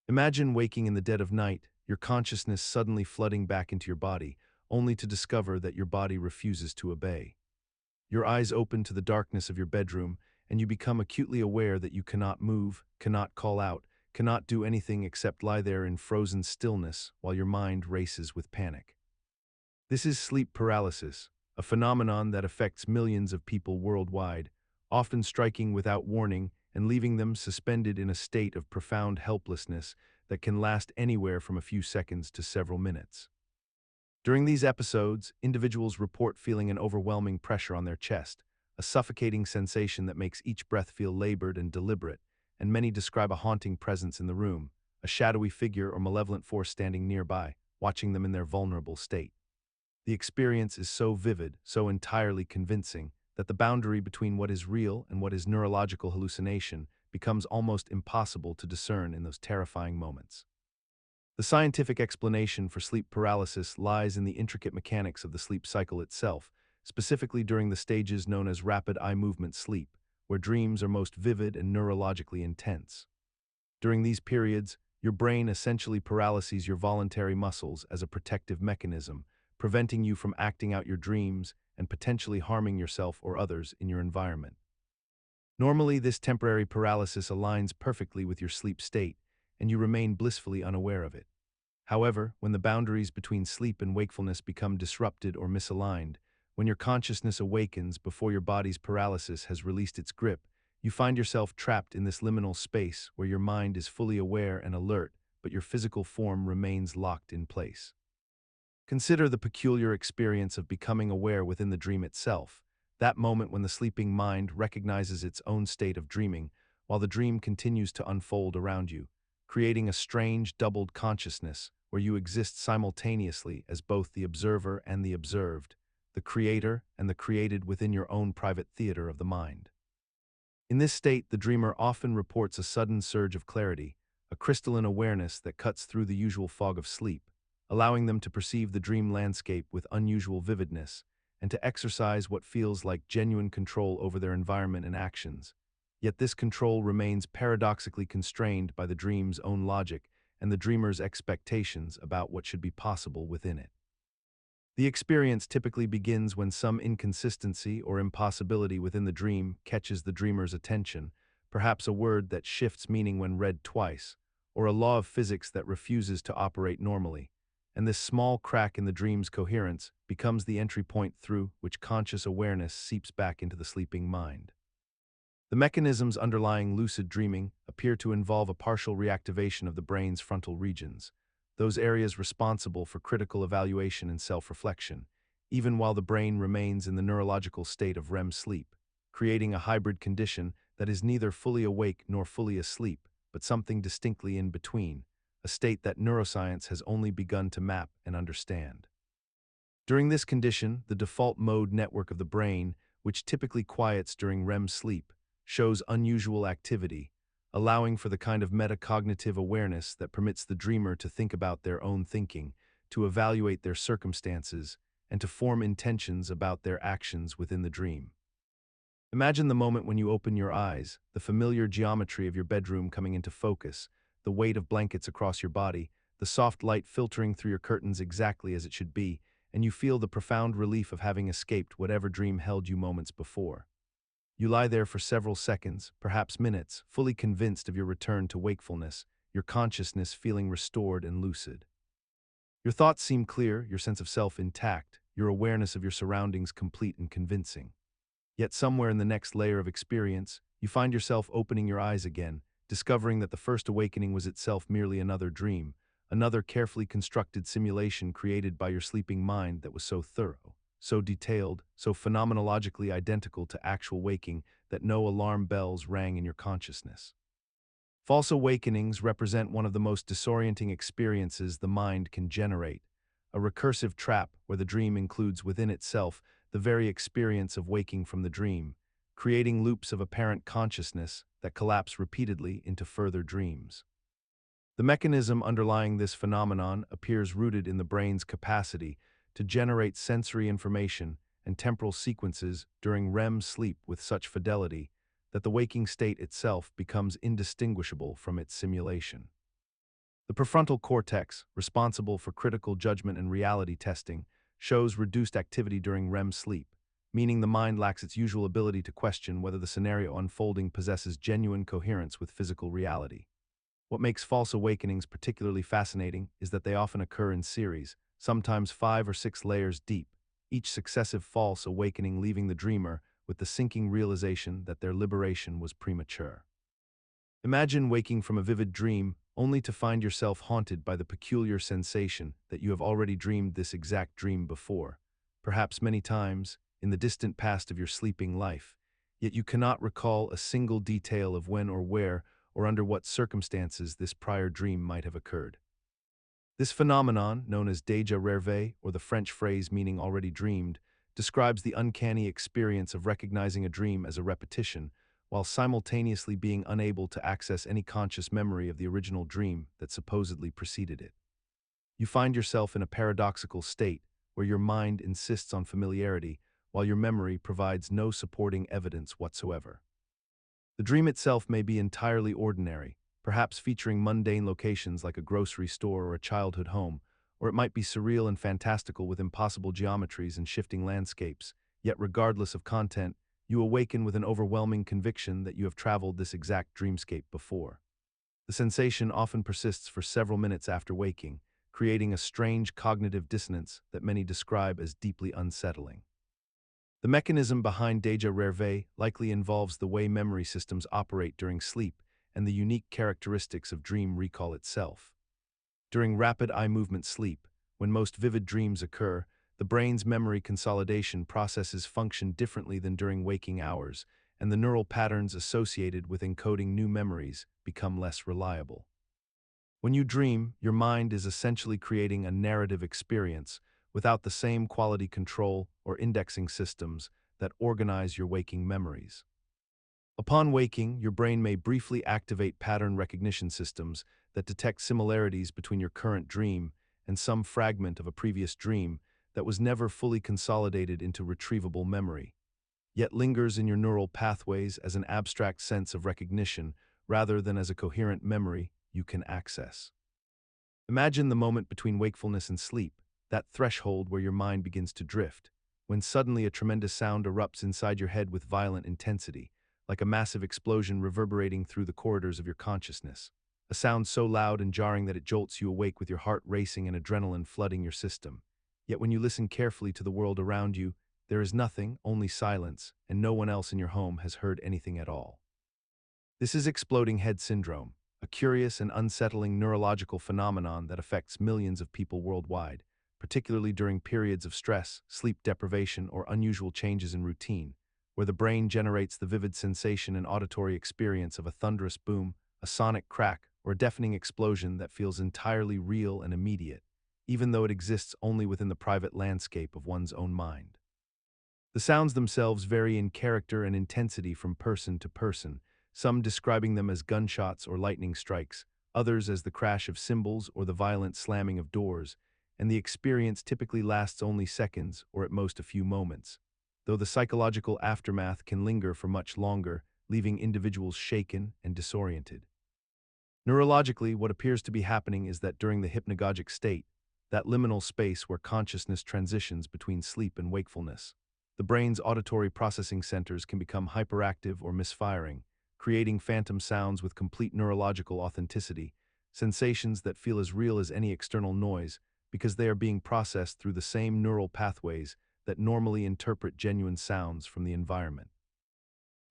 Imagine waking in the dead of night, your consciousness suddenly flooding back into your body, only to discover that your body refuses to obey. Your eyes open to the darkness of your bedroom, and you become acutely aware that you cannot move, cannot call out, cannot do anything except lie there in frozen stillness while your mind races with panic. This is sleep paralysis, a phenomenon that affects millions of people worldwide, often striking without warning and leaving them suspended in a state of profound helplessness that can last anywhere from a few seconds to several minutes. During these episodes, individuals report feeling an overwhelming pressure on their chest, a suffocating sensation that makes each breath feel labored and deliberate, and many describe a haunting presence in the room, a shadowy figure or malevolent force standing nearby, watching them in their vulnerable state. The experience is so vivid, so entirely convincing, that the boundary between what is real and what is neurological hallucination becomes almost impossible to discern in those terrifying moments. The scientific explanation for sleep paralysis lies in the intricate mechanics of the sleep cycle itself, specifically during the stages known as rapid eye movement sleep, where dreams are most vivid and neurologically intense. During these periods, your brain essentially paralyzes your voluntary muscles as a protective mechanism, preventing you from acting out your dreams and potentially harming yourself or others in your environment. Normally, this temporary paralysis aligns perfectly with your sleep state, and you remain blissfully unaware of it. However, when the boundaries between sleep and wakefulness become disrupted or misaligned, when your consciousness awakens before your body's paralysis has released its grip, you find yourself trapped in this liminal space where your mind is fully aware and alert, but your physical form remains locked in place. Consider the peculiar experience of becoming aware within the dream itself, that moment when the sleeping mind recognizes its own state of dreaming while the dream continues to unfold around you, creating a strange doubled consciousness where you exist simultaneously as both the observer and the observed, the creator and the created within your own private theater of the mind. In this state, the dreamer often reports a sudden surge of clarity, a crystalline awareness that cuts through the usual fog of sleep, allowing them to perceive the dream landscape with unusual vividness and to exercise what feels like genuine control over their environment and actions. Yet this control remains paradoxically constrained by the dream's own logic and the dreamer's expectations about what should be possible within it. The experience typically begins when some inconsistency or impossibility within the dream catches the dreamer's attention, perhaps a word that shifts meaning when read twice, or a law of physics that refuses to operate normally, and this small crack in the dream's coherence becomes the entry point through which conscious awareness seeps back into the sleeping mind. The mechanisms underlying lucid dreaming appear to involve a partial reactivation of the brain's frontal regions, those areas responsible for critical evaluation and self-reflection, even while the brain remains in the neurological state of REM sleep, creating a hybrid condition that is neither fully awake nor fully asleep, but something distinctly in between, a state that neuroscience has only begun to map and understand. During this condition, the default mode network of the brain, which typically quiets during REM sleep, shows unusual activity, allowing for the kind of metacognitive awareness that permits the dreamer to think about their own thinking, to evaluate their circumstances, and to form intentions about their actions within the dream. Imagine the moment when you open your eyes, the familiar geometry of your bedroom coming into focus, the weight of blankets across your body, the soft light filtering through your curtains exactly as it should be, and you feel the profound relief of having escaped whatever dream held you moments before. You lie there for several seconds, perhaps minutes, fully convinced of your return to wakefulness, your consciousness feeling restored and lucid. Your thoughts seem clear, your sense of self intact, your awareness of your surroundings complete and convincing. Yet somewhere in the next layer of experience, you find yourself opening your eyes again, discovering that the first awakening was itself merely another dream, another carefully constructed simulation created by your sleeping mind that was so thorough, so detailed, so phenomenologically identical to actual waking that no alarm bells rang in your consciousness. False awakenings represent one of the most disorienting experiences the mind can generate, a recursive trap where the dream includes within itself the very experience of waking from the dream, creating loops of apparent consciousness that collapse repeatedly into further dreams. The mechanism underlying this phenomenon appears rooted in the brain's capacity to generate sensory information and temporal sequences during REM sleep with such fidelity that the waking state itself becomes indistinguishable from its simulation. The prefrontal cortex, responsible for critical judgment and reality testing, shows reduced activity during REM sleep, meaning the mind lacks its usual ability to question whether the scenario unfolding possesses genuine coherence with physical reality. What makes false awakenings particularly fascinating is that they often occur in series, sometimes 5 or 6 layers deep, each successive false awakening leaving the dreamer with the sinking realization that their liberation was premature. Imagine waking from a vivid dream only to find yourself haunted by the peculiar sensation that you have already dreamed this exact dream before, perhaps many times in the distant past of your sleeping life, yet you cannot recall a single detail of when or where or under what circumstances this prior dream might have occurred. This phenomenon, known as Déjà Rêvé, or the French phrase meaning already dreamed, describes the uncanny experience of recognizing a dream as a repetition, while simultaneously being unable to access any conscious memory of the original dream that supposedly preceded it. You find yourself in a paradoxical state where your mind insists on familiarity, while your memory provides no supporting evidence whatsoever. The dream itself may be entirely ordinary, perhaps featuring mundane locations like a grocery store or a childhood home, or it might be surreal and fantastical with impossible geometries and shifting landscapes, yet regardless of content, you awaken with an overwhelming conviction that you have traveled this exact dreamscape before. The sensation often persists for several minutes after waking, creating a strange cognitive dissonance that many describe as deeply unsettling. The mechanism behind Déjà Rêvé likely involves the way memory systems operate during sleep and the unique characteristics of dream recall itself. During rapid eye movement sleep, when most vivid dreams occur, the brain's memory consolidation processes function differently than during waking hours, and the neural patterns associated with encoding new memories become less reliable. When you dream, your mind is essentially creating a narrative experience without the same quality control or indexing systems that organize your waking memories. Upon waking, your brain may briefly activate pattern recognition systems that detect similarities between your current dream and some fragment of a previous dream that was never fully consolidated into retrievable memory, yet lingers in your neural pathways as an abstract sense of recognition rather than as a coherent memory you can access. Imagine the moment between wakefulness and sleep, that threshold where your mind begins to drift, when suddenly a tremendous sound erupts inside your head with violent intensity, like a massive explosion reverberating through the corridors of your consciousness. A sound so loud and jarring that it jolts you awake with your heart racing and adrenaline flooding your system. Yet when you listen carefully to the world around you, there is nothing, only silence, and no one else in your home has heard anything at all. This is exploding head syndrome, a curious and unsettling neurological phenomenon that affects millions of people worldwide, particularly during periods of stress, sleep deprivation, or unusual changes in routine, where the brain generates the vivid sensation and auditory experience of a thunderous boom, a sonic crack, or a deafening explosion that feels entirely real and immediate, even though it exists only within the private landscape of one's own mind. The sounds themselves vary in character and intensity from person to person, some describing them as gunshots or lightning strikes, others as the crash of cymbals or the violent slamming of doors, and the experience typically lasts only seconds or at most a few moments, though the psychological aftermath can linger for much longer, leaving individuals shaken and disoriented. Neurologically, what appears to be happening is that during the hypnagogic state, that liminal space where consciousness transitions between sleep and wakefulness, the brain's auditory processing centers can become hyperactive or misfiring, creating phantom sounds with complete neurological authenticity, sensations that feel as real as any external noise because they are being processed through the same neural pathways that normally interpret genuine sounds from the environment.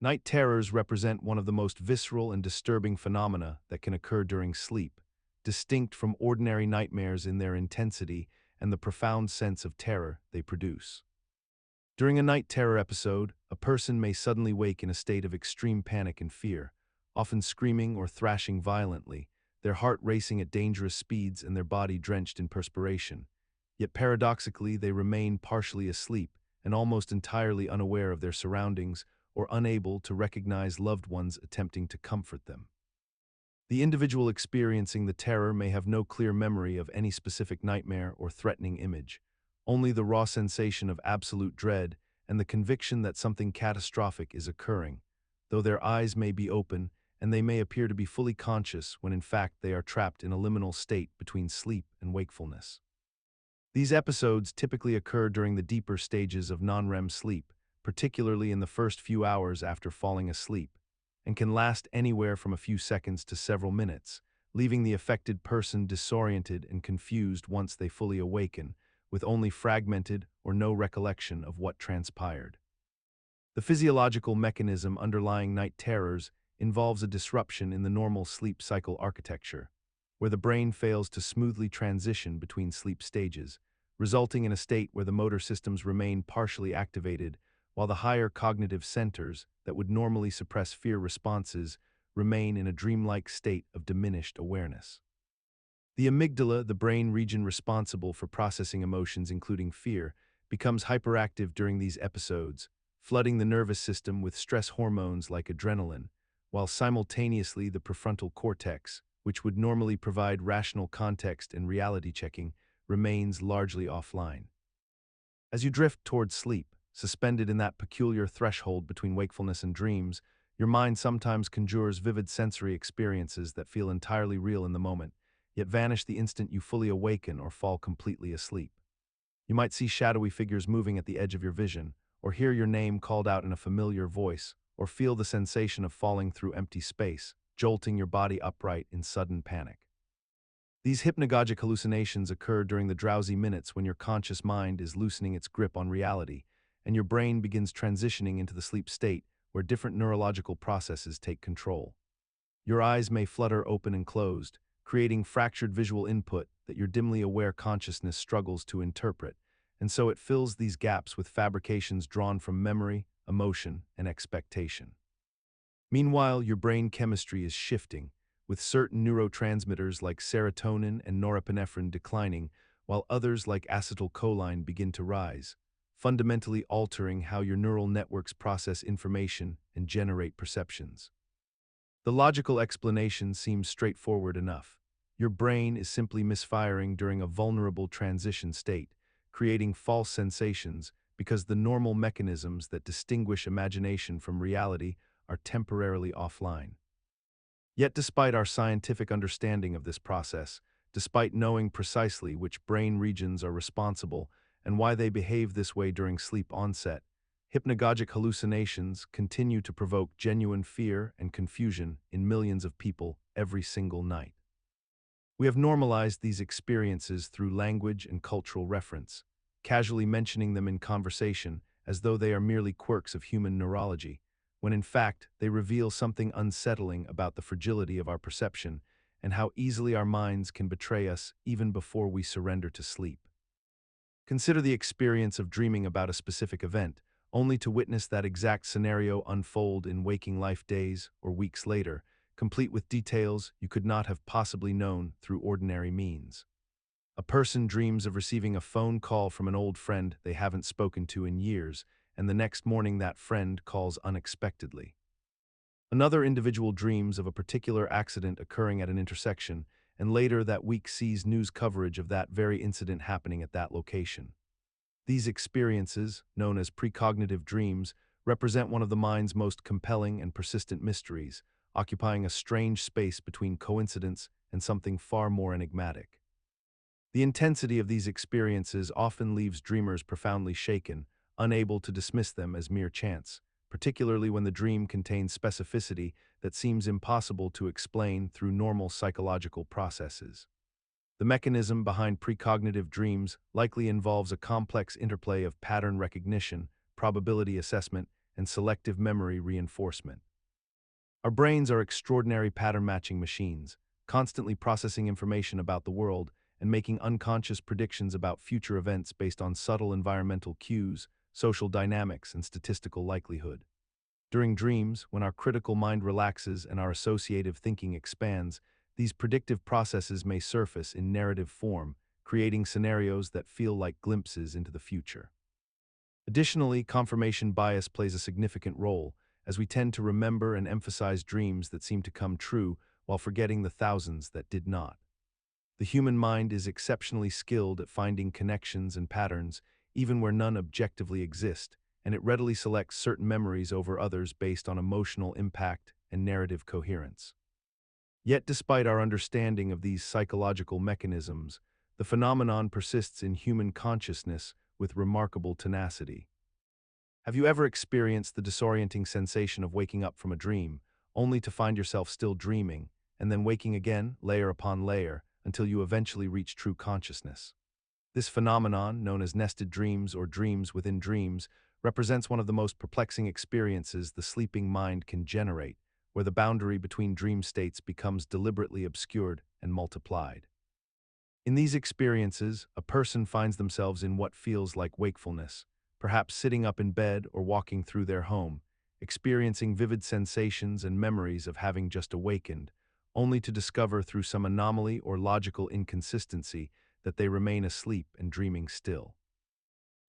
Night terrors represent one of the most visceral and disturbing phenomena that can occur during sleep, distinct from ordinary nightmares in their intensity and the profound sense of terror they produce. During a night terror episode, a person may suddenly wake in a state of extreme panic and fear, often screaming or thrashing violently, their heart racing at dangerous speeds and their body drenched in perspiration. Yet paradoxically, they remain partially asleep and almost entirely unaware of their surroundings or unable to recognize loved ones attempting to comfort them. The individual experiencing the terror may have no clear memory of any specific nightmare or threatening image, only the raw sensation of absolute dread and the conviction that something catastrophic is occurring, though their eyes may be open and they may appear to be fully conscious when in fact they are trapped in a liminal state between sleep and wakefulness. These episodes typically occur during the deeper stages of non-REM sleep, particularly in the first few hours after falling asleep, and can last anywhere from a few seconds to several minutes, leaving the affected person disoriented and confused once they fully awaken, with only fragmented or no recollection of what transpired. The physiological mechanism underlying night terrors involves a disruption in the normal sleep cycle architecture, where the brain fails to smoothly transition between sleep stages, resulting in a state where the motor systems remain partially activated while the higher cognitive centers that would normally suppress fear responses remain in a dreamlike state of diminished awareness. The amygdala, the brain region responsible for processing emotions including fear, becomes hyperactive during these episodes, flooding the nervous system with stress hormones like adrenaline, while simultaneously the prefrontal cortex, which would normally provide rational context and reality checking, remains largely offline. As you drift towards sleep, suspended in that peculiar threshold between wakefulness and dreams, your mind sometimes conjures vivid sensory experiences that feel entirely real in the moment, yet vanish the instant you fully awaken or fall completely asleep. You might see shadowy figures moving at the edge of your vision, or hear your name called out in a familiar voice, or feel the sensation of falling through empty space, jolting your body upright in sudden panic. These hypnagogic hallucinations occur during the drowsy minutes when your conscious mind is loosening its grip on reality, and your brain begins transitioning into the sleep state where different neurological processes take control. Your eyes may flutter open and closed, creating fractured visual input that your dimly aware consciousness struggles to interpret, and so it fills these gaps with fabrications drawn from memory, emotion, and expectation. Meanwhile, your brain chemistry is shifting, with certain neurotransmitters like serotonin and norepinephrine declining, while others like acetylcholine begin to rise, fundamentally altering how your neural networks process information and generate perceptions. The logical explanation seems straightforward enough. Your brain is simply misfiring during a vulnerable transition state, creating false sensations because the normal mechanisms that distinguish imagination from reality are temporarily offline. Yet despite our scientific understanding of this process, despite knowing precisely which brain regions are responsible and why they behave this way during sleep onset, hypnagogic hallucinations continue to provoke genuine fear and confusion in millions of people every single night. We have normalized these experiences through language and cultural reference, casually mentioning them in conversation as though they are merely quirks of human neurology, when in fact they reveal something unsettling about the fragility of our perception and how easily our minds can betray us even before we surrender to sleep. Consider the experience of dreaming about a specific event, only to witness that exact scenario unfold in waking life days or weeks later, complete with details you could not have possibly known through ordinary means. A person dreams of receiving a phone call from an old friend they haven't spoken to in years, and the next morning that friend calls unexpectedly. Another individual dreams of a particular accident occurring at an intersection, and later that week sees news coverage of that very incident happening at that location. These experiences, known as precognitive dreams, represent one of the mind's most compelling and persistent mysteries, occupying a strange space between coincidence and something far more enigmatic. The intensity of these experiences often leaves dreamers profoundly shaken, unable to dismiss them as mere chance, particularly when the dream contains specificity that seems impossible to explain through normal psychological processes. The mechanism behind precognitive dreams likely involves a complex interplay of pattern recognition, probability assessment, and selective memory reinforcement. Our brains are extraordinary pattern-matching machines, constantly processing information about the world and making unconscious predictions about future events based on subtle environmental cues, social dynamics, and statistical likelihood. During dreams, when our critical mind relaxes and our associative thinking expands, these predictive processes may surface in narrative form, creating scenarios that feel like glimpses into the future. Additionally, confirmation bias plays a significant role, as we tend to remember and emphasize dreams that seem to come true while forgetting the thousands that did not. The human mind is exceptionally skilled at finding connections and patterns, even where none objectively exist, and it readily selects certain memories over others based on emotional impact and narrative coherence. Yet despite our understanding of these psychological mechanisms, the phenomenon persists in human consciousness with remarkable tenacity. Have you ever experienced the disorienting sensation of waking up from a dream, only to find yourself still dreaming, and then waking again, layer upon layer, until you eventually reach true consciousness? This phenomenon, known as nested dreams or dreams within dreams, represents one of the most perplexing experiences the sleeping mind can generate, where the boundary between dream states becomes deliberately obscured and multiplied. In these experiences, a person finds themselves in what feels like wakefulness, perhaps sitting up in bed or walking through their home, experiencing vivid sensations and memories of having just awakened, only to discover through some anomaly or logical inconsistency that they remain asleep and dreaming still.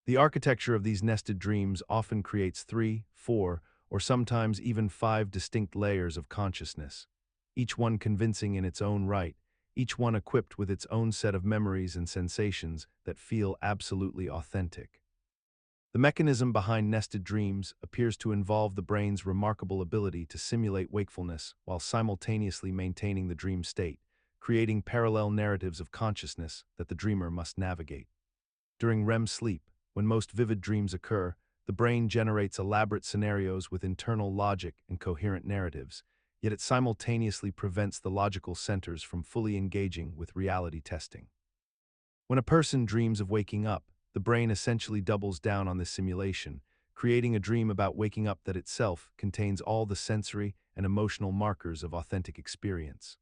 The architecture of these nested dreams often creates 3, 4, or sometimes even 5 distinct layers of consciousness, each one convincing in its own right, each one equipped with its own set of memories and sensations that feel absolutely authentic. The mechanism behind nested dreams appears to involve the brain's remarkable ability to simulate wakefulness while simultaneously maintaining the dream state, creating parallel narratives of consciousness that the dreamer must navigate. During REM sleep, when most vivid dreams occur, the brain generates elaborate scenarios with internal logic and coherent narratives, yet it simultaneously prevents the logical centers from fully engaging with reality testing. When a person dreams of waking up, the brain essentially doubles down on this simulation, creating a dream about waking up that itself contains all the sensory and emotional markers of authentic experience.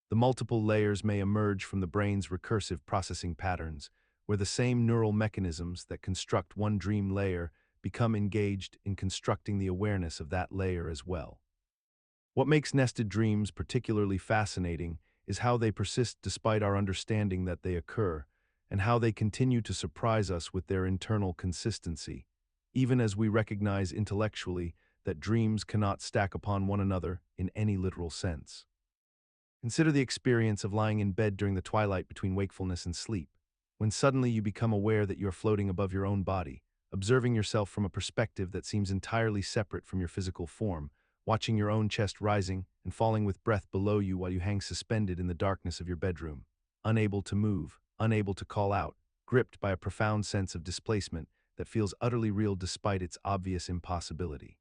The multiple layers may emerge from the brain's recursive processing patterns, where the same neural mechanisms that construct one dream layer become engaged in constructing the awareness of that layer as well. What makes nested dreams particularly fascinating is how they persist despite our understanding that they occur, and how they continue to surprise us with their internal consistency, even as we recognize intellectually that dreams cannot stack upon one another in any literal sense. Consider the experience of lying in bed during the twilight between wakefulness and sleep, when suddenly you become aware that you are floating above your own body, observing yourself from a perspective that seems entirely separate from your physical form, watching your own chest rising and falling with breath below you while you hang suspended in the darkness of your bedroom, unable to move, unable to call out, gripped by a profound sense of displacement that feels utterly real despite its obvious impossibility.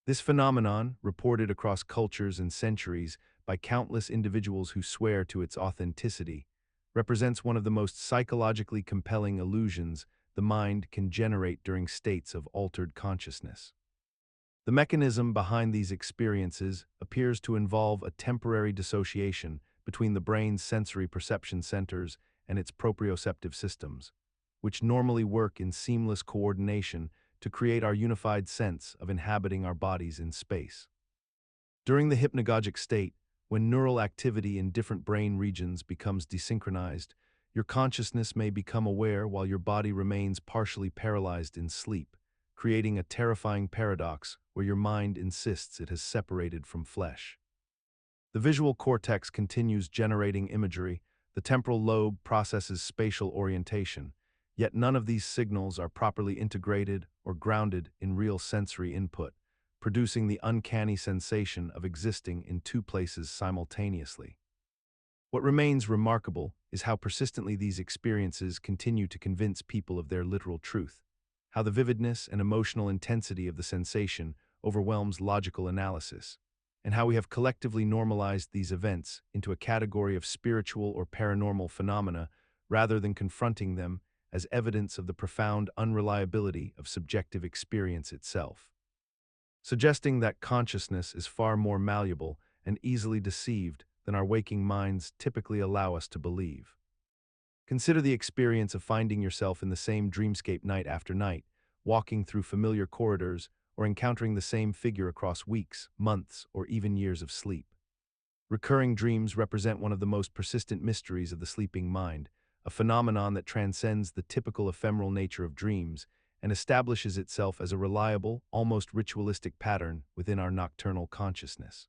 This phenomenon, reported across cultures and centuries by countless individuals who swear to its authenticity, represents one of the most psychologically compelling illusions the mind can generate during states of altered consciousness. The mechanism behind these experiences appears to involve a temporary dissociation between the brain's sensory perception centers and its proprioceptive systems, which normally work in seamless coordination to create our unified sense of inhabiting our bodies in space. During the hypnagogic state, when neural activity in different brain regions becomes desynchronized, your consciousness may become aware while your body remains partially paralyzed in sleep, creating a terrifying paradox where your mind insists it has separated from flesh. The visual cortex continues generating imagery, the temporal lobe processes spatial orientation, yet none of these signals are properly integrated or grounded in real sensory input, producing the uncanny sensation of existing in two places simultaneously. What remains remarkable is how persistently these experiences continue to convince people of their literal truth, how the vividness and emotional intensity of the sensation overwhelms logical analysis, and how we have collectively normalized these events into a category of spiritual or paranormal phenomena rather than confronting them as evidence of the profound unreliability of subjective experience itself, suggesting that consciousness is far more malleable and easily deceived than our waking minds typically allow us to believe. Consider the experience of finding yourself in the same dreamscape night after night, walking through familiar corridors or encountering the same figure across weeks, months, or even years of sleep. Recurring dreams represent one of the most persistent mysteries of the sleeping mind, a phenomenon that transcends the typical ephemeral nature of dreams and establishes itself as a reliable, almost ritualistic pattern within our nocturnal consciousness.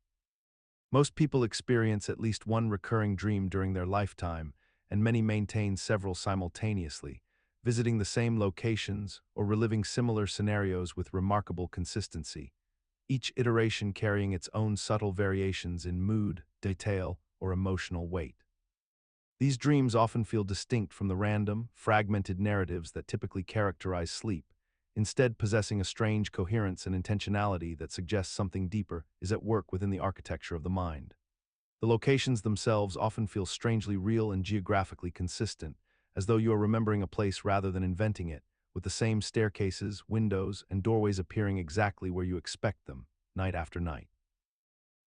Most people experience at least one recurring dream during their lifetime, and many maintain several simultaneously, visiting the same locations or reliving similar scenarios with remarkable consistency, each iteration carrying its own subtle variations in mood, detail, or emotional weight. These dreams often feel distinct from the random, fragmented narratives that typically characterize sleep, instead possessing a strange coherence and intentionality that suggests something deeper is at work within the architecture of the mind. The locations themselves often feel strangely real and geographically consistent, as though you are remembering a place rather than inventing it, with the same staircases, windows, and doorways appearing exactly where you expect them, night after night.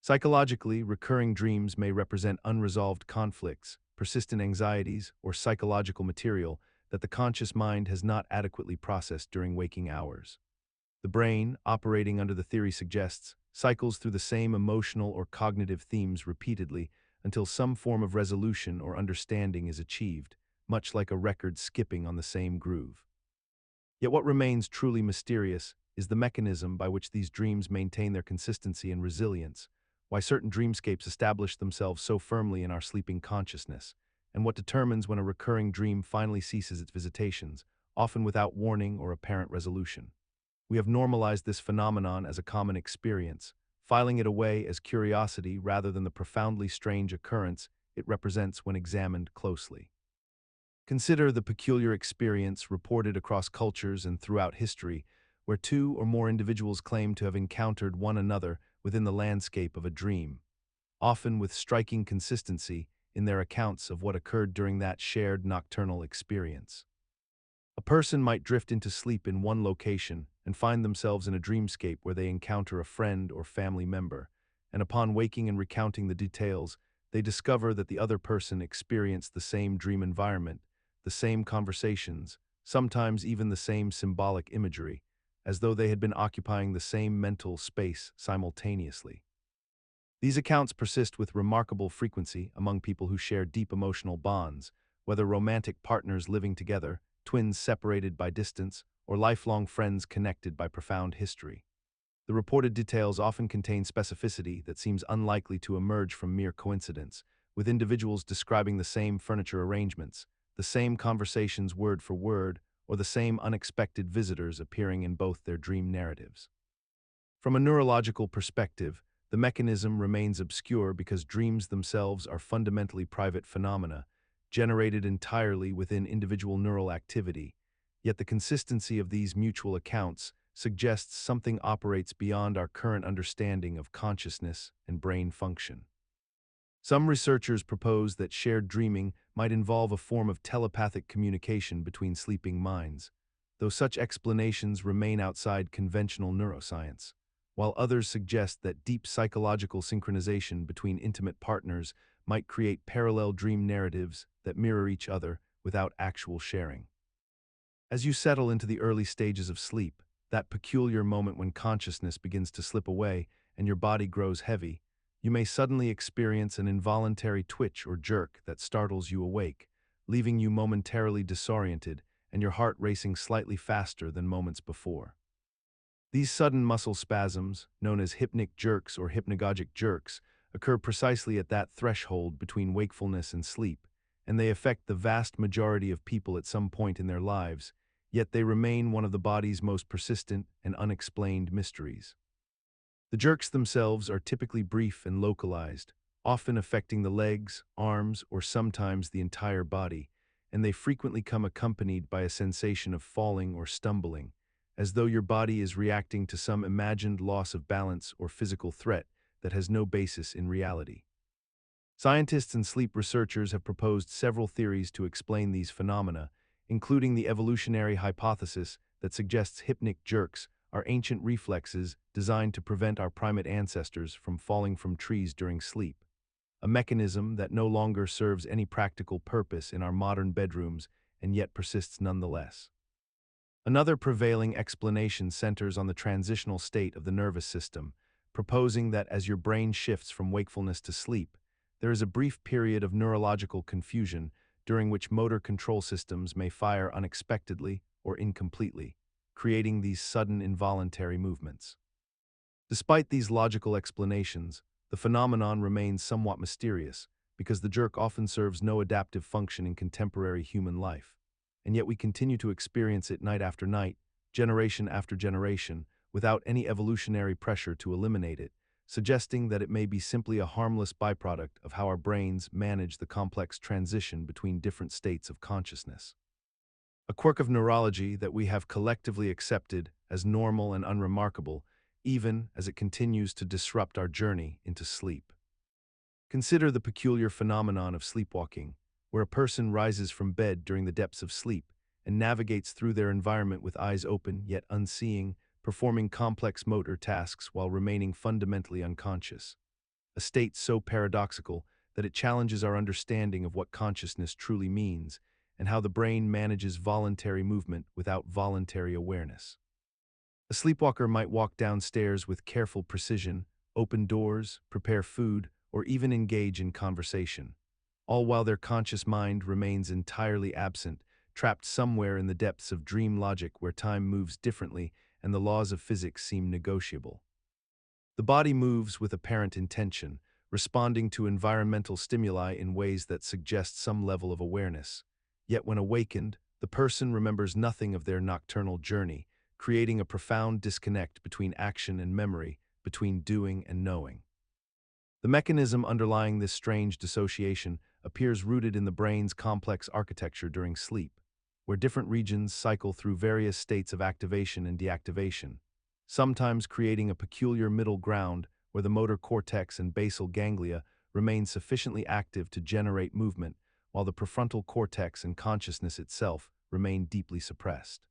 Psychologically, recurring dreams may represent unresolved conflicts, persistent anxieties, or psychological material that the conscious mind has not adequately processed during waking hours. The brain, operating under the theory suggests, cycles through the same emotional or cognitive themes repeatedly until some form of resolution or understanding is achieved, much like a record skipping on the same groove. Yet what remains truly mysterious is the mechanism by which these dreams maintain their consistency and resilience, why certain dreamscapes establish themselves so firmly in our sleeping consciousness, and what determines when a recurring dream finally ceases its visitations, often without warning or apparent resolution. We have normalized this phenomenon as a common experience, filing it away as curiosity rather than the profoundly strange occurrence it represents when examined closely. Consider the peculiar experience reported across cultures and throughout history, where two or more individuals claim to have encountered one another within the landscape of a dream, often with striking consistency in their accounts of what occurred during that shared nocturnal experience. A person might drift into sleep in one location and find themselves in a dreamscape where they encounter a friend or family member, and upon waking and recounting the details, they discover that the other person experienced the same dream environment, the same conversations, sometimes even the same symbolic imagery, as though they had been occupying the same mental space simultaneously. These accounts persist with remarkable frequency among people who share deep emotional bonds, whether romantic partners living together, twins separated by distance, or lifelong friends connected by profound history. The reported details often contain specificity that seems unlikely to emerge from mere coincidence, with individuals describing the same furniture arrangements, the same conversations word for word, or the same unexpected visitors appearing in both their dream narratives. From a neurological perspective, the mechanism remains obscure because dreams themselves are fundamentally private phenomena, generated entirely within individual neural activity, yet the consistency of these mutual accounts suggests something operates beyond our current understanding of consciousness and brain function. Some researchers propose that shared dreaming might involve a form of telepathic communication between sleeping minds, though such explanations remain outside conventional neuroscience, while others suggest that deep psychological synchronization between intimate partners might create parallel dream narratives that mirror each other without actual sharing. As you settle into the early stages of sleep, that peculiar moment when consciousness begins to slip away and your body grows heavy, you may suddenly experience an involuntary twitch or jerk that startles you awake, leaving you momentarily disoriented and your heart racing slightly faster than moments before. These sudden muscle spasms, known as Hypnic Jerks or Hypnagogic Jerks, occur precisely at that threshold between wakefulness and sleep, and they affect the vast majority of people at some point in their lives, yet they remain one of the body's most persistent and unexplained mysteries. The jerks themselves are typically brief and localized, often affecting the legs, arms, or sometimes the entire body, and they frequently come accompanied by a sensation of falling or stumbling, as though your body is reacting to some imagined loss of balance or physical threat that has no basis in reality. Scientists and sleep researchers have proposed several theories to explain these phenomena, including the evolutionary hypothesis that suggests hypnic jerks are ancient reflexes designed to prevent our primate ancestors from falling from trees during sleep, a mechanism that no longer serves any practical purpose in our modern bedrooms and yet persists nonetheless. Another prevailing explanation centers on the transitional state of the nervous system, proposing that as your brain shifts from wakefulness to sleep, there is a brief period of neurological confusion during which motor control systems may fire unexpectedly or incompletely, creating these sudden involuntary movements. Despite these logical explanations, the phenomenon remains somewhat mysterious because the jerk often serves no adaptive function in contemporary human life, and yet we continue to experience it night after night, generation after generation, without any evolutionary pressure to eliminate it, suggesting that it may be simply a harmless byproduct of how our brains manage the complex transition between different states of consciousness. A quirk of neurology that we have collectively accepted as normal and unremarkable, even as it continues to disrupt our journey into sleep. Consider the peculiar phenomenon of sleepwalking, where a person rises from bed during the depths of sleep and navigates through their environment with eyes open yet unseeing, performing complex motor tasks while remaining fundamentally unconscious. A state so paradoxical that it challenges our understanding of what consciousness truly means and how the brain manages voluntary movement without voluntary awareness. A sleepwalker might walk downstairs with careful precision, open doors, prepare food, or even engage in conversation, all while their conscious mind remains entirely absent, trapped somewhere in the depths of dream logic where time moves differently and the laws of physics seem negotiable. The body moves with apparent intention, responding to environmental stimuli in ways that suggest some level of awareness. Yet when awakened, the person remembers nothing of their nocturnal journey, creating a profound disconnect between action and memory, between doing and knowing. The mechanism underlying this strange dissociation appears rooted in the brain's complex architecture during sleep, where different regions cycle through various states of activation and deactivation, sometimes creating a peculiar middle ground where the motor cortex and basal ganglia remain sufficiently active to generate movement, while the prefrontal cortex and consciousness itself remain deeply suppressed.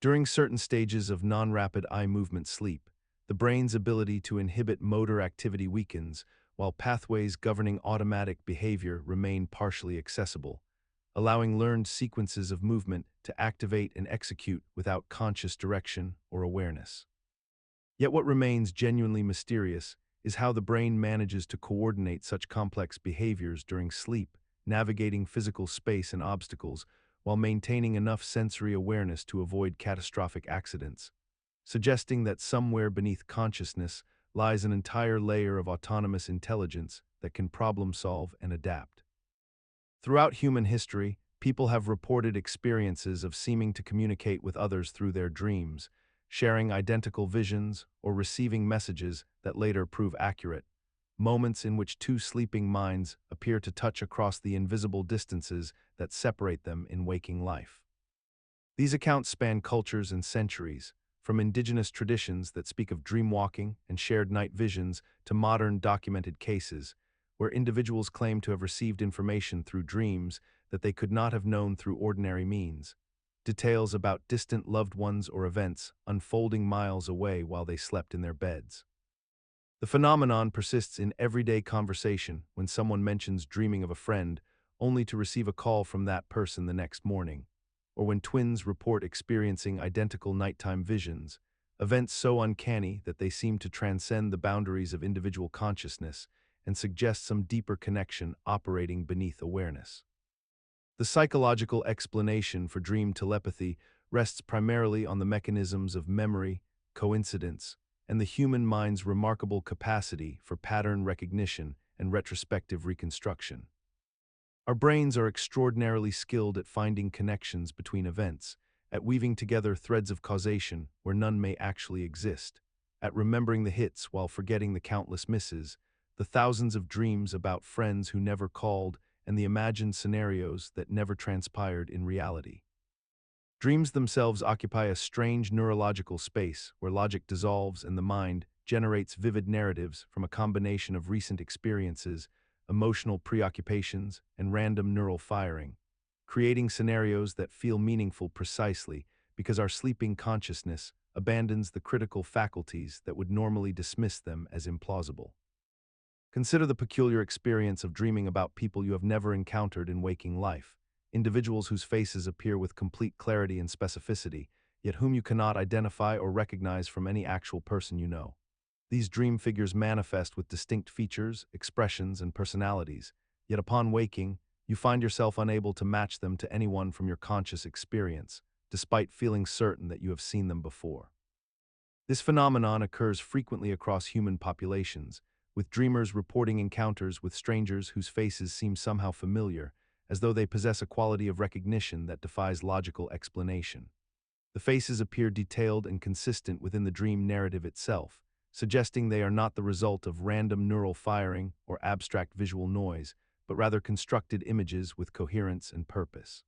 During certain stages of non-rapid eye movement sleep, the brain's ability to inhibit motor activity weakens, while pathways governing automatic behavior remain partially accessible, allowing learned sequences of movement to activate and execute without conscious direction or awareness. Yet what remains genuinely mysterious is how the brain manages to coordinate such complex behaviors during sleep, navigating physical space and obstacles while maintaining enough sensory awareness to avoid catastrophic accidents, suggesting that somewhere beneath consciousness lies an entire layer of autonomous intelligence that can problem-solve and adapt. Throughout human history, people have reported experiences of seeming to communicate with others through their dreams, sharing identical visions or receiving messages that later prove accurate, moments in which two sleeping minds appear to touch across the invisible distances that separate them in waking life. These accounts span cultures and centuries, from indigenous traditions that speak of dreamwalking and shared night visions to modern documented cases, where individuals claim to have received information through dreams that they could not have known through ordinary means, details about distant loved ones or events unfolding miles away while they slept in their beds. The phenomenon persists in everyday conversation when someone mentions dreaming of a friend, only to receive a call from that person the next morning, or when twins report experiencing identical nighttime visions, events so uncanny that they seem to transcend the boundaries of individual consciousness and suggest some deeper connection operating beneath awareness. The psychological explanation for dream telepathy rests primarily on the mechanisms of memory, coincidence, and the human mind's remarkable capacity for pattern recognition and retrospective reconstruction. Our brains are extraordinarily skilled at finding connections between events, at weaving together threads of causation where none may actually exist, at remembering the hits while forgetting the countless misses, the thousands of dreams about friends who never called, and the imagined scenarios that never transpired in reality. Dreams themselves occupy a strange neurological space where logic dissolves and the mind generates vivid narratives from a combination of recent experiences, emotional preoccupations, and random neural firing, creating scenarios that feel meaningful precisely because our sleeping consciousness abandons the critical faculties that would normally dismiss them as implausible. Consider the peculiar experience of dreaming about people you have never encountered in waking life, individuals whose faces appear with complete clarity and specificity, yet whom you cannot identify or recognize from any actual person you know. These dream figures manifest with distinct features, expressions, and personalities, yet upon waking, you find yourself unable to match them to anyone from your conscious experience, despite feeling certain that you have seen them before. This phenomenon occurs frequently across human populations, with dreamers reporting encounters with strangers whose faces seem somehow familiar, as though they possess a quality of recognition that defies logical explanation. The faces appear detailed and consistent within the dream narrative itself, suggesting they are not the result of random neural firing or abstract visual noise, but rather constructed images with coherence and purpose.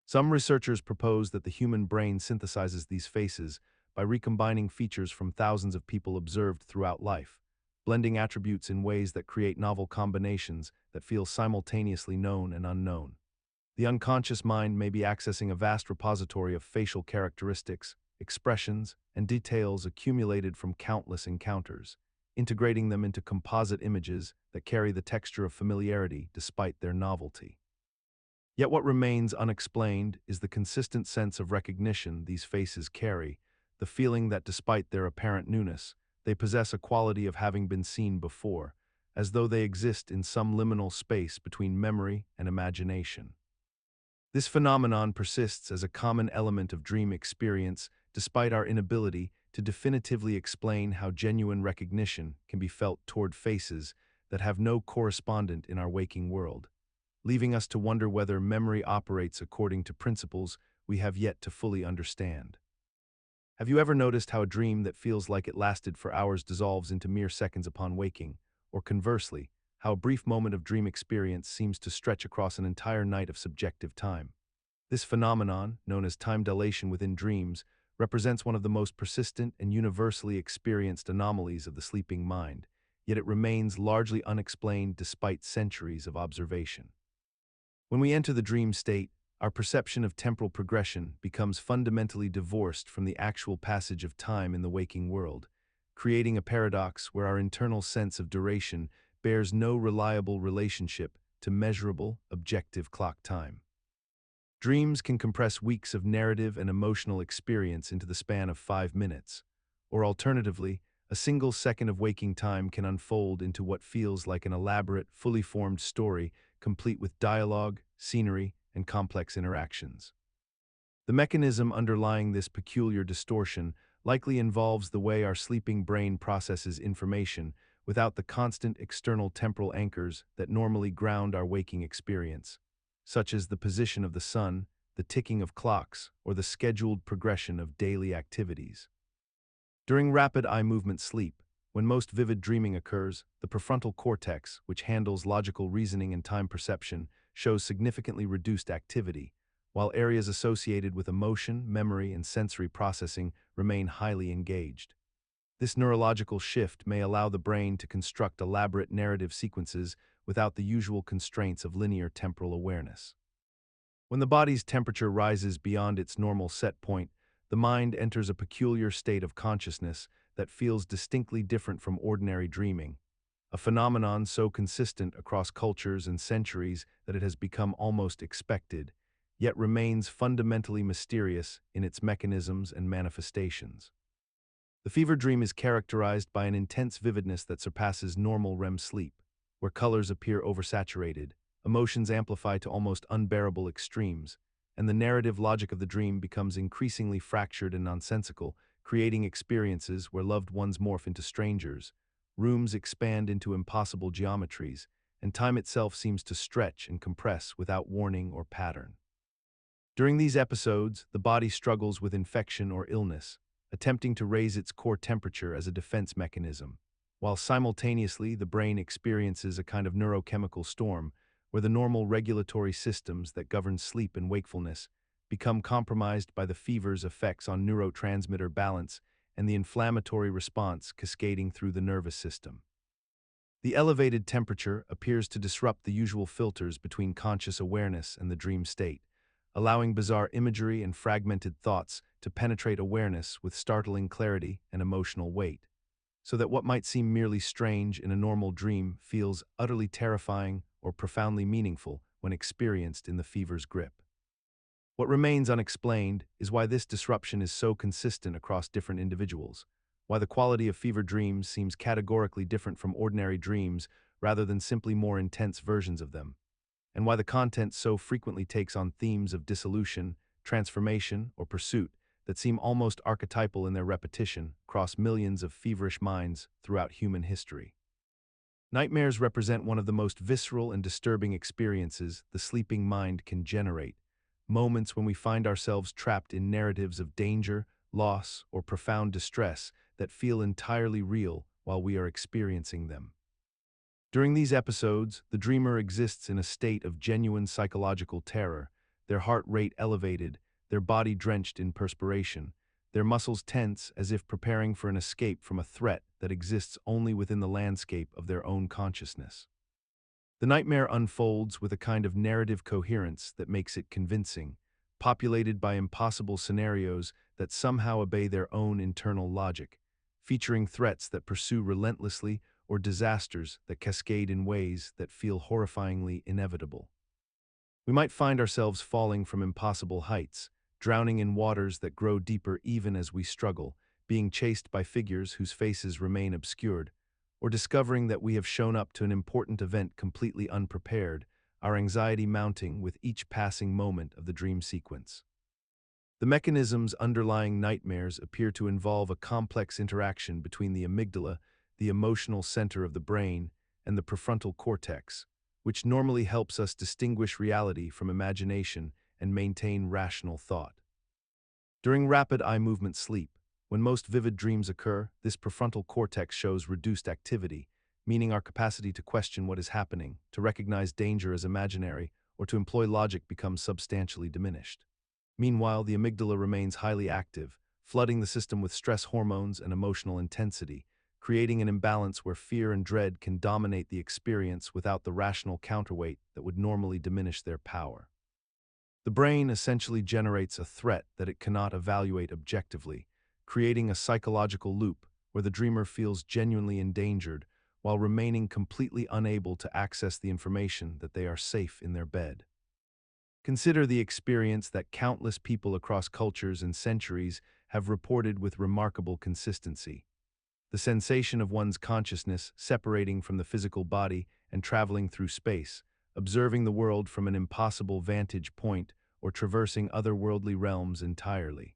Some researchers propose that the human brain synthesizes these faces by recombining features from thousands of people observed throughout life, blending attributes in ways that create novel combinations that feel simultaneously known and unknown. The unconscious mind may be accessing a vast repository of facial characteristics, expressions, and details accumulated from countless encounters, integrating them into composite images that carry the texture of familiarity despite their novelty. Yet what remains unexplained is the consistent sense of recognition these faces carry, the feeling that despite their apparent newness, they possess a quality of having been seen before, as though they exist in some liminal space between memory and imagination. This phenomenon persists as a common element of dream experience, despite our inability to definitively explain how genuine recognition can be felt toward faces that have no correspondent in our waking world, leaving us to wonder whether memory operates according to principles we have yet to fully understand. Have you ever noticed how a dream that feels like it lasted for hours dissolves into mere seconds upon waking, or conversely, how a brief moment of dream experience seems to stretch across an entire night of subjective time? This phenomenon, known as time dilation within dreams, represents one of the most persistent and universally experienced anomalies of the sleeping mind, yet it remains largely unexplained despite centuries of observation. When we enter the dream state, our perception of temporal progression becomes fundamentally divorced from the actual passage of time in the waking world, creating a paradox where our internal sense of duration bears no reliable relationship to measurable, objective clock time. Dreams can compress weeks of narrative and emotional experience into the span of 5 minutes, or alternatively, a single second of waking time can unfold into what feels like an elaborate, fully formed story complete with dialogue, scenery, and complex interactions. The mechanism underlying this peculiar distortion likely involves the way our sleeping brain processes information without the constant external temporal anchors that normally ground our waking experience, such as the position of the sun, the ticking of clocks, or the scheduled progression of daily activities. During rapid eye movement sleep, when most vivid dreaming occurs, the prefrontal cortex, which handles logical reasoning and time perception, shows significantly reduced activity, while areas associated with emotion, memory, and sensory processing remain highly engaged. This neurological shift may allow the brain to construct elaborate narrative sequences without the usual constraints of linear temporal awareness. When the body's temperature rises beyond its normal set point, the mind enters a peculiar state of consciousness that feels distinctly different from ordinary dreaming, a phenomenon so consistent across cultures and centuries that it has become almost expected, yet remains fundamentally mysterious in its mechanisms and manifestations. The fever dream is characterized by an intense vividness that surpasses normal REM sleep, where colors appear oversaturated, emotions amplify to almost unbearable extremes, and the narrative logic of the dream becomes increasingly fractured and nonsensical, creating experiences where loved ones morph into strangers, rooms expand into impossible geometries, and time itself seems to stretch and compress without warning or pattern. During these episodes, the body struggles with infection or illness, attempting to raise its core temperature as a defense mechanism, while simultaneously the brain experiences a kind of neurochemical storm where the normal regulatory systems that govern sleep and wakefulness become compromised by the fever's effects on neurotransmitter balance and the inflammatory response cascading through the nervous system. The elevated temperature appears to disrupt the usual filters between conscious awareness and the dream state, allowing bizarre imagery and fragmented thoughts to penetrate awareness with startling clarity and emotional weight, so that what might seem merely strange in a normal dream feels utterly terrifying or profoundly meaningful when experienced in the fever's grip. What remains unexplained is why this disruption is so consistent across different individuals, why the quality of fever dreams seems categorically different from ordinary dreams rather than simply more intense versions of them, and why the content so frequently takes on themes of dissolution, transformation, or pursuit that seem almost archetypal in their repetition across millions of feverish minds throughout human history. Nightmares represent one of the most visceral and disturbing experiences the sleeping mind can generate, moments when we find ourselves trapped in narratives of danger, loss, or profound distress that feel entirely real while we are experiencing them. During these episodes, the dreamer exists in a state of genuine psychological terror, their heart rate elevated, their body drenched in perspiration, their muscles tense as if preparing for an escape from a threat that exists only within the landscape of their own consciousness. The nightmare unfolds with a kind of narrative coherence that makes it convincing, populated by impossible scenarios that somehow obey their own internal logic, featuring threats that pursue relentlessly or disasters that cascade in ways that feel horrifyingly inevitable. We might find ourselves falling from impossible heights, drowning in waters that grow deeper even as we struggle, being chased by figures whose faces remain obscured, or discovering that we have shown up to an important event completely unprepared, our anxiety mounting with each passing moment of the dream sequence. The mechanisms underlying nightmares appear to involve a complex interaction between the amygdala, the emotional center of the brain, and the prefrontal cortex, which normally helps us distinguish reality from imagination and maintain rational thought. During rapid eye movement sleep, when most vivid dreams occur, this prefrontal cortex shows reduced activity, meaning our capacity to question what is happening, to recognize danger as imaginary, or to employ logic becomes substantially diminished. Meanwhile, the amygdala remains highly active, flooding the system with stress hormones and emotional intensity, creating an imbalance where fear and dread can dominate the experience without the rational counterweight that would normally diminish their power. The brain essentially generates a threat that it cannot evaluate objectively, creating a psychological loop where the dreamer feels genuinely endangered while remaining completely unable to access the information that they are safe in their bed. Consider the experience that countless people across cultures and centuries have reported with remarkable consistency. The sensation of one's consciousness separating from the physical body and traveling through space, observing the world from an impossible vantage point, or traversing otherworldly realms entirely.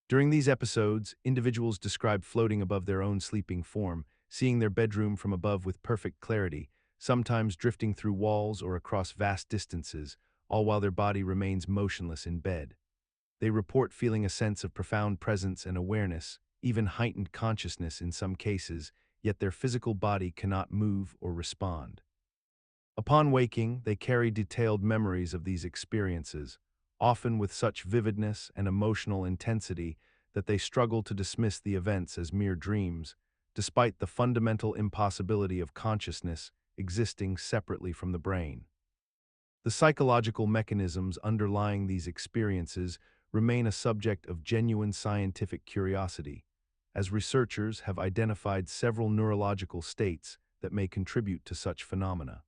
During these episodes, individuals describe floating above their own sleeping form, seeing their bedroom from above with perfect clarity, sometimes drifting through walls or across vast distances, all while their body remains motionless in bed. They report feeling a sense of profound presence and awareness, even heightened consciousness in some cases, yet their physical body cannot move or respond. Upon waking, they carry detailed memories of these experiences, often with such vividness and emotional intensity that they struggle to dismiss the events as mere dreams, despite the fundamental impossibility of consciousness existing separately from the brain. The psychological mechanisms underlying these experiences remain a subject of genuine scientific curiosity, as researchers have identified several neurological states that may contribute to such phenomena.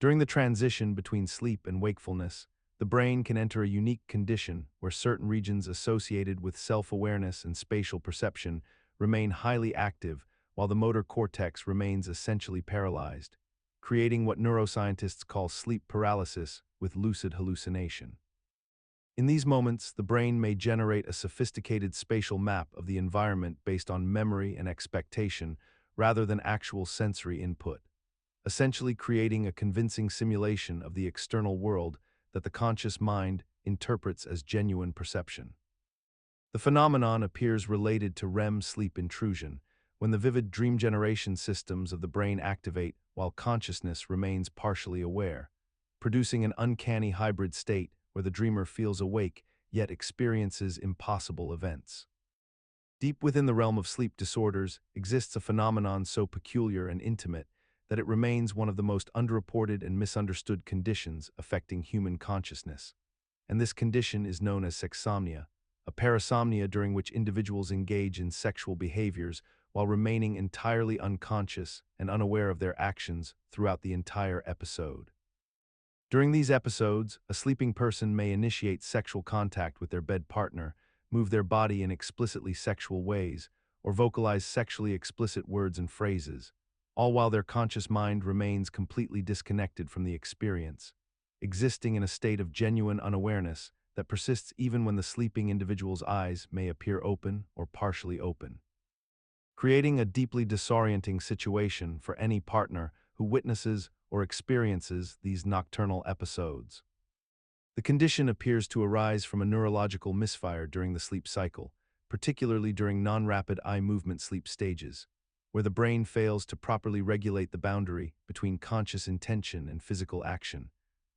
During the transition between sleep and wakefulness, the brain can enter a unique condition where certain regions associated with self-awareness and spatial perception remain highly active while the motor cortex remains essentially paralyzed, creating what neuroscientists call sleep paralysis with lucid hallucination. In these moments, the brain may generate a sophisticated spatial map of the environment based on memory and expectation rather than actual sensory input, essentially creating a convincing simulation of the external world that the conscious mind interprets as genuine perception. The phenomenon appears related to REM sleep intrusion, when the vivid dream generation systems of the brain activate while consciousness remains partially aware, producing an uncanny hybrid state where the dreamer feels awake yet experiences impossible events. Deep within the realm of sleep disorders exists a phenomenon so peculiar and intimate that it remains one of the most underreported and misunderstood conditions affecting human consciousness. And this condition is known as sexsomnia, a parasomnia during which individuals engage in sexual behaviors while remaining entirely unconscious and unaware of their actions throughout the entire episode. During these episodes, a sleeping person may initiate sexual contact with their bed partner, move their body in explicitly sexual ways, or vocalize sexually explicit words and phrases, all while their conscious mind remains completely disconnected from the experience, existing in a state of genuine unawareness that persists even when the sleeping individual's eyes may appear open or partially open, creating a deeply disorienting situation for any partner who witnesses or experiences these nocturnal episodes. The condition appears to arise from a neurological misfire during the sleep cycle, particularly during non-rapid eye movement sleep stages, where the brain fails to properly regulate the boundary between conscious intention and physical action,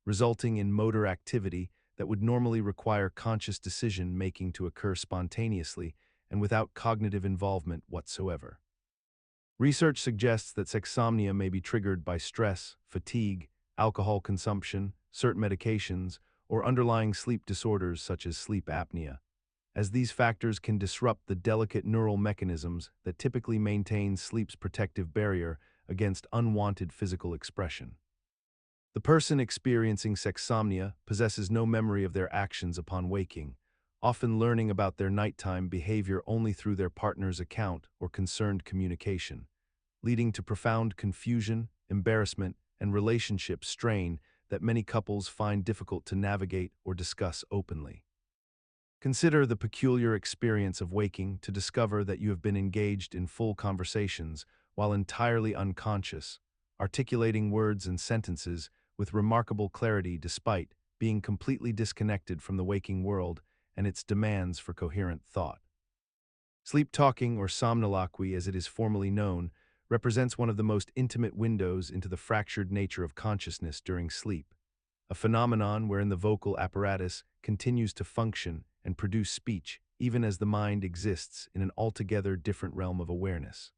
resulting in motor activity that would normally require conscious decision-making to occur spontaneously and without cognitive involvement whatsoever. Research suggests that sexsomnia may be triggered by stress, fatigue, alcohol consumption, certain medications, or underlying sleep disorders such as sleep apnea, as these factors can disrupt the delicate neural mechanisms that typically maintain sleep's protective barrier against unwanted physical expression. The person experiencing sexsomnia possesses no memory of their actions upon waking, often learning about their nighttime behavior only through their partner's account or concerned communication, leading to profound confusion, embarrassment, and relationship strain that many couples find difficult to navigate or discuss openly. Consider the peculiar experience of waking to discover that you have been engaged in full conversations while entirely unconscious, articulating words and sentences with remarkable clarity despite being completely disconnected from the waking world and its demands for coherent thought. Sleep talking, or somnoloquy as it is formally known, represents one of the most intimate windows into the fractured nature of consciousness during sleep, a phenomenon wherein the vocal apparatus continues to function and produce speech even as the mind exists in an altogether different realm of awareness.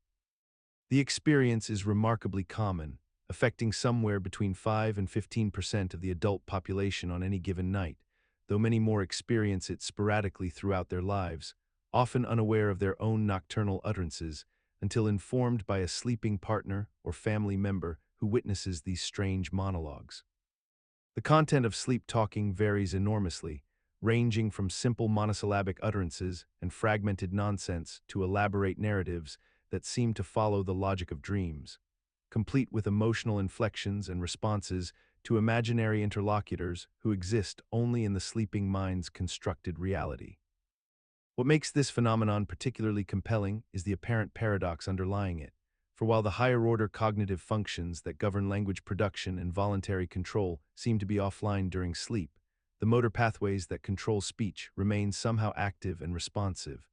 The experience is remarkably common, affecting somewhere between 5 and 15% of the adult population on any given night, though many more experience it sporadically throughout their lives, often unaware of their own nocturnal utterances, until informed by a sleeping partner or family member who witnesses these strange monologues. The content of sleep talking varies enormously, ranging from simple monosyllabic utterances and fragmented nonsense to elaborate narratives that seem to follow the logic of dreams, complete with emotional inflections and responses to imaginary interlocutors who exist only in the sleeping mind's constructed reality. What makes this phenomenon particularly compelling is the apparent paradox underlying it, for while the higher-order cognitive functions that govern language production and voluntary control seem to be offline during sleep, the motor pathways that control speech remain somehow active and responsive,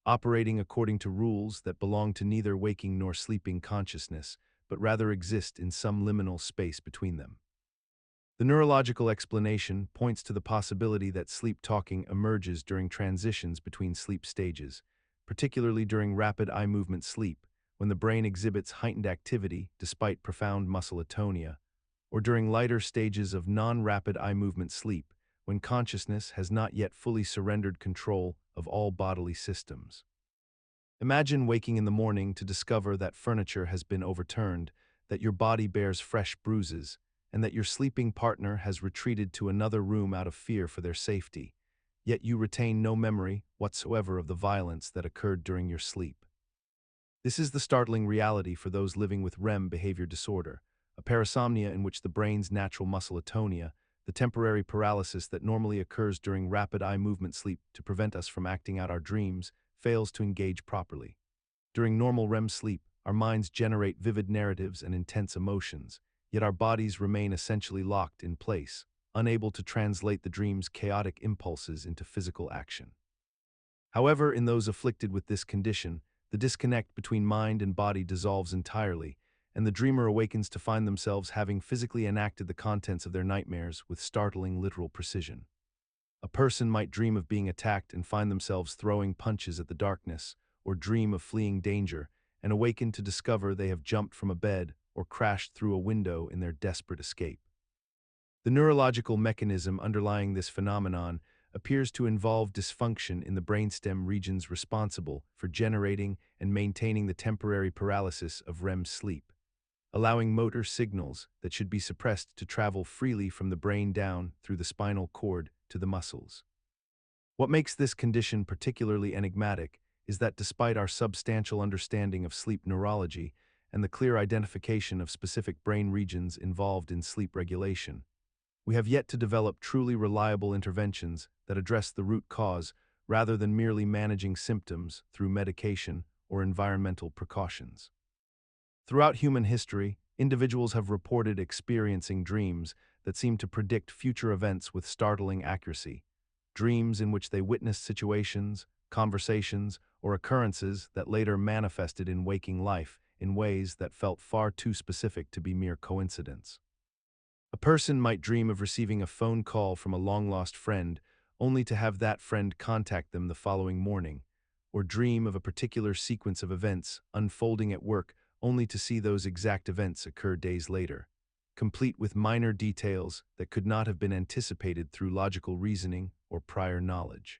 operating according to rules that belong to neither waking nor sleeping consciousness, but rather exist in some liminal space between them. The neurological explanation points to the possibility that sleep talking emerges during transitions between sleep stages, particularly during rapid eye movement sleep, when the brain exhibits heightened activity despite profound muscle atonia, or during lighter stages of non-rapid eye movement sleep, when consciousness has not yet fully surrendered control of all bodily systems. Imagine waking in the morning to discover that furniture has been overturned, that your body bears fresh bruises, and that your sleeping partner has retreated to another room out of fear for their safety, yet you retain no memory whatsoever of the violence that occurred during your sleep. This is the startling reality for those living with REM behavior disorder, a parasomnia in which the brain's natural muscle atonia, the temporary paralysis that normally occurs during rapid eye movement sleep to prevent us from acting out our dreams, fails to engage properly. During normal REM sleep, our minds generate vivid narratives and intense emotions, yet our bodies remain essentially locked in place, unable to translate the dream's chaotic impulses into physical action. However, in those afflicted with this condition, the disconnect between mind and body dissolves entirely, and the dreamer awakens to find themselves having physically enacted the contents of their nightmares with startling literal precision. A person might dream of being attacked and find themselves throwing punches at the darkness, or dream of fleeing danger, and awaken to discover they have jumped from a bed or crashed through a window in their desperate escape. The neurological mechanism underlying this phenomenon appears to involve dysfunction in the brainstem regions responsible for generating and maintaining the temporary paralysis of REM sleep, allowing motor signals that should be suppressed to travel freely from the brain down through the spinal cord to the muscles. What makes this condition particularly enigmatic is that despite our substantial understanding of sleep neurology and the clear identification of specific brain regions involved in sleep regulation, we have yet to develop truly reliable interventions that address the root cause rather than merely managing symptoms through medication or environmental precautions. Throughout human history, individuals have reported experiencing dreams that seem to predict future events with startling accuracy. Dreams in which they witnessed situations, conversations, or occurrences that later manifested in waking life in ways that felt far too specific to be mere coincidence. A person might dream of receiving a phone call from a long-lost friend, only to have that friend contact them the following morning, or dream of a particular sequence of events unfolding at work only to see those exact events occur days later, complete with minor details that could not have been anticipated through logical reasoning or prior knowledge.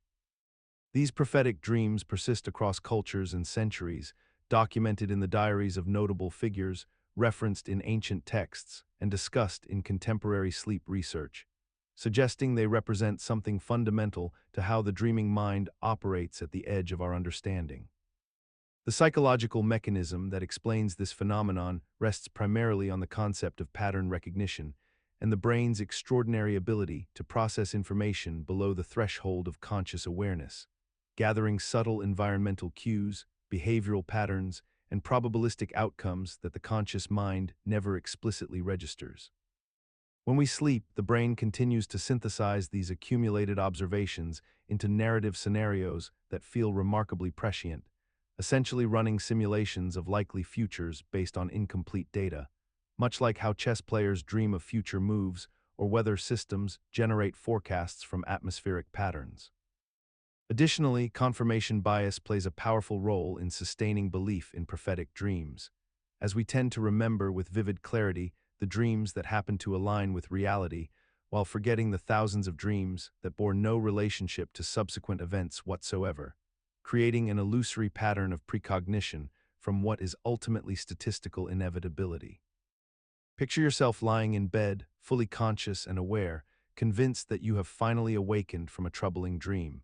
These prophetic dreams persist across cultures and centuries, documented in the diaries of notable figures, referenced in ancient texts, and discussed in contemporary sleep research, suggesting they represent something fundamental to how the dreaming mind operates at the edge of our understanding. The psychological mechanism that explains this phenomenon rests primarily on the concept of pattern recognition and the brain's extraordinary ability to process information below the threshold of conscious awareness, gathering subtle environmental cues, behavioral patterns, and probabilistic outcomes that the conscious mind never explicitly registers. When we sleep, the brain continues to synthesize these accumulated observations into narrative scenarios that feel remarkably prescient, essentially running simulations of likely futures based on incomplete data, much like how chess players dream of future moves or weather systems generate forecasts from atmospheric patterns. Additionally, confirmation bias plays a powerful role in sustaining belief in prophetic dreams, as we tend to remember with vivid clarity the dreams that happen to align with reality, while forgetting the thousands of dreams that bore no relationship to subsequent events whatsoever, creating an illusory pattern of precognition from what is ultimately statistical inevitability. Picture yourself lying in bed, fully conscious and aware, convinced that you have finally awakened from a troubling dream,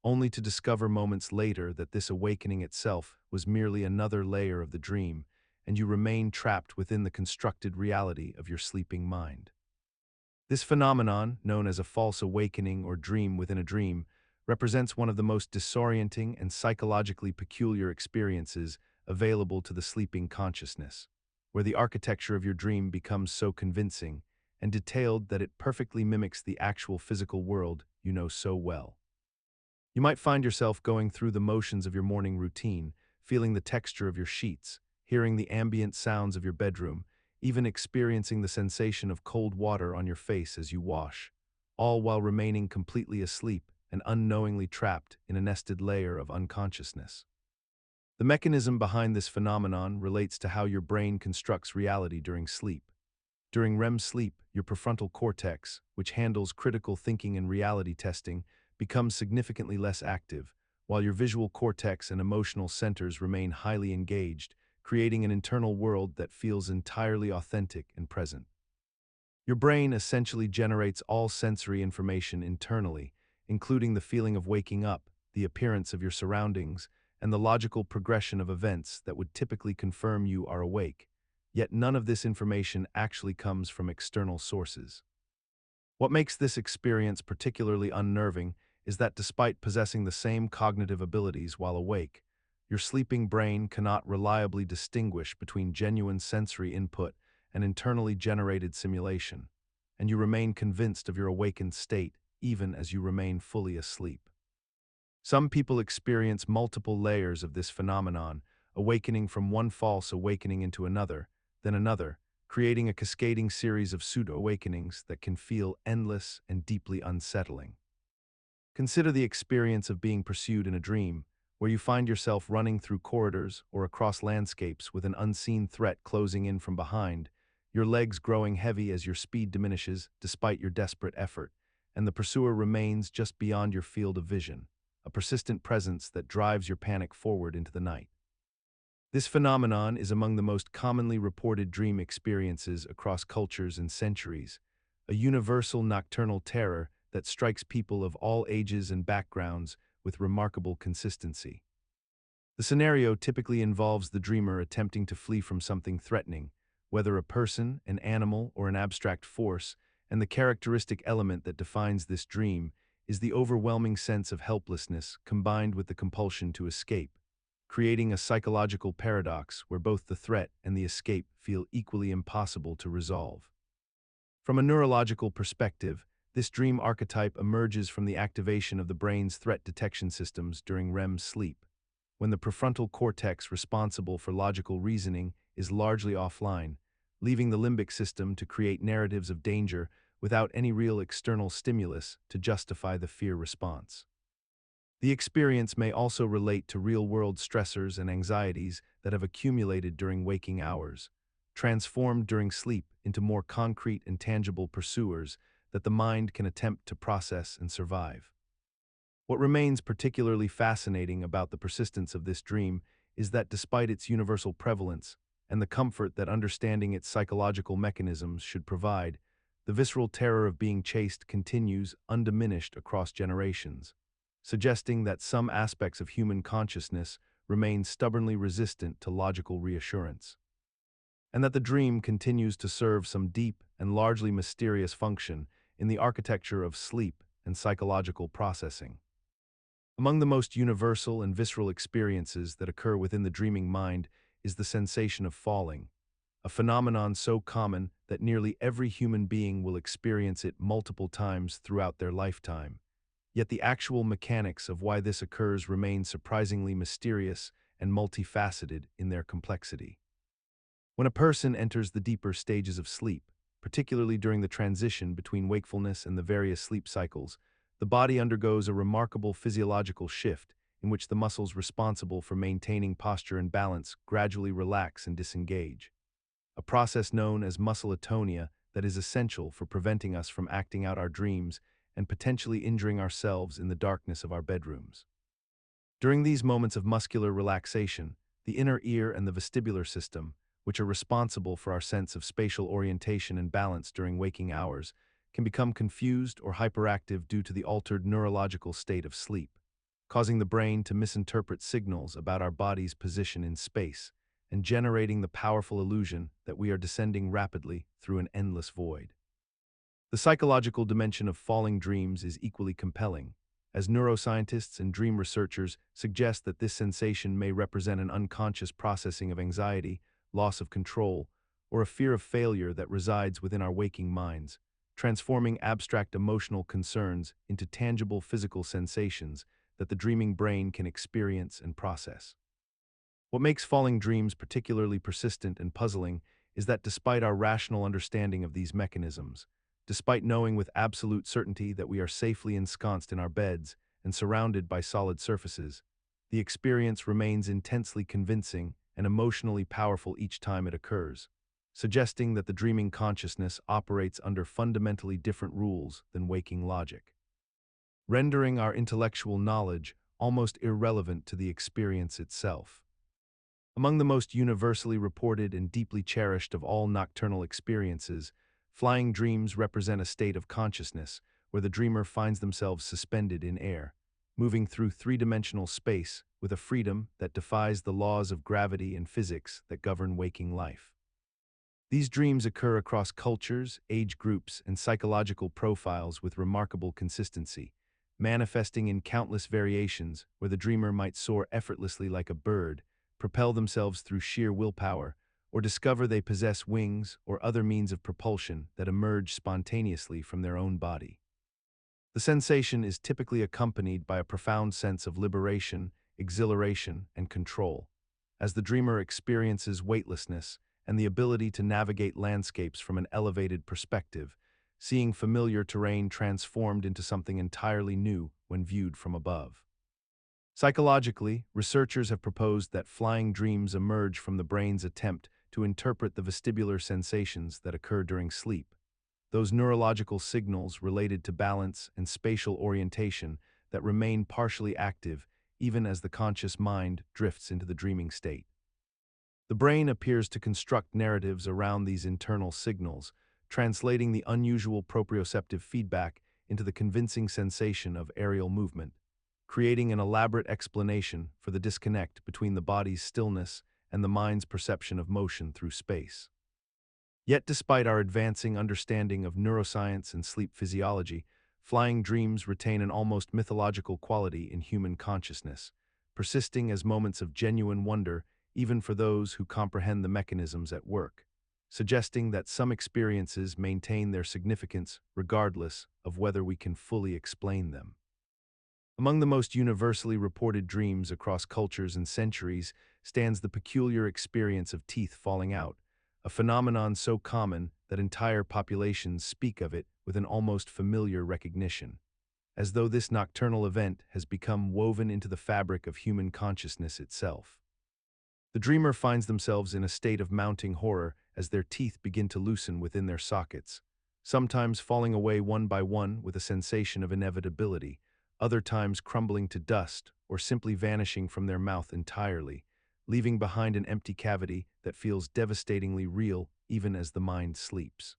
only to discover moments later that this awakening itself was merely another layer of the dream, and you remain trapped within the constructed reality of your sleeping mind. This phenomenon, known as a false awakening or dream within a dream, represents one of the most disorienting and psychologically peculiar experiences available to the sleeping consciousness, where the architecture of your dream becomes so convincing and detailed that it perfectly mimics the actual physical world you know so well. You might find yourself going through the motions of your morning routine, feeling the texture of your sheets, hearing the ambient sounds of your bedroom, even experiencing the sensation of cold water on your face as you wash, all while remaining completely asleep and unknowingly trapped in a nested layer of unconsciousness. The mechanism behind this phenomenon relates to how your brain constructs reality during sleep. During REM sleep, your prefrontal cortex, which handles critical thinking and reality testing, becomes significantly less active, while your visual cortex and emotional centers remain highly engaged, creating an internal world that feels entirely authentic and present. Your brain essentially generates all sensory information internally, including the feeling of waking up, the appearance of your surroundings, and the logical progression of events that would typically confirm you are awake, yet none of this information actually comes from external sources. What makes this experience particularly unnerving is that despite possessing the same cognitive abilities while awake, your sleeping brain cannot reliably distinguish between genuine sensory input and internally generated simulation, and you remain convinced of your awakened state even as you remain fully asleep. Some people experience multiple layers of this phenomenon, awakening from one false awakening into another, then another, creating a cascading series of pseudo-awakenings that can feel endless and deeply unsettling. Consider the experience of being pursued in a dream, where you find yourself running through corridors or across landscapes with an unseen threat closing in from behind, your legs growing heavy as your speed diminishes despite your desperate effort, and the pursuer remains just beyond your field of vision, a persistent presence that drives your panic forward into the night. This phenomenon is among the most commonly reported dream experiences across cultures and centuries, a universal nocturnal terror that strikes people of all ages and backgrounds with remarkable consistency. The scenario typically involves the dreamer attempting to flee from something threatening, whether a person, an animal, or an abstract force, and the characteristic element that defines this dream is the overwhelming sense of helplessness combined with the compulsion to escape, creating a psychological paradox where both the threat and the escape feel equally impossible to resolve. From a neurological perspective, this dream archetype emerges from the activation of the brain's threat detection systems during REM sleep, when the prefrontal cortex responsible for logical reasoning is largely offline, leaving the limbic system to create narratives of danger without any real external stimulus to justify the fear response. The experience may also relate to real-world stressors and anxieties that have accumulated during waking hours, transformed during sleep into more concrete and tangible pursuers that the mind can attempt to process and survive. What remains particularly fascinating about the persistence of this dream is that despite its universal prevalence and the comfort that understanding its psychological mechanisms should provide, the visceral terror of being chased continues undiminished across generations, suggesting that some aspects of human consciousness remain stubbornly resistant to logical reassurance, and that the dream continues to serve some deep and largely mysterious function in the architecture of sleep and psychological processing. Among the most universal and visceral experiences that occur within the dreaming mind is the sensation of falling, a phenomenon so common that nearly every human being will experience it multiple times throughout their lifetime. Yet the actual mechanics of why this occurs remain surprisingly mysterious and multifaceted in their complexity. When a person enters the deeper stages of sleep, particularly during the transition between wakefulness and the various sleep cycles, the body undergoes a remarkable physiological shift in which the muscles responsible for maintaining posture and balance gradually relax and disengage, a process known as muscle atonia that is essential for preventing us from acting out our dreams and potentially injuring ourselves in the darkness of our bedrooms. During these moments of muscular relaxation, the inner ear and the vestibular system, which are responsible for our sense of spatial orientation and balance during waking hours, can become confused or hyperactive due to the altered neurological state of sleep, causing the brain to misinterpret signals about our body's position in space and generating the powerful illusion that we are descending rapidly through an endless void. The psychological dimension of falling dreams is equally compelling, as neuroscientists and dream researchers suggest that this sensation may represent an unconscious processing of anxiety, loss of control, or a fear of failure that resides within our waking minds, transforming abstract emotional concerns into tangible physical sensations that the dreaming brain can experience and process. What makes falling dreams particularly persistent and puzzling is that despite our rational understanding of these mechanisms, despite knowing with absolute certainty that we are safely ensconced in our beds and surrounded by solid surfaces, the experience remains intensely convincing and emotionally powerful each time it occurs, suggesting that the dreaming consciousness operates under fundamentally different rules than waking logic, rendering our intellectual knowledge almost irrelevant to the experience itself. Among the most universally reported and deeply cherished of all nocturnal experiences, flying dreams represent a state of consciousness where the dreamer finds themselves suspended in air, moving through three-dimensional space with a freedom that defies the laws of gravity and physics that govern waking life. These dreams occur across cultures, age groups, and psychological profiles with remarkable consistency, manifesting in countless variations where the dreamer might soar effortlessly like a bird, propel themselves through sheer willpower, or discover they possess wings or other means of propulsion that emerge spontaneously from their own body. The sensation is typically accompanied by a profound sense of liberation, exhilaration, and control, as the dreamer experiences weightlessness and the ability to navigate landscapes from an elevated perspective, seeing familiar terrain transformed into something entirely new when viewed from above. Psychologically, researchers have proposed that flying dreams emerge from the brain's attempt to interpret the vestibular sensations that occur during sleep, those neurological signals related to balance and spatial orientation that remain partially active even as the conscious mind drifts into the dreaming state. The brain appears to construct narratives around these internal signals, translating the unusual proprioceptive feedback into the convincing sensation of aerial movement, creating an elaborate explanation for the disconnect between the body's stillness and the mind's perception of motion through space. Yet despite our advancing understanding of neuroscience and sleep physiology, flying dreams retain an almost mythological quality in human consciousness, persisting as moments of genuine wonder even for those who comprehend the mechanisms at work. suggesting that some experiences maintain their significance regardless of whether we can fully explain them. Among the most universally reported dreams across cultures and centuries stands the peculiar experience of teeth falling out, a phenomenon so common that entire populations speak of it with an almost familiar recognition, as though this nocturnal event has become woven into the fabric of human consciousness itself. The dreamer finds themselves in a state of mounting horror as their teeth begin to loosen within their sockets, sometimes falling away one by one with a sensation of inevitability, other times crumbling to dust or simply vanishing from their mouth entirely, leaving behind an empty cavity that feels devastatingly real even as the mind sleeps.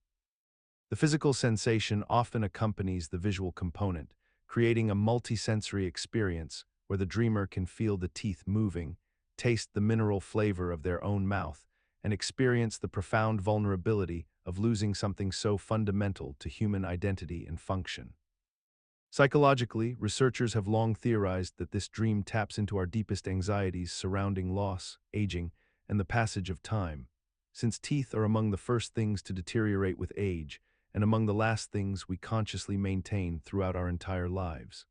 The physical sensation often accompanies the visual component, creating a multisensory experience where the dreamer can feel the teeth moving, taste the mineral flavor of their own mouth, and experience the profound vulnerability of losing something so fundamental to human identity and function. Psychologically, researchers have long theorized that this dream taps into our deepest anxieties surrounding loss, aging, and the passage of time, since teeth are among the first things to deteriorate with age and among the last things we consciously maintain throughout our entire lives.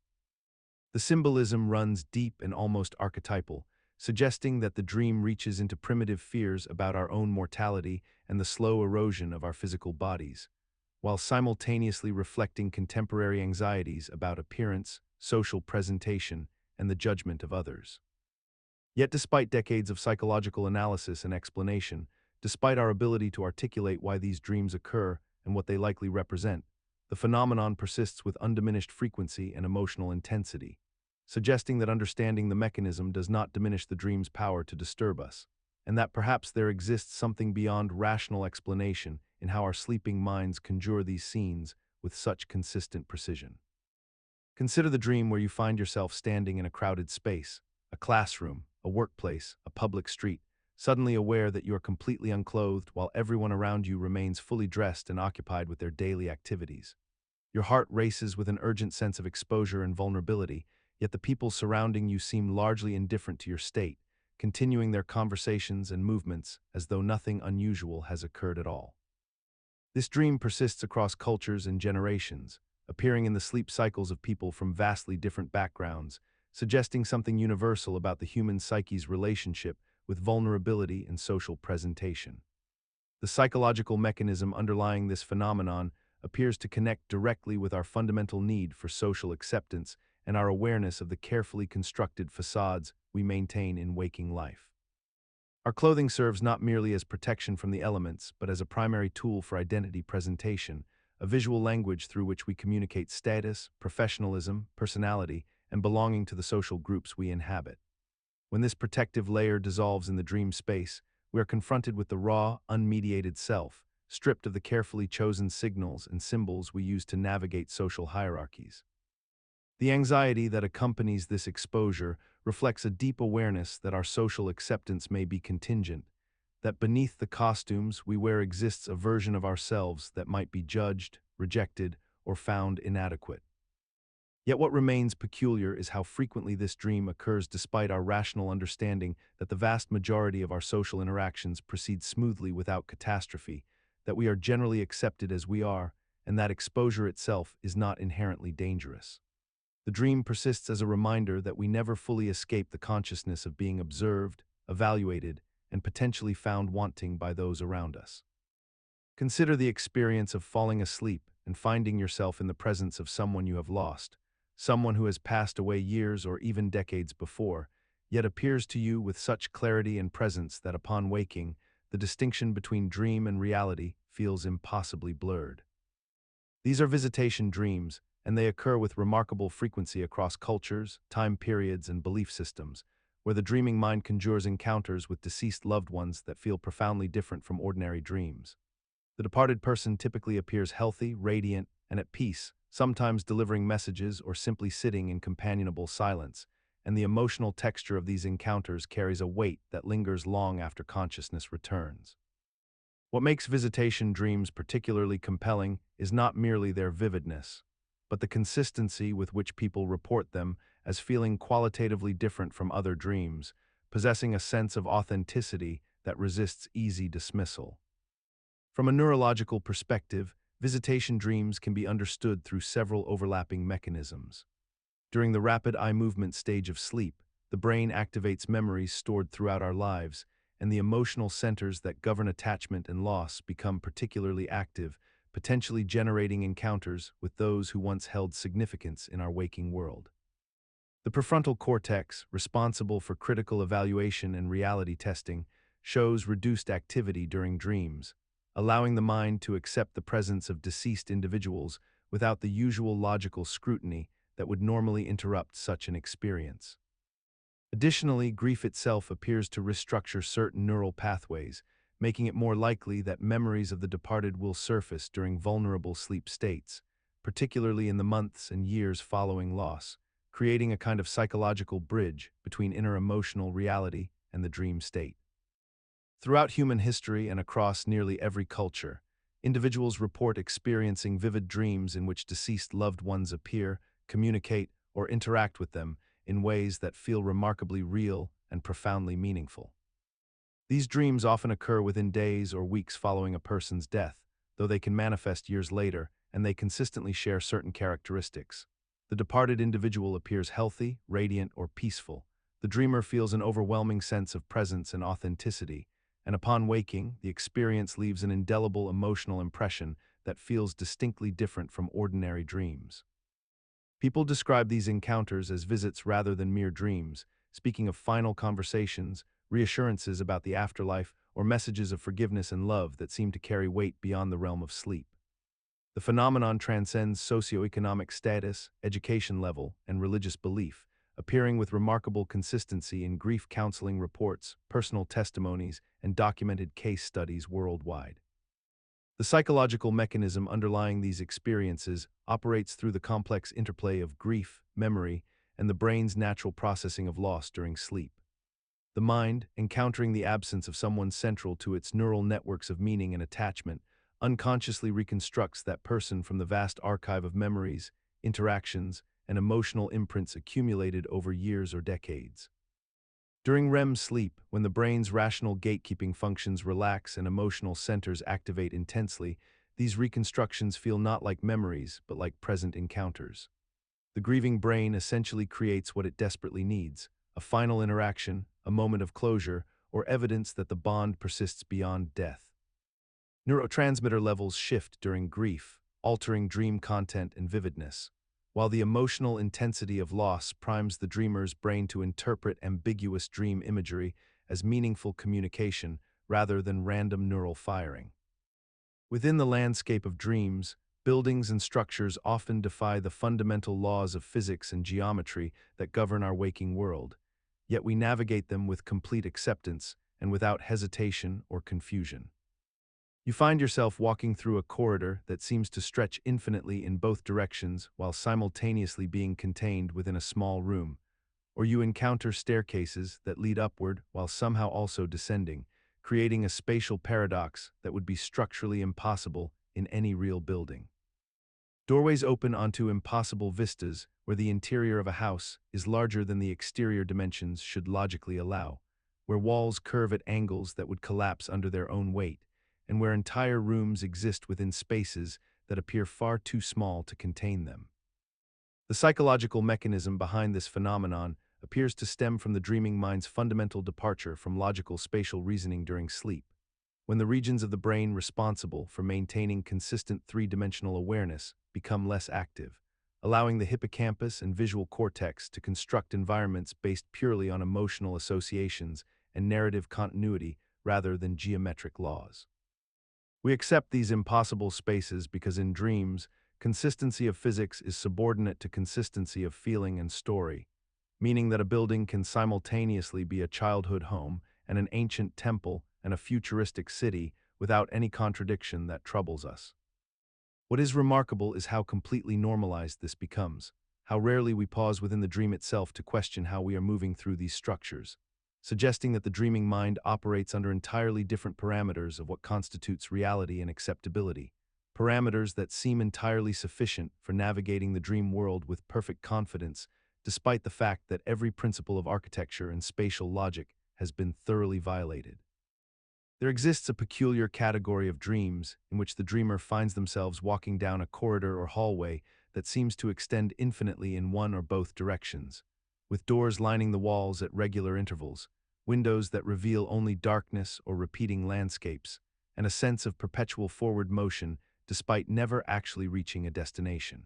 The symbolism runs deep and almost archetypal, suggesting that the dream reaches into primitive fears about our own mortality and the slow erosion of our physical bodies, while simultaneously reflecting contemporary anxieties about appearance, social presentation, and the judgment of others. Yet despite decades of psychological analysis and explanation, despite our ability to articulate why these dreams occur and what they likely represent, the phenomenon persists with undiminished frequency and emotional intensity, suggesting that understanding the mechanism does not diminish the dream's power to disturb us, and that perhaps there exists something beyond rational explanation in how our sleeping minds conjure these scenes with such consistent precision. Consider the dream where you find yourself standing in a crowded space, a classroom, a workplace, a public street, suddenly aware that you are completely unclothed while everyone around you remains fully dressed and occupied with their daily activities. Your heart races with an urgent sense of exposure and vulnerability, yet the people surrounding you seem largely indifferent to your state, continuing their conversations and movements as though nothing unusual has occurred at all. This dream persists across cultures and generations, appearing in the sleep cycles of people from vastly different backgrounds, suggesting something universal about the human psyche's relationship with vulnerability and social presentation. The psychological mechanism underlying this phenomenon appears to connect directly with our fundamental need for social acceptance and our awareness of the carefully constructed facades we maintain in waking life. Our clothing serves not merely as protection from the elements, but as a primary tool for identity presentation, a visual language through which we communicate status, professionalism, personality, and belonging to the social groups we inhabit. When this protective layer dissolves in the dream space, we are confronted with the raw, unmediated self, stripped of the carefully chosen signals and symbols we use to navigate social hierarchies. The anxiety that accompanies this exposure reflects a deep awareness that our social acceptance may be contingent, that beneath the costumes we wear exists a version of ourselves that might be judged, rejected, or found inadequate. Yet what remains peculiar is how frequently this dream occurs despite our rational understanding that the vast majority of our social interactions proceed smoothly without catastrophe, that we are generally accepted as we are, and that exposure itself is not inherently dangerous. The dream persists as a reminder that we never fully escape the consciousness of being observed, evaluated, and potentially found wanting by those around us. Consider the experience of falling asleep and finding yourself in the presence of someone you have lost, someone who has passed away years or even decades before, yet appears to you with such clarity and presence that upon waking, the distinction between dream and reality feels impossibly blurred. These are visitation dreams, and they occur with remarkable frequency across cultures, time periods, and belief systems, where the dreaming mind conjures encounters with deceased loved ones that feel profoundly different from ordinary dreams. The departed person typically appears healthy, radiant, and at peace, sometimes delivering messages or simply sitting in companionable silence, and the emotional texture of these encounters carries a weight that lingers long after consciousness returns. What makes visitation dreams particularly compelling is not merely their vividness, but the consistency with which people report them as feeling qualitatively different from other dreams, possessing a sense of authenticity that resists easy dismissal. From a neurological perspective, visitation dreams can be understood through several overlapping mechanisms. During the rapid eye movement stage of sleep, the brain activates memories stored throughout our lives, and the emotional centers that govern attachment and loss become particularly active, potentially generating encounters with those who once held significance in our waking world. The prefrontal cortex, responsible for critical evaluation and reality testing, shows reduced activity during dreams, allowing the mind to accept the presence of deceased individuals without the usual logical scrutiny that would normally interrupt such an experience. Additionally, grief itself appears to restructure certain neural pathways, making it more likely that memories of the departed will surface during vulnerable sleep states, particularly in the months and years following loss, creating a kind of psychological bridge between inner emotional reality and the dream state. Throughout human history and across nearly every culture, individuals report experiencing vivid dreams in which deceased loved ones appear, communicate, or interact with them in ways that feel remarkably real and profoundly meaningful. These dreams often occur within days or weeks following a person's death, though they can manifest years later, and they consistently share certain characteristics. The departed individual appears healthy, radiant, or peaceful. The dreamer feels an overwhelming sense of presence and authenticity, and upon waking, the experience leaves an indelible emotional impression that feels distinctly different from ordinary dreams. People describe these encounters as visits rather than mere dreams, speaking of final conversations, reassurances about the afterlife, or messages of forgiveness and love that seem to carry weight beyond the realm of sleep. The phenomenon transcends socioeconomic status, education level, and religious belief, appearing with remarkable consistency in grief counseling reports, personal testimonies, and documented case studies worldwide. The psychological mechanism underlying these experiences operates through the complex interplay of grief, memory, and the brain's natural processing of loss during sleep. The mind, encountering the absence of someone central to its neural networks of meaning and attachment, unconsciously reconstructs that person from the vast archive of memories, interactions, and emotional imprints accumulated over years or decades. During REM sleep, when the brain's rational gatekeeping functions relax and emotional centers activate intensely, these reconstructions feel not like memories, but like present encounters. The grieving brain essentially creates what it desperately needs: a final interaction, a moment of closure, or evidence that the bond persists beyond death. Neurotransmitter levels shift during grief, altering dream content and vividness, while the emotional intensity of loss primes the dreamer's brain to interpret ambiguous dream imagery as meaningful communication rather than random neural firing. Within the landscape of dreams, buildings and structures often defy the fundamental laws of physics and geometry that govern our waking world, yet we navigate them with complete acceptance and without hesitation or confusion. You find yourself walking through a corridor that seems to stretch infinitely in both directions while simultaneously being contained within a small room, or you encounter staircases that lead upward while somehow also descending, creating a spatial paradox that would be structurally impossible in any real building. Doorways open onto impossible vistas where the interior of a house is larger than the exterior dimensions should logically allow, where walls curve at angles that would collapse under their own weight, and where entire rooms exist within spaces that appear far too small to contain them. The psychological mechanism behind this phenomenon appears to stem from the dreaming mind's fundamental departure from logical spatial reasoning during sleep, when the regions of the brain responsible for maintaining consistent three-dimensional awareness become less active, allowing the hippocampus and visual cortex to construct environments based purely on emotional associations and narrative continuity rather than geometric laws. We accept these impossible spaces because in dreams, consistency of physics is subordinate to consistency of feeling and story, meaning that a building can simultaneously be a childhood home and an ancient temple and a futuristic city without any contradiction that troubles us. What is remarkable is how completely normalized this becomes, how rarely we pause within the dream itself to question how we are moving through these structures, suggesting that the dreaming mind operates under entirely different parameters of what constitutes reality and acceptability, parameters that seem entirely sufficient for navigating the dream world with perfect confidence, despite the fact that every principle of architecture and spatial logic has been thoroughly violated. There exists a peculiar category of dreams in which the dreamer finds themselves walking down a corridor or hallway that seems to extend infinitely in one or both directions, with doors lining the walls at regular intervals, windows that reveal only darkness or repeating landscapes, and a sense of perpetual forward motion despite never actually reaching a destination.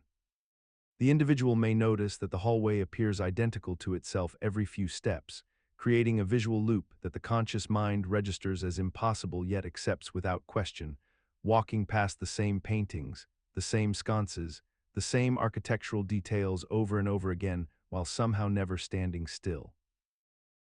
The individual may notice that the hallway appears identical to itself every few steps, creating a visual loop that the conscious mind registers as impossible yet accepts without question, walking past the same paintings, the same sconces, the same architectural details over and over again while somehow never standing still.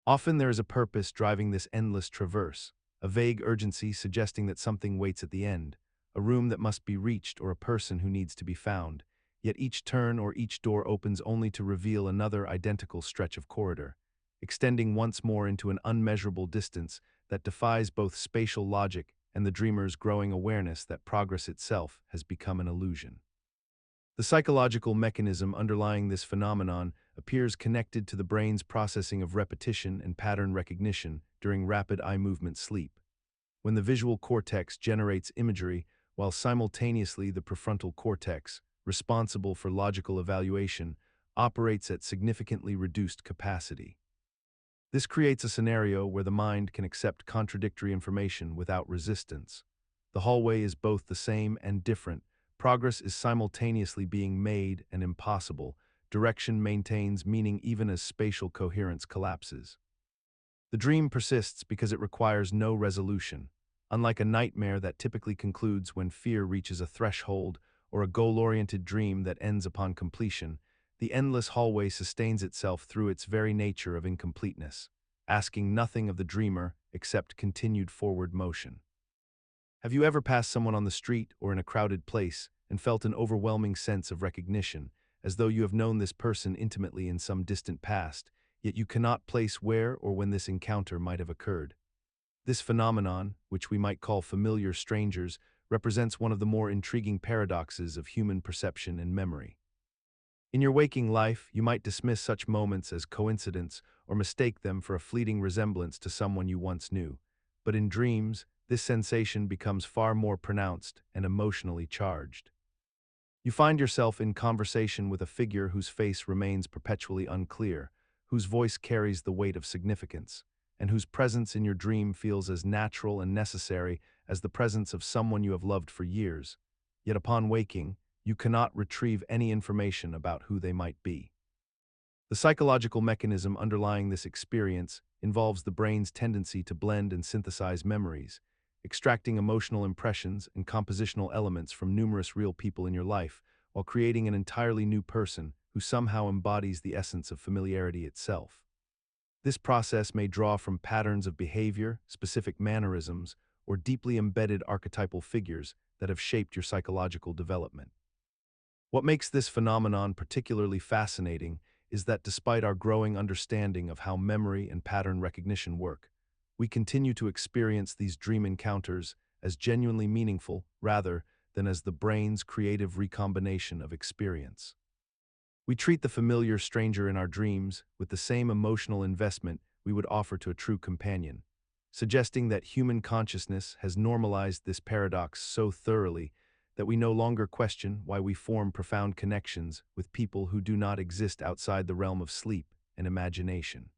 Often there is a purpose driving this endless traverse, a vague urgency suggesting that something waits at the end, a room that must be reached or a person who needs to be found, yet each turn or each door opens only to reveal another identical stretch of corridor, extending once more into an unmeasurable distance that defies both spatial logic and the dreamer's growing awareness that progress itself has become an illusion. The psychological mechanism underlying this phenomenon appears connected to the brain's processing of repetition and pattern recognition during rapid eye movement sleep, when the visual cortex generates imagery while simultaneously the prefrontal cortex, responsible for logical evaluation, operates at significantly reduced capacity. This creates a scenario where the mind can accept contradictory information without resistance. The hallway is both the same and different. Progress is simultaneously being made and impossible. Direction maintains meaning even as spatial coherence collapses. The dream persists because it requires no resolution. Unlike a nightmare that typically concludes when fear reaches a threshold or a goal-oriented dream that ends upon completion, the endless hallway sustains itself through its very nature of incompleteness, asking nothing of the dreamer except continued forward motion. Have you ever passed someone on the street or in a crowded place and felt an overwhelming sense of recognition, as though you have known this person intimately in some distant past, yet you cannot place where or when this encounter might have occurred? This phenomenon, which we might call familiar strangers, represents one of the more intriguing paradoxes of human perception and memory. In your waking life, you might dismiss such moments as coincidence or mistake them for a fleeting resemblance to someone you once knew. But in dreams, this sensation becomes far more pronounced and emotionally charged. You find yourself in conversation with a figure whose face remains perpetually unclear, whose voice carries the weight of significance, and whose presence in your dream feels as natural and necessary as the presence of someone you have loved for years. Yet upon waking, you cannot retrieve any information about who they might be. The psychological mechanism underlying this experience involves the brain's tendency to blend and synthesize memories, extracting emotional impressions and compositional elements from numerous real people in your life, while creating an entirely new person who somehow embodies the essence of familiarity itself. This process may draw from patterns of behavior, specific mannerisms, or deeply embedded archetypal figures that have shaped your psychological development. What makes this phenomenon particularly fascinating is that despite our growing understanding of how memory and pattern recognition work, we continue to experience these dream encounters as genuinely meaningful rather than as the brain's creative recombination of experience. We treat the familiar stranger in our dreams with the same emotional investment we would offer to a true companion, suggesting that human consciousness has normalized this paradox so thoroughly that we no longer question why we form profound connections with people who do not exist outside the realm of sleep and imagination.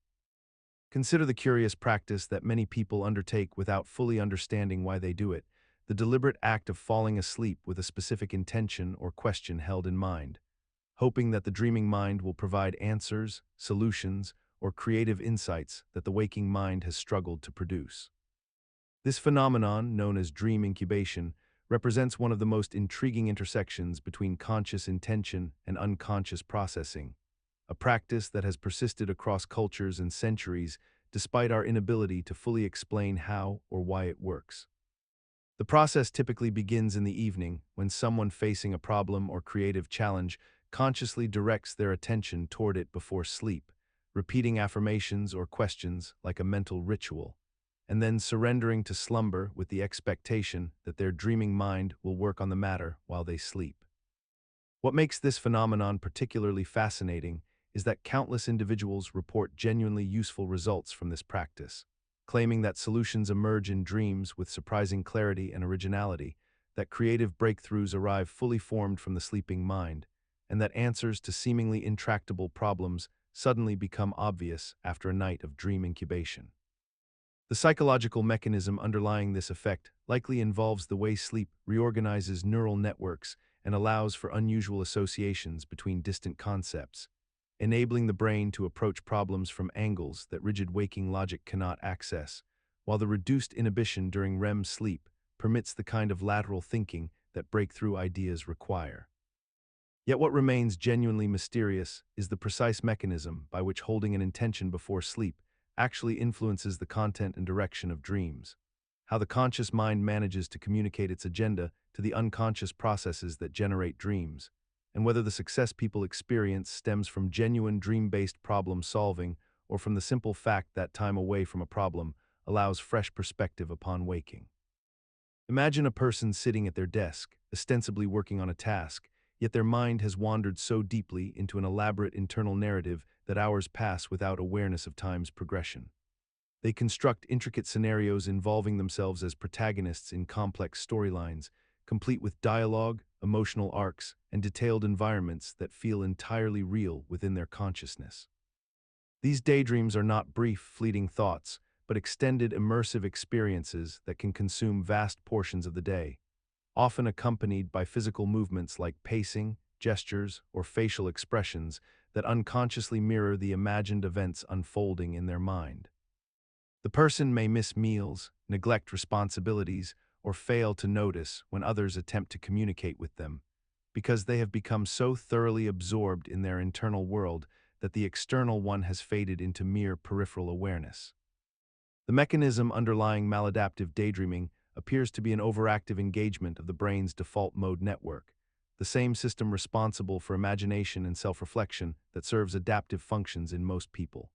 Consider the curious practice that many people undertake without fully understanding why they do it, the deliberate act of falling asleep with a specific intention or question held in mind, hoping that the dreaming mind will provide answers, solutions, or creative insights that the waking mind has struggled to produce. This phenomenon, known as dream incubation, represents one of the most intriguing intersections between conscious intention and unconscious processing, a practice that has persisted across cultures and centuries despite our inability to fully explain how or why it works. The process typically begins in the evening when someone facing a problem or creative challenge consciously directs their attention toward it before sleep, repeating affirmations or questions like a mental ritual, and then surrendering to slumber with the expectation that their dreaming mind will work on the matter while they sleep. What makes this phenomenon particularly fascinating is that countless individuals report genuinely useful results from this practice. claiming that solutions emerge in dreams with surprising clarity and originality, that creative breakthroughs arrive fully formed from the sleeping mind, and that answers to seemingly intractable problems suddenly become obvious after a night of dream incubation. The psychological mechanism underlying this effect likely involves the way sleep reorganizes neural networks and allows for unusual associations between distant concepts, enabling the brain to approach problems from angles that rigid waking logic cannot access, while the reduced inhibition during REM sleep permits the kind of lateral thinking that breakthrough ideas require. Yet what remains genuinely mysterious is the precise mechanism by which holding an intention before sleep actually influences the content and direction of dreams, how the conscious mind manages to communicate its agenda to the unconscious processes that generate dreams, and whether the success people experience stems from genuine dream-based problem solving or from the simple fact that time away from a problem allows fresh perspective upon waking. Imagine a person sitting at their desk, ostensibly working on a task, yet their mind has wandered so deeply into an elaborate internal narrative that hours pass without awareness of time's progression. They construct intricate scenarios involving themselves as protagonists in complex storylines, complete with dialogue, emotional arcs, and detailed environments that feel entirely real within their consciousness. These daydreams are not brief, fleeting thoughts, but extended, immersive experiences that can consume vast portions of the day, often accompanied by physical movements like pacing, gestures, or facial expressions that unconsciously mirror the imagined events unfolding in their mind. The person may miss meals, neglect responsibilities, or fail to notice when others attempt to communicate with them, because they have become so thoroughly absorbed in their internal world that the external one has faded into mere peripheral awareness. The mechanism underlying maladaptive daydreaming appears to be an overactive engagement of the brain's default mode network, the same system responsible for imagination and self-reflection that serves adaptive functions in most people.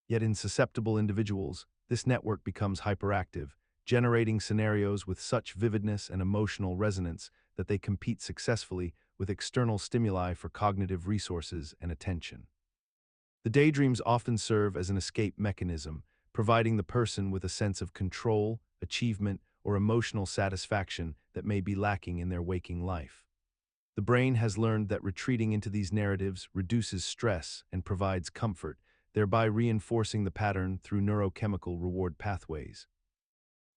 Yet in susceptible individuals, this network becomes hyperactive, generating scenarios with such vividness and emotional resonance that they compete successfully with external stimuli for cognitive resources and attention. The daydreams often serve as an escape mechanism, providing the person with a sense of control, achievement, or emotional satisfaction that may be lacking in their waking life. The brain has learned that retreating into these narratives reduces stress and provides comfort, thereby reinforcing the pattern through neurochemical reward pathways.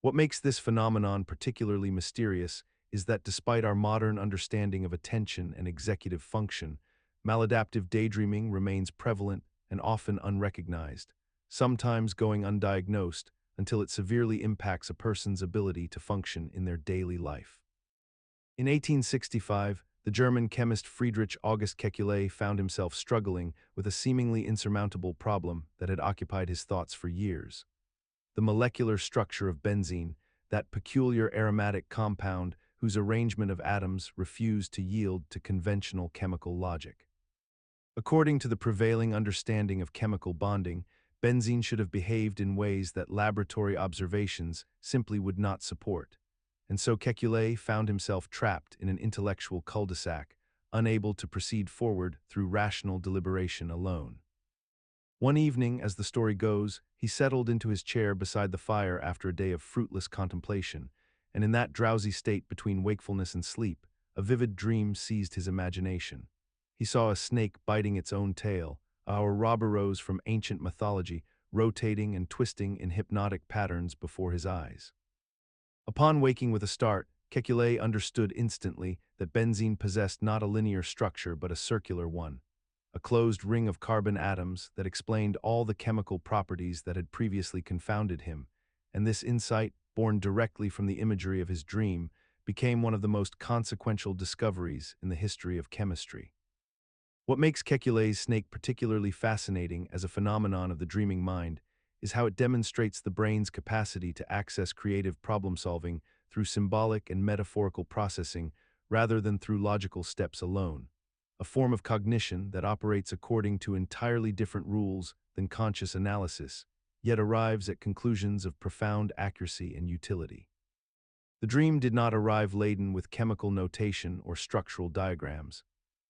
What makes this phenomenon particularly mysterious is that despite our modern understanding of attention and executive function, maladaptive daydreaming remains prevalent and often unrecognized, sometimes going undiagnosed until it severely impacts a person's ability to function in their daily life. In 1865, the German chemist Friedrich August Kekulé found himself struggling with a seemingly insurmountable problem that had occupied his thoughts for years. The molecular structure of benzene, that peculiar aromatic compound whose arrangement of atoms refused to yield to conventional chemical logic. According to the prevailing understanding of chemical bonding, benzene should have behaved in ways that laboratory observations simply would not support. And so Kekulé found himself trapped in an intellectual cul-de-sac, unable to proceed forward through rational deliberation alone. One evening, as the story goes, he settled into his chair beside the fire after a day of fruitless contemplation, and in that drowsy state between wakefulness and sleep, a vivid dream seized his imagination. He saw a snake biting its own tail, a Ouroboros from ancient mythology, rotating and twisting in hypnotic patterns before his eyes. Upon waking with a start, Kekulé understood instantly that benzene possessed not a linear structure but a circular one, a closed ring of carbon atoms that explained all the chemical properties that had previously confounded him, and this insight, born directly from the imagery of his dream, became one of the most consequential discoveries in the history of chemistry. What makes Kekulé's snake particularly fascinating as a phenomenon of the dreaming mind is how it demonstrates the brain's capacity to access creative problem-solving through symbolic and metaphorical processing rather than through logical steps alone, a form of cognition that operates according to entirely different rules than conscious analysis, yet arrives at conclusions of profound accuracy and utility. The dream did not arrive laden with chemical notation or structural diagrams.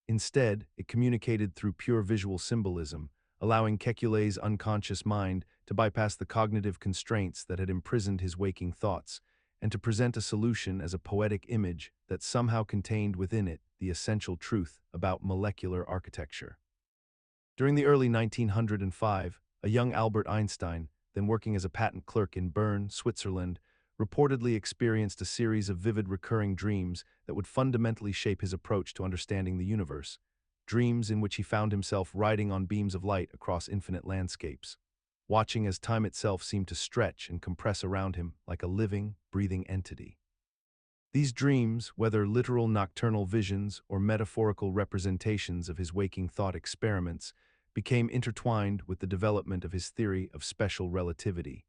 Instead, it communicated through pure visual symbolism, allowing Kekulé's unconscious mind to bypass the cognitive constraints that had imprisoned his waking thoughts, and to present a solution as a poetic image that somehow contained within it the essential truth about molecular architecture. During the early 1905, a young Albert Einstein, then working as a patent clerk in Bern, Switzerland, reportedly experienced a series of vivid recurring dreams that would fundamentally shape his approach to understanding the universe, dreams in which he found himself riding on beams of light across infinite landscapes, watching as time itself seemed to stretch and compress around him like a living, breathing entity. These dreams, whether literal nocturnal visions or metaphorical representations of his waking thought experiments, became intertwined with the development of his theory of special relativity,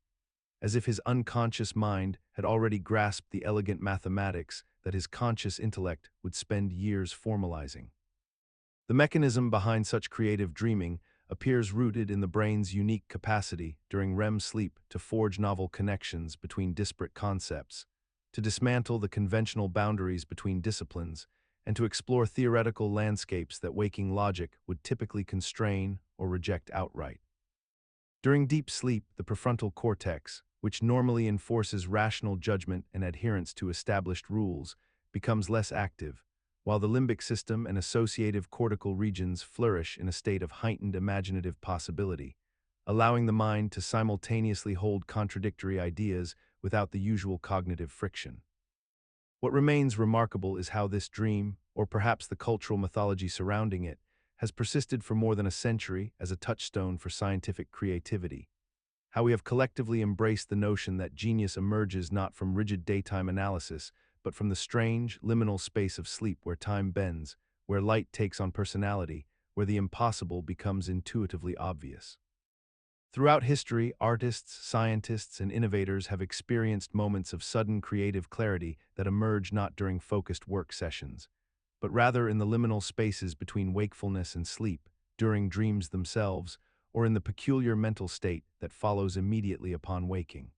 as if his unconscious mind had already grasped the elegant mathematics that his conscious intellect would spend years formalizing. The mechanism behind such creative dreaming appears rooted in the brain's unique capacity during REM sleep to forge novel connections between disparate concepts, to dismantle the conventional boundaries between disciplines, and to explore theoretical landscapes that waking logic would typically constrain or reject outright. During deep sleep, the prefrontal cortex, which normally enforces rational judgment and adherence to established rules, becomes less active, while the limbic system and associative cortical regions flourish in a state of heightened imaginative possibility, allowing the mind to simultaneously hold contradictory ideas without the usual cognitive friction. What remains remarkable is how this dream, or perhaps the cultural mythology surrounding it, has persisted for more than a century as a touchstone for scientific creativity. How we have collectively embraced the notion that genius emerges not from rigid daytime analysis, but from the strange, liminal space of sleep where time bends, where light takes on personality, where the impossible becomes intuitively obvious. Throughout history, artists, scientists, and innovators have experienced moments of sudden creative clarity that emerge not during focused work sessions, but rather in the liminal spaces between wakefulness and sleep, during dreams themselves, or in the peculiar mental state that follows immediately upon waking.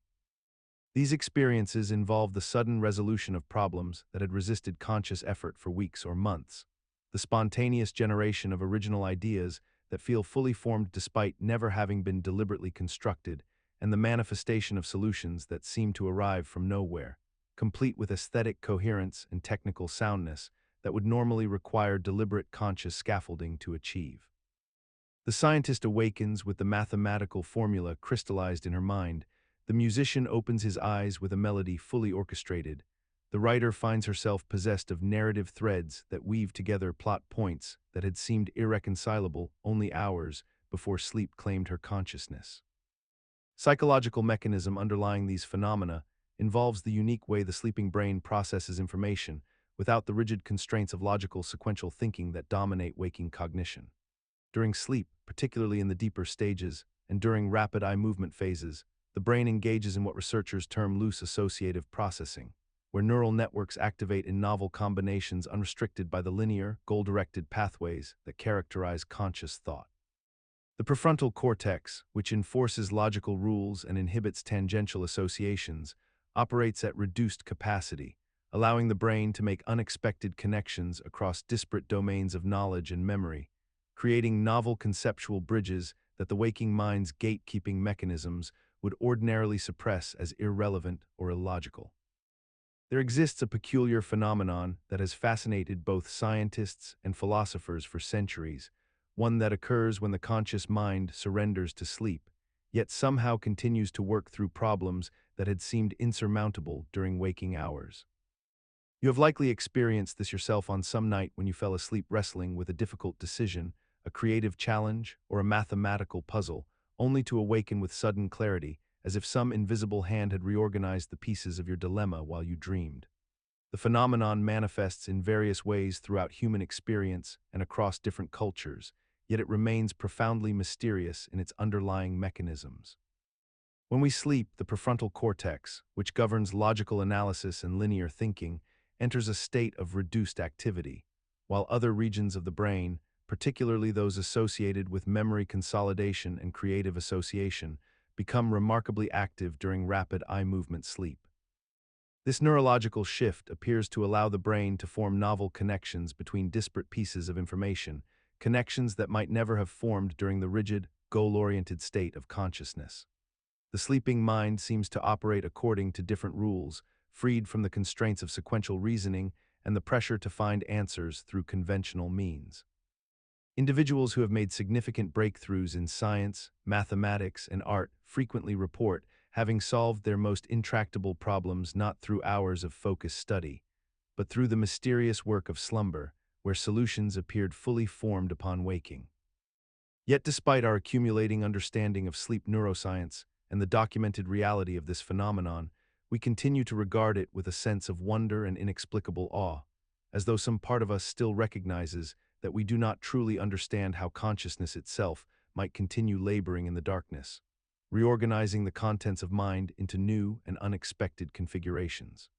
These experiences involve the sudden resolution of problems that had resisted conscious effort for weeks or months, the spontaneous generation of original ideas that feel fully formed despite never having been deliberately constructed, and the manifestation of solutions that seem to arrive from nowhere, complete with aesthetic coherence and technical soundness that would normally require deliberate conscious scaffolding to achieve. The scientist awakens with the mathematical formula crystallized in her mind. The musician opens his eyes with a melody fully orchestrated. The writer finds herself possessed of narrative threads that weave together plot points that had seemed irreconcilable only hours before sleep claimed her consciousness. Psychological mechanism underlying these phenomena involves the unique way the sleeping brain processes information without the rigid constraints of logical sequential thinking that dominate waking cognition. During sleep, particularly in the deeper stages, and during rapid eye movement phases, the brain engages in what researchers term loose associative processing, where neural networks activate in novel combinations unrestricted by the linear, goal-directed pathways that characterize conscious thought. The prefrontal cortex, which enforces logical rules and inhibits tangential associations, operates at reduced capacity, allowing the brain to make unexpected connections across disparate domains of knowledge and memory, creating novel conceptual bridges that the waking mind's gatekeeping mechanisms would ordinarily suppress as irrelevant or illogical. There exists a peculiar phenomenon that has fascinated both scientists and philosophers for centuries, one that occurs when the conscious mind surrenders to sleep, yet somehow continues to work through problems that had seemed insurmountable during waking hours. You have likely experienced this yourself on some night when you fell asleep wrestling with a difficult decision, a creative challenge, or a mathematical puzzle, only to awaken with sudden clarity, as if some invisible hand had reorganized the pieces of your dilemma while you dreamed. The phenomenon manifests in various ways throughout human experience and across different cultures, yet it remains profoundly mysterious in its underlying mechanisms. When we sleep, the prefrontal cortex, which governs logical analysis and linear thinking, enters a state of reduced activity, while other regions of the brain, particularly those associated with memory consolidation and creative association, become remarkably active during rapid eye movement sleep. This neurological shift appears to allow the brain to form novel connections between disparate pieces of information, connections that might never have formed during the rigid, goal-oriented state of consciousness. The sleeping mind seems to operate according to different rules, freed from the constraints of sequential reasoning and the pressure to find answers through conventional means. Individuals who have made significant breakthroughs in science, mathematics, and art frequently report having solved their most intractable problems not through hours of focused study, but through the mysterious work of slumber, where solutions appeared fully formed upon waking. Yet despite our accumulating understanding of sleep neuroscience and the documented reality of this phenomenon, we continue to regard it with a sense of wonder and inexplicable awe, as though some part of us still recognizes that we do not truly understand how consciousness itself might continue laboring in the darkness, reorganizing the contents of mind into new and unexpected configurations.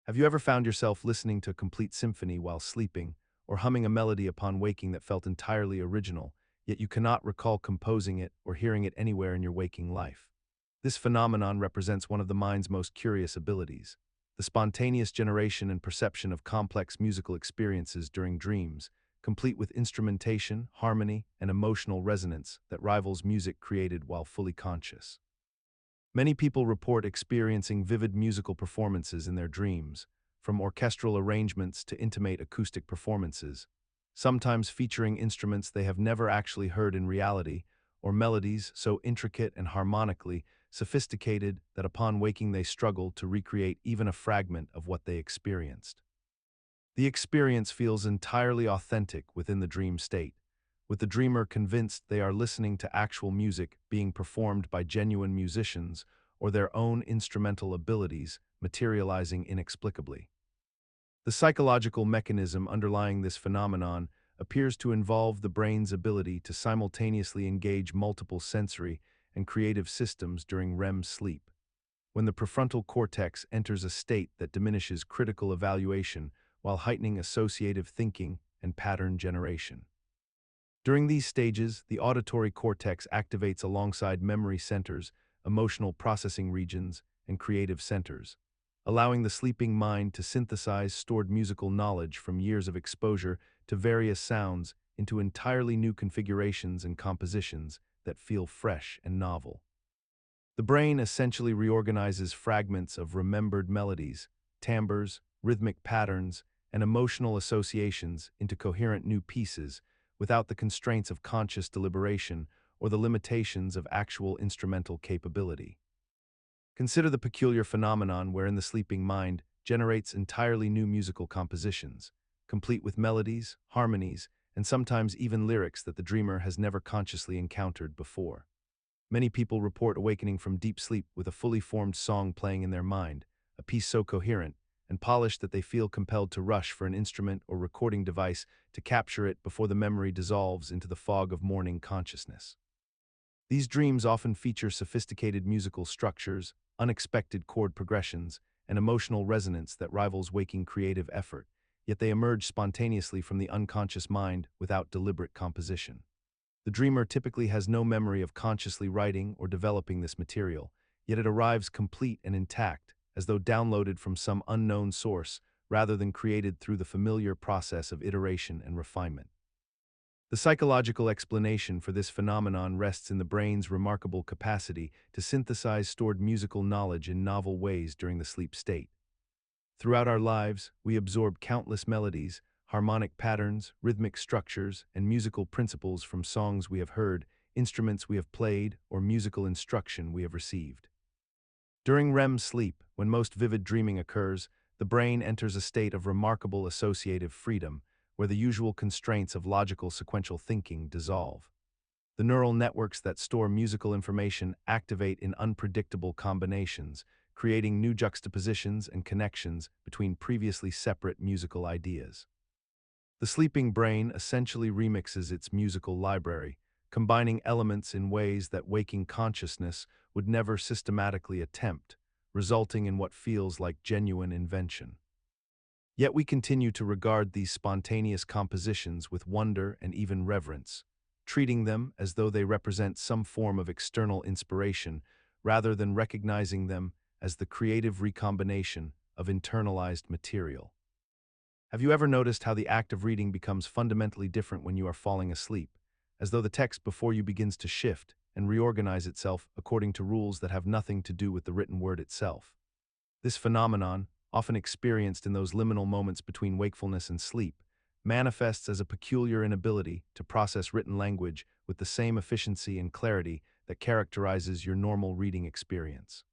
Have you ever found yourself listening to a complete symphony while sleeping, or humming a melody upon waking that felt entirely original, yet you cannot recall composing it or hearing it anywhere in your waking life? This phenomenon represents one of the mind's most curious abilities, the spontaneous generation and perception of complex musical experiences during dreams, complete with instrumentation, harmony, and emotional resonance that rivals music created while fully conscious. Many people report experiencing vivid musical performances in their dreams, from orchestral arrangements to intimate acoustic performances, sometimes featuring instruments they have never actually heard in reality, or melodies so intricate and harmonically sophisticated that upon waking they struggle to recreate even a fragment of what they experienced. The experience feels entirely authentic within the dream state, with the dreamer convinced they are listening to actual music being performed by genuine musicians or their own instrumental abilities materializing inexplicably. The psychological mechanism underlying this phenomenon appears to involve the brain's ability to simultaneously engage multiple sensory and creative systems during REM sleep, when the prefrontal cortex enters a state that diminishes critical evaluation while heightening associative thinking and pattern generation. During these stages, the auditory cortex activates alongside memory centers, emotional processing regions, and creative centers, allowing the sleeping mind to synthesize stored musical knowledge from years of exposure to various sounds into entirely new configurations and compositions that feel fresh and novel. The brain essentially reorganizes fragments of remembered melodies, timbres, rhythmic patterns, and emotional associations into coherent new pieces without the constraints of conscious deliberation or the limitations of actual instrumental capability. Consider the peculiar phenomenon wherein the sleeping mind generates entirely new musical compositions, complete with melodies, harmonies, and sometimes even lyrics that the dreamer has never consciously encountered before. Many people report awakening from deep sleep with a fully formed song playing in their mind, a piece so coherent and polished that they feel compelled to rush for an instrument or recording device to capture it before the memory dissolves into the fog of morning consciousness. These dreams often feature sophisticated musical structures, unexpected chord progressions, and emotional resonance that rivals waking creative effort, yet they emerge spontaneously from the unconscious mind without deliberate composition. The dreamer typically has no memory of consciously writing or developing this material, yet it arrives complete and intact, as though downloaded from some unknown source rather than created through the familiar process of iteration and refinement. The psychological explanation for this phenomenon rests in the brain's remarkable capacity to synthesize stored musical knowledge in novel ways during the sleep state. Throughout our lives, we absorb countless melodies, harmonic patterns, rhythmic structures, and musical principles from songs we have heard, instruments we have played, or musical instruction we have received. During REM sleep, when most vivid dreaming occurs, the brain enters a state of remarkable associative freedom, where the usual constraints of logical sequential thinking dissolve. The neural networks that store musical information activate in unpredictable combinations, creating new juxtapositions and connections between previously separate musical ideas. The sleeping brain essentially remixes its musical library, combining elements in ways that waking consciousness would never systematically attempt, resulting in what feels like genuine invention. Yet we continue to regard these spontaneous compositions with wonder and even reverence, treating them as though they represent some form of external inspiration rather than recognizing them as the creative recombination of internalized material. Have you ever noticed how the act of reading becomes fundamentally different when you are falling asleep, as though the text before you begins to shift and reorganize itself according to rules that have nothing to do with the written word itself. This phenomenon, often experienced in those liminal moments between wakefulness and sleep, manifests as a peculiar inability to process written language with the same efficiency and clarity that characterizes your normal reading experience.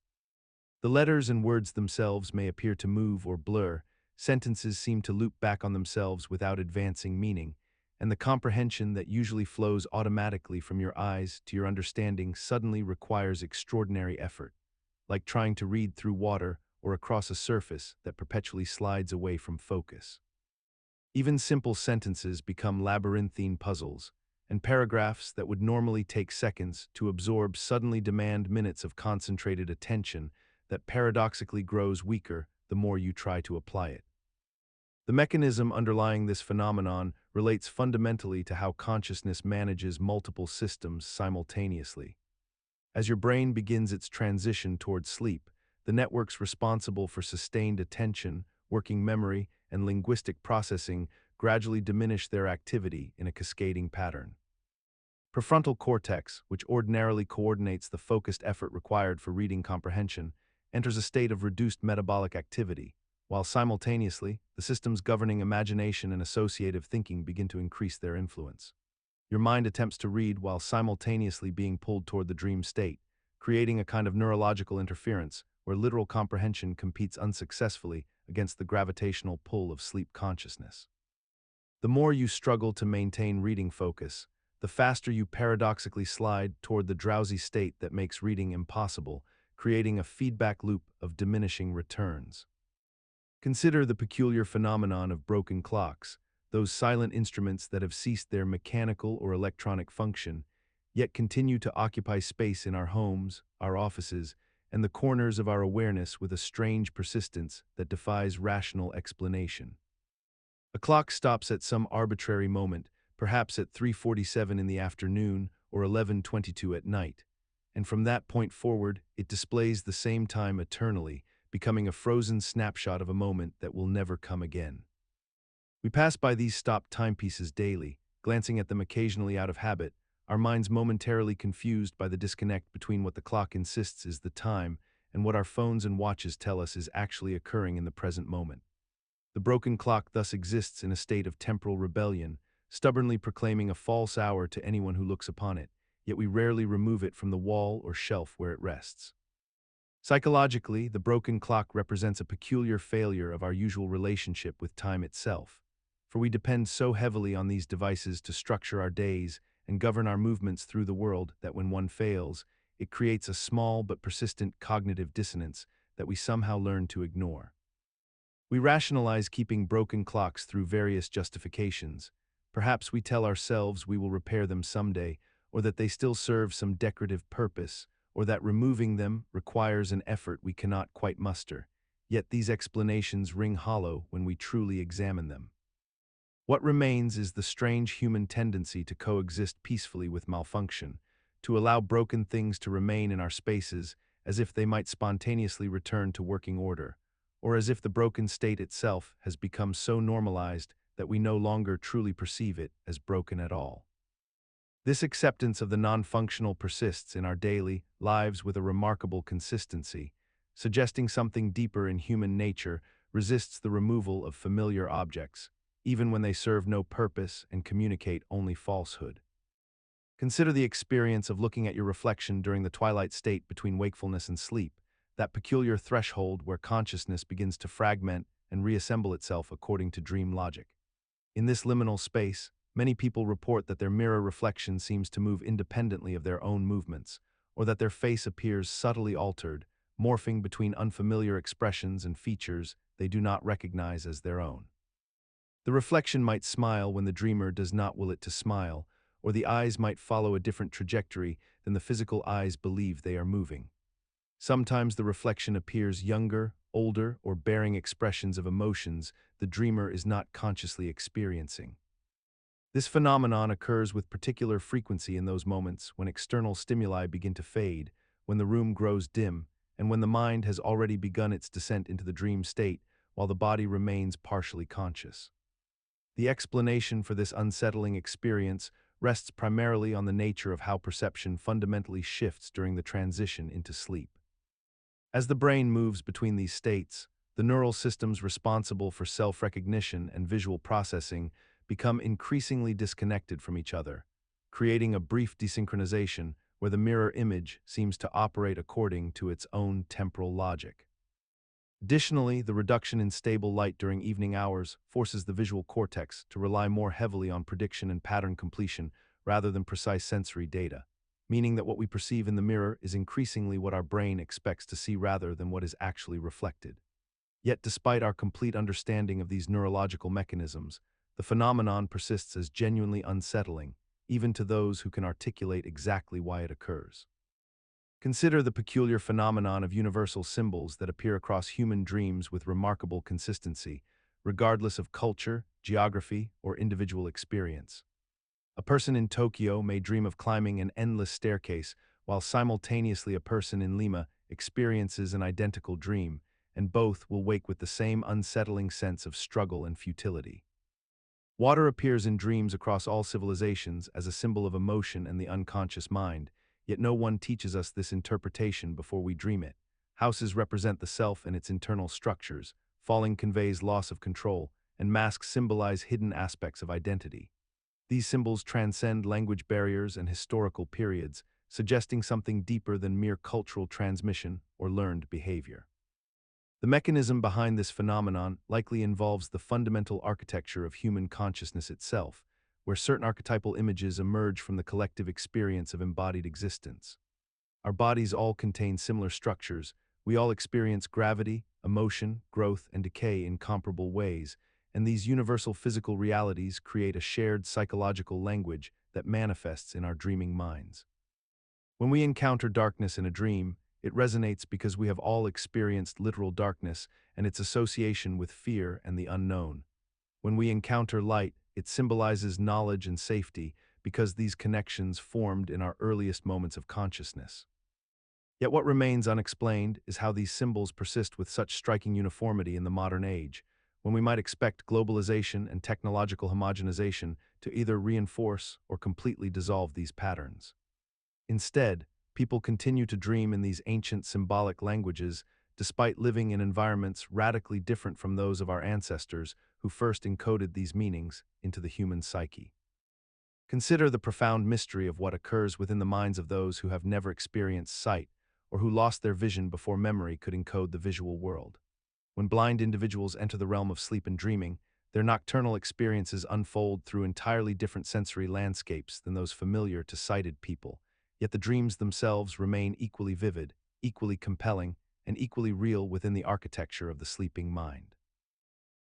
The letters and words themselves may appear to move or blur, sentences seem to loop back on themselves without advancing meaning, and the comprehension that usually flows automatically from your eyes to your understanding suddenly requires extraordinary effort, like trying to read through water or across a surface that perpetually slides away from focus. Even simple sentences become labyrinthine puzzles, and paragraphs that would normally take seconds to absorb suddenly demand minutes of concentrated attention that paradoxically grows weaker the more you try to apply it. The mechanism underlying this phenomenon relates fundamentally to how consciousness manages multiple systems simultaneously. As your brain begins its transition towards sleep, the networks responsible for sustained attention, working memory, and linguistic processing gradually diminish their activity in a cascading pattern. Prefrontal cortex, which ordinarily coordinates the focused effort required for reading comprehension, enters a state of reduced metabolic activity, while simultaneously, the systems governing imagination and associative thinking begin to increase their influence. Your mind attempts to read while simultaneously being pulled toward the dream state, creating a kind of neurological interference where literal comprehension competes unsuccessfully against the gravitational pull of sleep consciousness. The more you struggle to maintain reading focus, the faster you paradoxically slide toward the drowsy state that makes reading impossible, creating a feedback loop of diminishing returns. Consider the peculiar phenomenon of broken clocks, those silent instruments that have ceased their mechanical or electronic function, yet continue to occupy space in our homes, our offices, and the corners of our awareness with a strange persistence that defies rational explanation. A clock stops at some arbitrary moment, perhaps at 3:47 in the afternoon or 11:22 at night, and from that point forward, it displays the same time eternally, becoming a frozen snapshot of a moment that will never come again. We pass by these stopped timepieces daily, glancing at them occasionally out of habit, our minds momentarily confused by the disconnect between what the clock insists is the time and what our phones and watches tell us is actually occurring in the present moment. The broken clock thus exists in a state of temporal rebellion, stubbornly proclaiming a false hour to anyone who looks upon it, yet we rarely remove it from the wall or shelf where it rests. Psychologically, the broken clock represents a peculiar failure of our usual relationship with time itself, for we depend so heavily on these devices to structure our days and govern our movements through the world that when one fails, it creates a small but persistent cognitive dissonance that we somehow learn to ignore. We rationalize keeping broken clocks through various justifications. Perhaps we tell ourselves we will repair them someday, or that they still serve some decorative purpose, or that removing them requires an effort we cannot quite muster. Yet these explanations ring hollow when we truly examine them. What remains is the strange human tendency to coexist peacefully with malfunction, to allow broken things to remain in our spaces as if they might spontaneously return to working order, or as if the broken state itself has become so normalized that we no longer truly perceive it as broken at all. This acceptance of the non-functional persists in our daily lives with a remarkable consistency, suggesting something deeper in human nature resists the removal of familiar objects, even when they serve no purpose and communicate only falsehood. Consider the experience of looking at your reflection during the twilight state between wakefulness and sleep, that peculiar threshold where consciousness begins to fragment and reassemble itself according to dream logic. In this liminal space, many people report that their mirror reflection seems to move independently of their own movements, or that their face appears subtly altered, morphing between unfamiliar expressions and features they do not recognize as their own. The reflection might smile when the dreamer does not will it to smile, or the eyes might follow a different trajectory than the physical eyes believe they are moving. Sometimes the reflection appears younger, older, or bearing expressions of emotions the dreamer is not consciously experiencing. This phenomenon occurs with particular frequency in those moments when external stimuli begin to fade, when the room grows dim, and when the mind has already begun its descent into the dream state while the body remains partially conscious. The explanation for this unsettling experience rests primarily on the nature of how perception fundamentally shifts during the transition into sleep. As the brain moves between these states, the neural systems responsible for self-recognition and visual processing become increasingly disconnected from each other, creating a brief desynchronization where the mirror image seems to operate according to its own temporal logic. Additionally, the reduction in stable light during evening hours forces the visual cortex to rely more heavily on prediction and pattern completion rather than precise sensory data, meaning that what we perceive in the mirror is increasingly what our brain expects to see rather than what is actually reflected. Yet despite our complete understanding of these neurological mechanisms, the phenomenon persists as genuinely unsettling, even to those who can articulate exactly why it occurs. Consider the peculiar phenomenon of universal symbols that appear across human dreams with remarkable consistency, regardless of culture, geography, or individual experience. A person in Tokyo may dream of climbing an endless staircase, while simultaneously a person in Lima experiences an identical dream, and both will wake with the same unsettling sense of struggle and futility. Water appears in dreams across all civilizations as a symbol of emotion and the unconscious mind, yet no one teaches us this interpretation before we dream it. Houses represent the self and its internal structures, falling conveys loss of control, and masks symbolize hidden aspects of identity. These symbols transcend language barriers and historical periods, suggesting something deeper than mere cultural transmission or learned behavior. The mechanism behind this phenomenon likely involves the fundamental architecture of human consciousness itself, where certain archetypal images emerge from the collective experience of embodied existence. Our bodies all contain similar structures. We all experience gravity, emotion, growth, and decay in comparable ways, and these universal physical realities create a shared psychological language that manifests in our dreaming minds. When we encounter darkness in a dream, it resonates because we have all experienced literal darkness and its association with fear and the unknown. When we encounter light, it symbolizes knowledge and safety because these connections formed in our earliest moments of consciousness. Yet what remains unexplained is how these symbols persist with such striking uniformity in the modern age, when we might expect globalization and technological homogenization to either reinforce or completely dissolve these patterns. Instead, people continue to dream in these ancient symbolic languages despite living in environments radically different from those of our ancestors who first encoded these meanings into the human psyche. Consider the profound mystery of what occurs within the minds of those who have never experienced sight or who lost their vision before memory could encode the visual world. When blind individuals enter the realm of sleep and dreaming, their nocturnal experiences unfold through entirely different sensory landscapes than those familiar to sighted people, yet the dreams themselves remain equally vivid, equally compelling, and equally real within the architecture of the sleeping mind.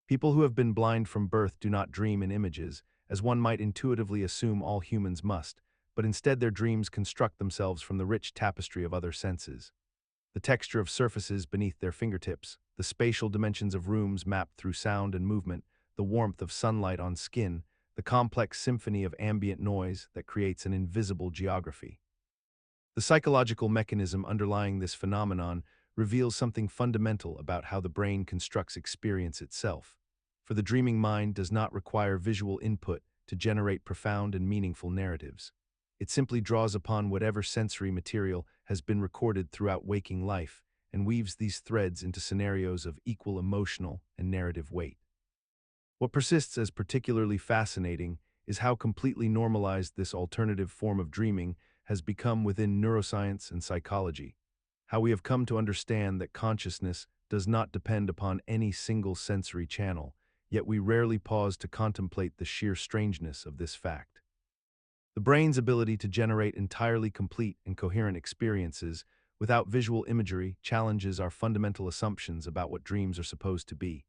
People who have been blind from birth do not dream in images, as one might intuitively assume all humans must, but instead their dreams construct themselves from the rich tapestry of other senses. The texture of surfaces beneath their fingertips, the spatial dimensions of rooms mapped through sound and movement, the warmth of sunlight on skin, the complex symphony of ambient noise that creates an invisible geography. The psychological mechanism underlying this phenomenon reveals something fundamental about how the brain constructs experience itself. For the dreaming mind does not require visual input to generate profound and meaningful narratives. It simply draws upon whatever sensory material has been recorded throughout waking life and weaves these threads into scenarios of equal emotional and narrative weight. What persists as particularly fascinating is how completely normalized this alternative form of dreaming has become within neuroscience and psychology, how we have come to understand that consciousness does not depend upon any single sensory channel, yet we rarely pause to contemplate the sheer strangeness of this fact. The brain's ability to generate entirely complete and coherent experiences without visual imagery challenges our fundamental assumptions about what dreams are supposed to be,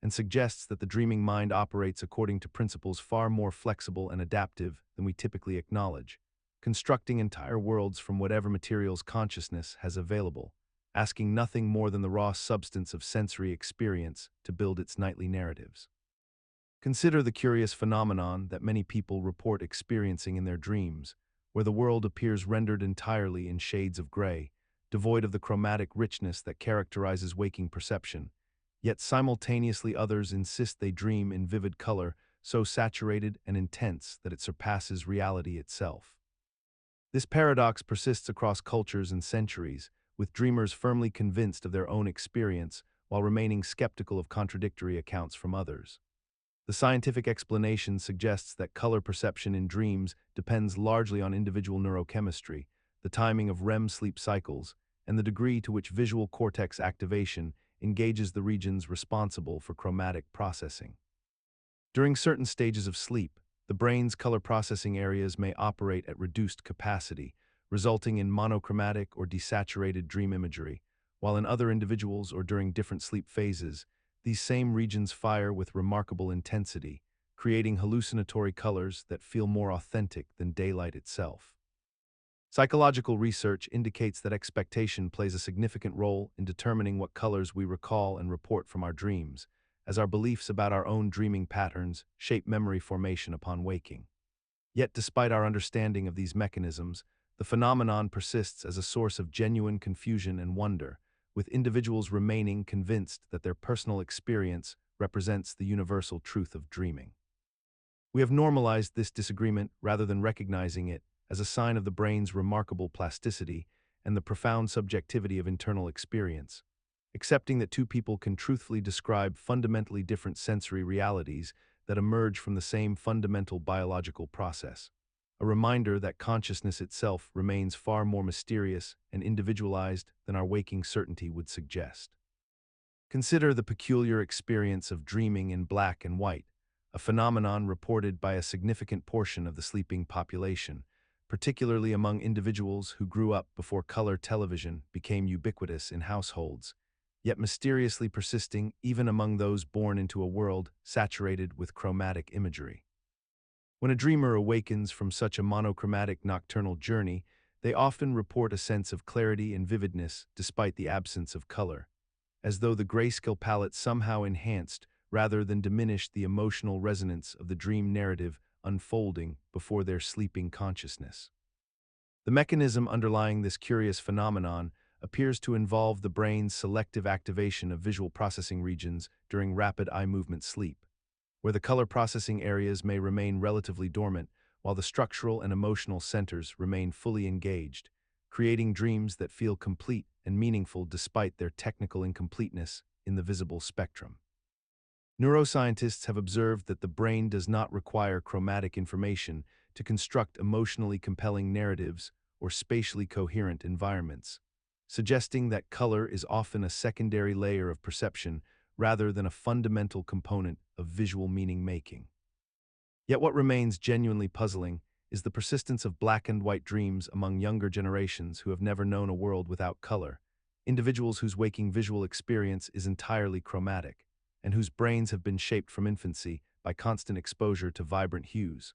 and suggests that the dreaming mind operates according to principles far more flexible and adaptive than we typically acknowledge, constructing entire worlds from whatever materials consciousness has available, asking nothing more than the raw substance of sensory experience to build its nightly narratives. Consider the curious phenomenon that many people report experiencing in their dreams, where the world appears rendered entirely in shades of gray, devoid of the chromatic richness that characterizes waking perception, yet simultaneously others insist they dream in vivid color, so saturated and intense that it surpasses reality itself. This paradox persists across cultures and centuries, with dreamers firmly convinced of their own experience while remaining skeptical of contradictory accounts from others. The scientific explanation suggests that color perception in dreams depends largely on individual neurochemistry, the timing of REM sleep cycles, and the degree to which visual cortex activation engages the regions responsible for chromatic processing. During certain stages of sleep, the brain's color processing areas may operate at reduced capacity, resulting in monochromatic or desaturated dream imagery, while in other individuals or during different sleep phases, these same regions fire with remarkable intensity, creating hallucinatory colors that feel more authentic than daylight itself. Psychological research indicates that expectation plays a significant role in determining what colors we recall and report from our dreams, as our beliefs about our own dreaming patterns shape memory formation upon waking. Yet despite our understanding of these mechanisms, the phenomenon persists as a source of genuine confusion and wonder, with individuals remaining convinced that their personal experience represents the universal truth of dreaming. We have normalized this disagreement rather than recognizing it as a sign of the brain's remarkable plasticity and the profound subjectivity of internal experience. Accepting that two people can truthfully describe fundamentally different sensory realities that emerge from the same fundamental biological process. A reminder that consciousness itself remains far more mysterious and individualized than our waking certainty would suggest. Consider the peculiar experience of dreaming in black and white, a phenomenon reported by a significant portion of the sleeping population, particularly among individuals who grew up before color television became ubiquitous in households, yet mysteriously persisting even among those born into a world saturated with chromatic imagery. When a dreamer awakens from such a monochromatic nocturnal journey, they often report a sense of clarity and vividness despite the absence of color, as though the grayscale palette somehow enhanced rather than diminished the emotional resonance of the dream narrative unfolding before their sleeping consciousness. The mechanism underlying this curious phenomenon appears to involve the brain's selective activation of visual processing regions during rapid eye movement sleep, where the color processing areas may remain relatively dormant while the structural and emotional centers remain fully engaged, creating dreams that feel complete and meaningful despite their technical incompleteness in the visible spectrum. Neuroscientists have observed that the brain does not require chromatic information to construct emotionally compelling narratives or spatially coherent environments, suggesting that color is often a secondary layer of perception rather than a fundamental component of visual meaning-making. Yet what remains genuinely puzzling is the persistence of black and white dreams among younger generations who have never known a world without color, individuals whose waking visual experience is entirely chromatic, and whose brains have been shaped from infancy by constant exposure to vibrant hues,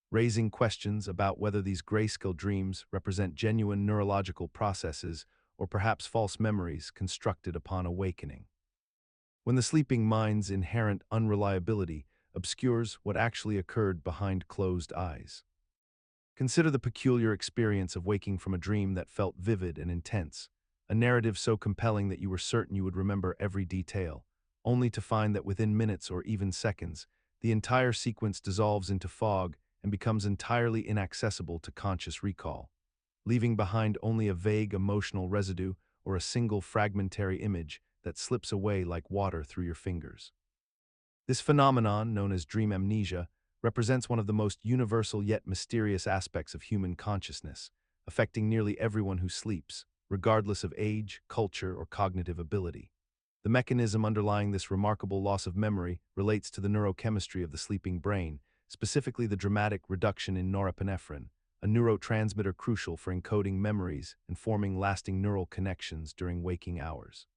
raising questions about whether these grayscale dreams represent genuine neurological processes or perhaps false memories constructed upon awakening. When the sleeping mind's inherent unreliability obscures what actually occurred behind closed eyes. Consider the peculiar experience of waking from a dream that felt vivid and intense, a narrative so compelling that you were certain you would remember every detail, only to find that within minutes or even seconds, the entire sequence dissolves into fog and becomes entirely inaccessible to conscious recall, leaving behind only a vague emotional residue or a single fragmentary image that slips away like water through your fingers. This phenomenon, known as dream amnesia, represents one of the most universal yet mysterious aspects of human consciousness, affecting nearly everyone who sleeps, regardless of age, culture, or cognitive ability. The mechanism underlying this remarkable loss of memory relates to the neurochemistry of the sleeping brain, specifically the dramatic reduction in norepinephrine, a neurotransmitter crucial for encoding memories and forming lasting neural connections during waking hours.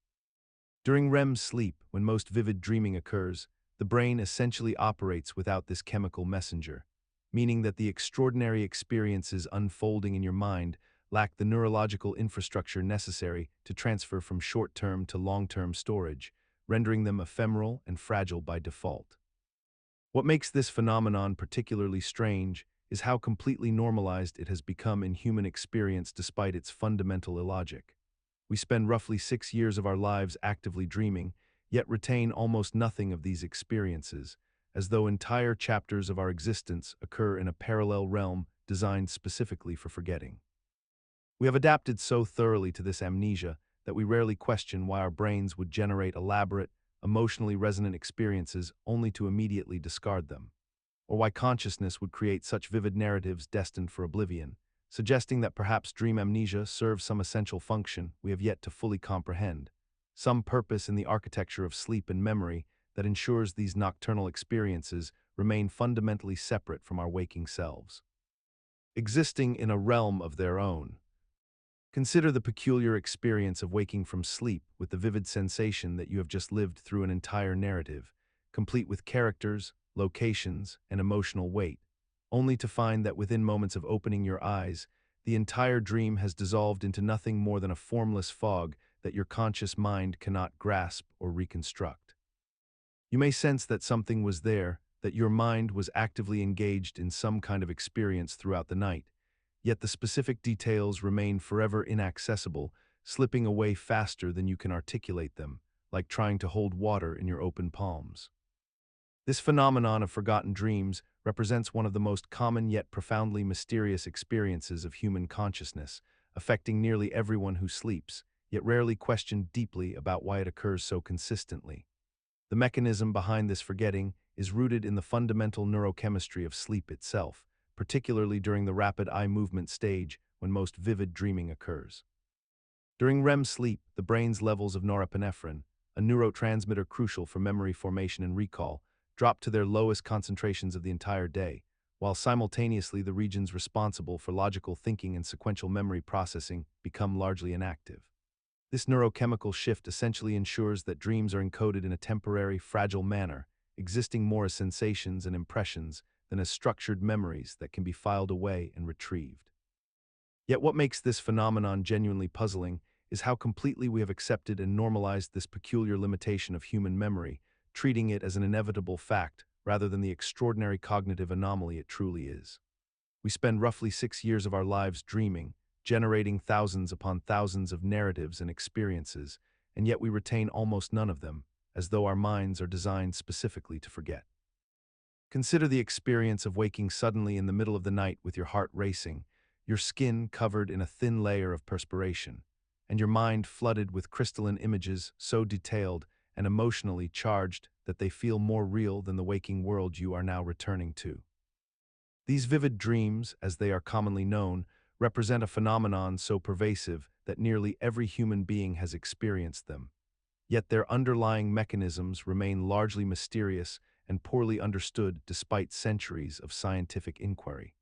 During REM sleep, when most vivid dreaming occurs, the brain essentially operates without this chemical messenger, meaning that the extraordinary experiences unfolding in your mind lack the neurological infrastructure necessary to transfer from short-term to long-term storage, rendering them ephemeral and fragile by default. What makes this phenomenon particularly strange is how completely normalized it has become in human experience despite its fundamental illogic. We spend roughly 6 years of our lives actively dreaming, yet retain almost nothing of these experiences, as though entire chapters of our existence occur in a parallel realm designed specifically for forgetting. We have adapted so thoroughly to this amnesia that we rarely question why our brains would generate elaborate, emotionally resonant experiences only to immediately discard them, or why consciousness would create such vivid narratives destined for oblivion, suggesting that perhaps dream amnesia serves some essential function we have yet to fully comprehend, some purpose in the architecture of sleep and memory that ensures these nocturnal experiences remain fundamentally separate from our waking selves, existing in a realm of their own. Consider the peculiar experience of waking from sleep with the vivid sensation that you have just lived through an entire narrative, complete with characters, locations, and emotional weight, only to find that within moments of opening your eyes, the entire dream has dissolved into nothing more than a formless fog that your conscious mind cannot grasp or reconstruct. You may sense that something was there, that your mind was actively engaged in some kind of experience throughout the night, yet the specific details remain forever inaccessible, slipping away faster than you can articulate them, like trying to hold water in your open palms. This phenomenon of forgotten dreams represents one of the most common yet profoundly mysterious experiences of human consciousness, affecting nearly everyone who sleeps, yet rarely questioned deeply about why it occurs so consistently. The mechanism behind this forgetting is rooted in the fundamental neurochemistry of sleep itself, particularly during the rapid eye movement stage when most vivid dreaming occurs. During REM sleep, the brain's levels of norepinephrine, a neurotransmitter crucial for memory formation and recall, drop to their lowest concentrations of the entire day, while simultaneously the regions responsible for logical thinking and sequential memory processing become largely inactive. This neurochemical shift essentially ensures that dreams are encoded in a temporary, fragile manner, existing more as sensations and impressions than as structured memories that can be filed away and retrieved. Yet what makes this phenomenon genuinely puzzling is how completely we have accepted and normalized this peculiar limitation of human memory, treating it as an inevitable fact rather than the extraordinary cognitive anomaly it truly is. We spend roughly 6 years of our lives dreaming, generating thousands upon thousands of narratives and experiences, and yet we retain almost none of them, as though our minds are designed specifically to forget. Consider the experience of waking suddenly in the middle of the night with your heart racing, your skin covered in a thin layer of perspiration, and your mind flooded with crystalline images so detailed and emotionally charged that they feel more real than the waking world you are now returning to. These vivid dreams, as they are commonly known, represent a phenomenon so pervasive that nearly every human being has experienced them, yet their underlying mechanisms remain largely mysterious and poorly understood despite centuries of scientific inquiry.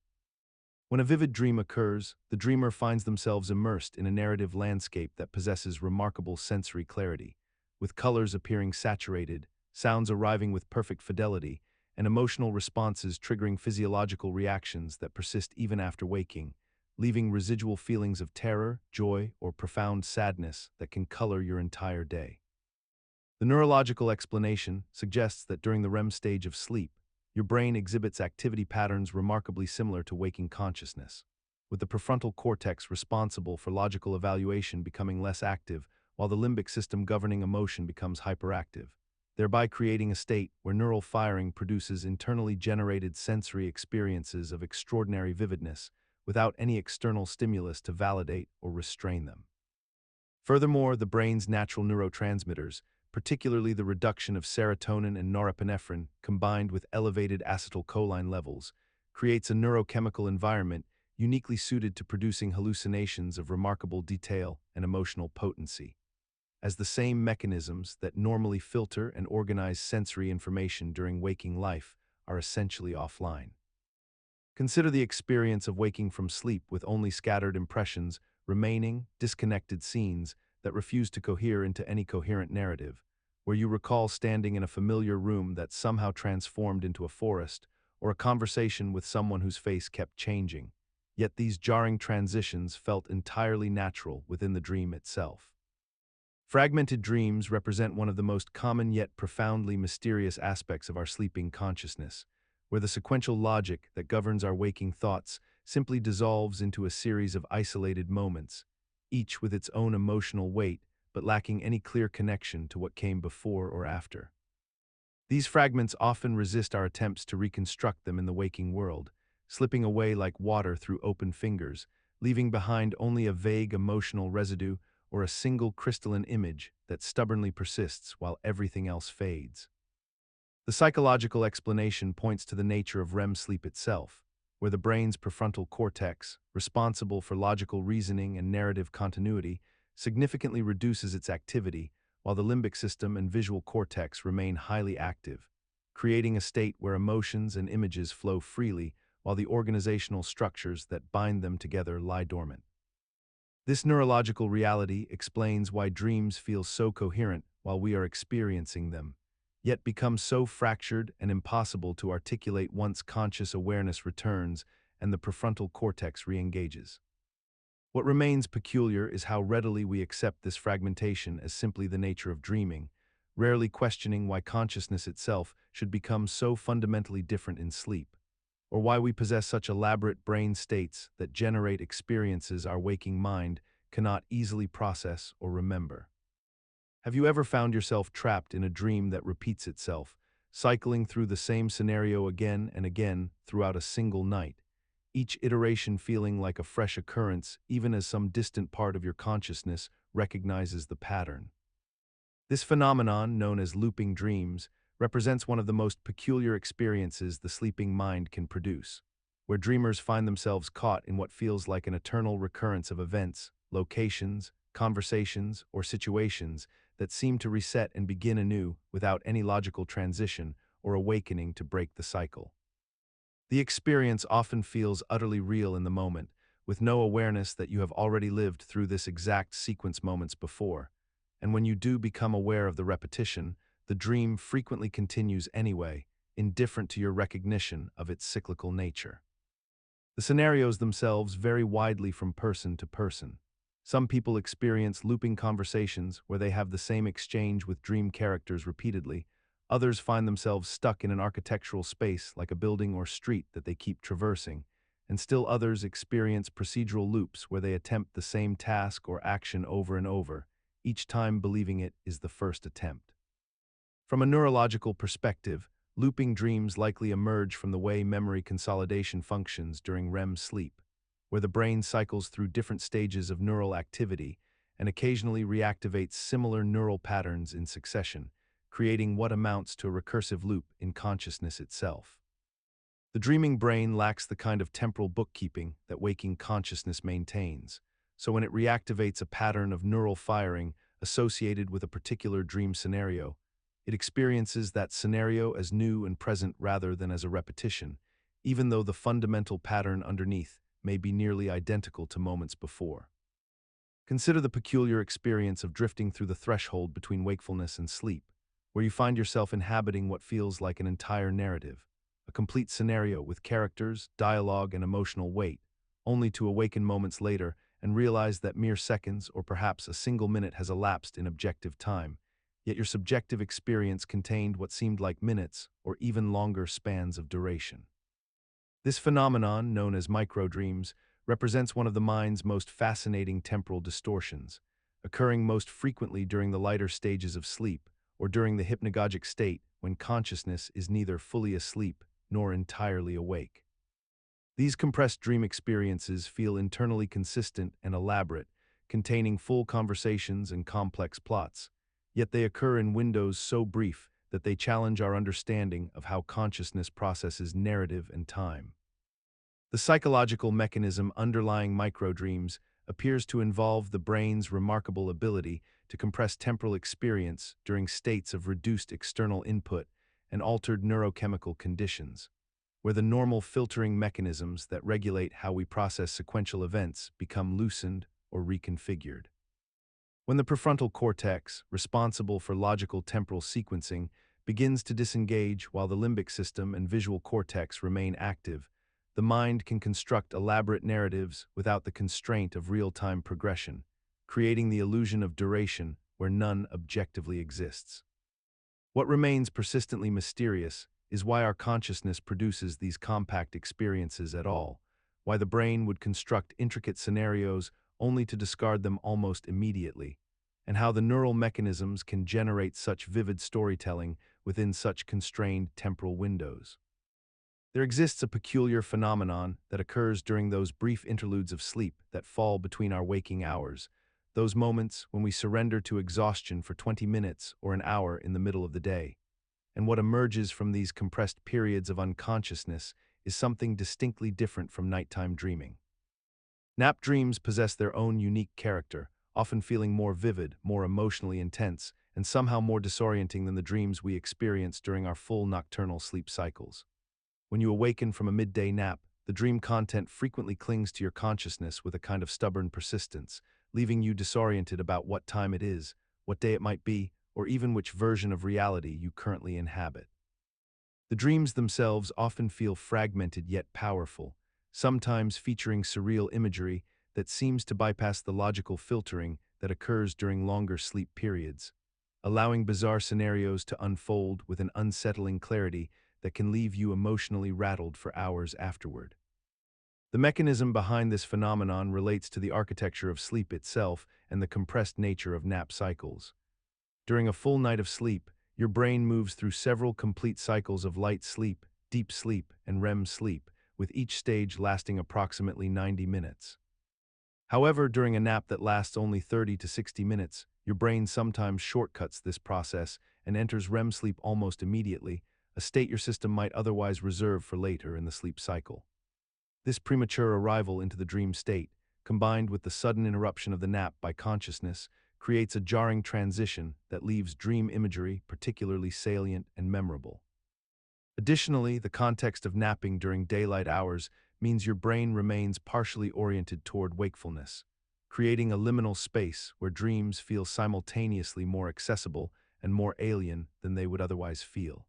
When a vivid dream occurs, the dreamer finds themselves immersed in a narrative landscape that possesses remarkable sensory clarity, with colors appearing saturated, sounds arriving with perfect fidelity, and emotional responses triggering physiological reactions that persist even after waking, leaving residual feelings of terror, joy, or profound sadness that can color your entire day. The neurological explanation suggests that during the REM stage of sleep, your brain exhibits activity patterns remarkably similar to waking consciousness, with the prefrontal cortex responsible for logical evaluation becoming less active while the limbic system governing emotion becomes hyperactive, thereby creating a state where neural firing produces internally generated sensory experiences of extraordinary vividness without any external stimulus to validate or restrain them. Furthermore, the brain's natural neurotransmitters, particularly the reduction of serotonin and norepinephrine combined with elevated acetylcholine levels, creates a neurochemical environment uniquely suited to producing hallucinations of remarkable detail and emotional potency, as the same mechanisms that normally filter and organize sensory information during waking life are essentially offline. Consider the experience of waking from sleep with only scattered impressions, remaining, disconnected scenes that refuse to cohere into any coherent narrative, where you recall standing in a familiar room that somehow transformed into a forest, or a conversation with someone whose face kept changing, yet these jarring transitions felt entirely natural within the dream itself. Fragmented dreams represent one of the most common yet profoundly mysterious aspects of our sleeping consciousness, where the sequential logic that governs our waking thoughts simply dissolves into a series of isolated moments, each with its own emotional weight but lacking any clear connection to what came before or after. These fragments often resist our attempts to reconstruct them in the waking world, slipping away like water through open fingers, leaving behind only a vague emotional residue or a single crystalline image that stubbornly persists while everything else fades. The psychological explanation points to the nature of REM sleep itself, where the brain's prefrontal cortex, responsible for logical reasoning and narrative continuity, significantly reduces its activity, while the limbic system and visual cortex remain highly active, creating a state where emotions and images flow freely while the organizational structures that bind them together lie dormant. This neurological reality explains why dreams feel so coherent while we are experiencing them, yet become so fractured and impossible to articulate once conscious awareness returns and the prefrontal cortex re-engages. What remains peculiar is how readily we accept this fragmentation as simply the nature of dreaming, rarely questioning why consciousness itself should become so fundamentally different in sleep, or why we possess such elaborate brain states that generate experiences our waking mind cannot easily process or remember. Have you ever found yourself trapped in a dream that repeats itself, cycling through the same scenario again and again throughout a single night, each iteration feeling like a fresh occurrence even as some distant part of your consciousness recognizes the pattern? This phenomenon, known as looping dreams, represents one of the most peculiar experiences the sleeping mind can produce, where dreamers find themselves caught in what feels like an eternal recurrence of events, locations, conversations, or situations that seem to reset and begin anew without any logical transition or awakening to break the cycle. The experience often feels utterly real in the moment, with no awareness that you have already lived through this exact sequence moments before, and when you do become aware of the repetition, the dream frequently continues anyway, indifferent to your recognition of its cyclical nature. The scenarios themselves vary widely from person to person. Some people experience looping conversations where they have the same exchange with dream characters repeatedly. Others find themselves stuck in an architectural space like a building or street that they keep traversing, and still others experience procedural loops where they attempt the same task or action over and over, each time believing it is the first attempt. From a neurological perspective, looping dreams likely emerge from the way memory consolidation functions during REM sleep, where the brain cycles through different stages of neural activity and occasionally reactivates similar neural patterns in succession, creating what amounts to a recursive loop in consciousness itself. The dreaming brain lacks the kind of temporal bookkeeping that waking consciousness maintains, so when it reactivates a pattern of neural firing associated with a particular dream scenario, it experiences that scenario as new and present rather than as a repetition, even though the fundamental pattern underneath may be nearly identical to moments before. Consider the peculiar experience of drifting through the threshold between wakefulness and sleep, where you find yourself inhabiting what feels like an entire narrative, a complete scenario with characters, dialogue, and emotional weight, only to awaken moments later and realize that mere seconds or perhaps a single minute has elapsed in objective time, yet your subjective experience contained what seemed like minutes or even longer spans of duration. This phenomenon, known as microdreams, represents one of the mind's most fascinating temporal distortions, occurring most frequently during the lighter stages of sleep or during the hypnagogic state when consciousness is neither fully asleep nor entirely awake. These compressed dream experiences feel internally consistent and elaborate, containing full conversations and complex plots, yet they occur in windows so brief that they challenge our understanding of how consciousness processes narrative and time. The psychological mechanism underlying microdreams appears to involve the brain's remarkable ability to compress temporal experience during states of reduced external input and altered neurochemical conditions, where the normal filtering mechanisms that regulate how we process sequential events become loosened or reconfigured. When the prefrontal cortex, responsible for logical temporal sequencing, begins to disengage while the limbic system and visual cortex remain active, the mind can construct elaborate narratives without the constraint of real-time progression, creating the illusion of duration where none objectively exists. What remains persistently mysterious is why our consciousness produces these compact experiences at all, why the brain would construct intricate scenarios only to discard them almost immediately, and how the neural mechanisms can generate such vivid storytelling within such constrained temporal windows. There exists a peculiar phenomenon that occurs during those brief interludes of sleep that fall between our waking hours, those moments when we surrender to exhaustion for 20 minutes or an hour in the middle of the day. And what emerges from these compressed periods of unconsciousness is something distinctly different from nighttime dreaming. Nap dreams possess their own unique character, often feeling more vivid, more emotionally intense, and somehow more disorienting than the dreams we experience during our full nocturnal sleep cycles. When you awaken from a midday nap, the dream content frequently clings to your consciousness with a kind of stubborn persistence, leaving you disoriented about what time it is, what day it might be, or even which version of reality you currently inhabit. The dreams themselves often feel fragmented yet powerful, sometimes featuring surreal imagery that seems to bypass the logical filtering that occurs during longer sleep periods, allowing bizarre scenarios to unfold with an unsettling clarity that can leave you emotionally rattled for hours afterward. The mechanism behind this phenomenon relates to the architecture of sleep itself and the compressed nature of nap cycles. During a full night of sleep, your brain moves through several complete cycles of light sleep, deep sleep, and REM sleep, with each stage lasting approximately 90 minutes. However, during a nap that lasts only 30 to 60 minutes, your brain sometimes shortcuts this process and enters REM sleep almost immediately, a state your system might otherwise reserve for later in the sleep cycle. This premature arrival into the dream state, combined with the sudden interruption of the nap by consciousness, creates a jarring transition that leaves dream imagery particularly salient and memorable. Additionally, the context of napping during daylight hours means your brain remains partially oriented toward wakefulness, creating a liminal space where dreams feel simultaneously more accessible and more alien than they would otherwise feel.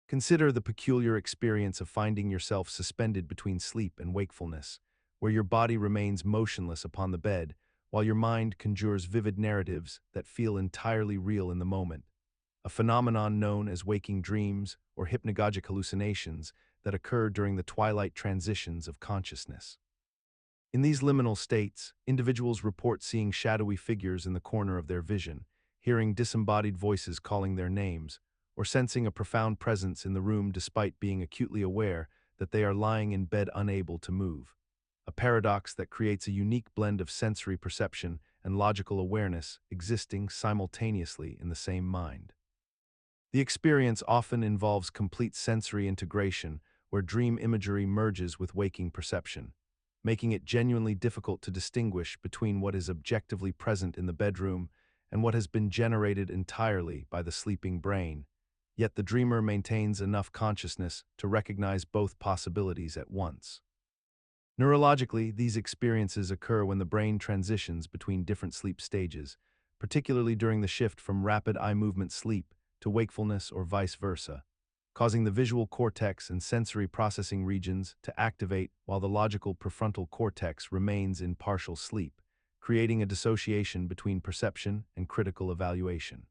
Consider the peculiar experience of finding yourself suspended between sleep and wakefulness, where your body remains motionless upon the bed, while your mind conjures vivid narratives that feel entirely real in the moment, a phenomenon known as waking dreams or hypnagogic hallucinations that occur during the twilight transitions of consciousness. In these liminal states, individuals report seeing shadowy figures in the corner of their vision, hearing disembodied voices calling their names, or sensing a profound presence in the room despite being acutely aware that they are lying in bed unable to move, a paradox that creates a unique blend of sensory perception and logical awareness existing simultaneously in the same mind. The experience often involves complete sensory integration, where dream imagery merges with waking perception, making it genuinely difficult to distinguish between what is objectively present in the bedroom and what has been generated entirely by the sleeping brain. Yet the dreamer maintains enough consciousness to recognize both possibilities at once. Neurologically, these experiences occur when the brain transitions between different sleep stages, particularly during the shift from rapid eye movement sleep to wakefulness or vice versa, causing the visual cortex and sensory processing regions to activate while the logical prefrontal cortex remains in partial sleep, creating a dissociation between perception and critical evaluation.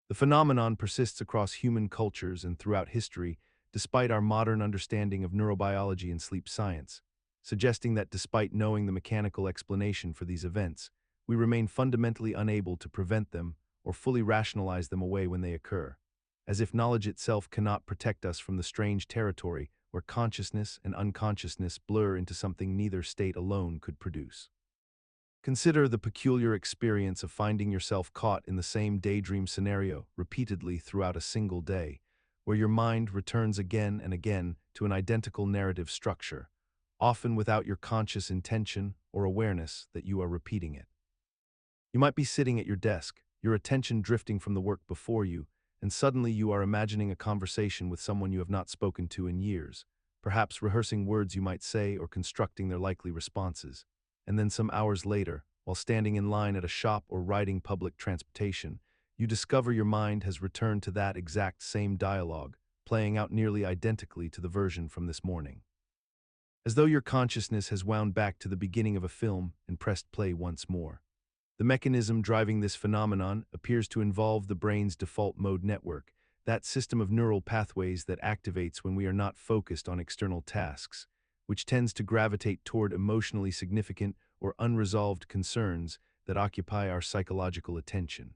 The phenomenon persists across human cultures and throughout history, despite our modern understanding of neurobiology and sleep science, suggesting that despite knowing the mechanical explanation for these events, we remain fundamentally unable to prevent them or fully rationalize them away when they occur, as if knowledge itself cannot protect us from the strange territory where consciousness and unconsciousness blur into something neither state alone could produce. Consider the peculiar experience of finding yourself caught in the same daydream scenario repeatedly throughout a single day, where your mind returns again and again to an identical narrative structure, often without your conscious intention or awareness that you are repeating it. You might be sitting at your desk, your attention drifting from the work before you, and suddenly you are imagining a conversation with someone you have not spoken to in years, perhaps rehearsing words you might say or constructing their likely responses. And then some hours later, while standing in line at a shop or riding public transportation, you discover your mind has returned to that exact same dialogue, playing out nearly identically to the version from this morning. As though your consciousness has wound back to the beginning of a film and pressed play once more. The mechanism driving this phenomenon appears to involve the brain's default mode network, that system of neural pathways that activates when we are not focused on external tasks, which tends to gravitate toward emotionally significant or unresolved concerns that occupy our psychological attention.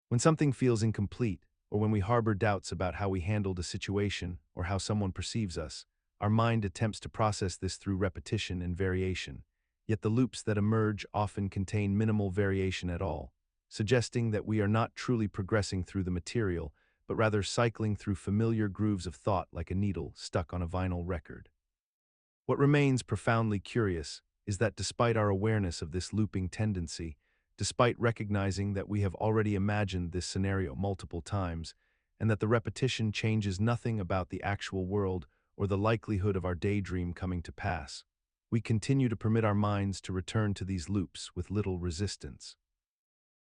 When something feels incomplete, or when we harbor doubts about how we handled a situation or how someone perceives us, our mind attempts to process this through repetition and variation. Yet the loops that emerge often contain minimal variation at all, suggesting that we are not truly progressing through the material, but rather cycling through familiar grooves of thought like a needle stuck on a vinyl record. What remains profoundly curious is that despite our awareness of this looping tendency, despite recognizing that we have already imagined this scenario multiple times, and that the repetition changes nothing about the actual world or the likelihood of our daydream coming to pass, we continue to permit our minds to return to these loops with little resistance.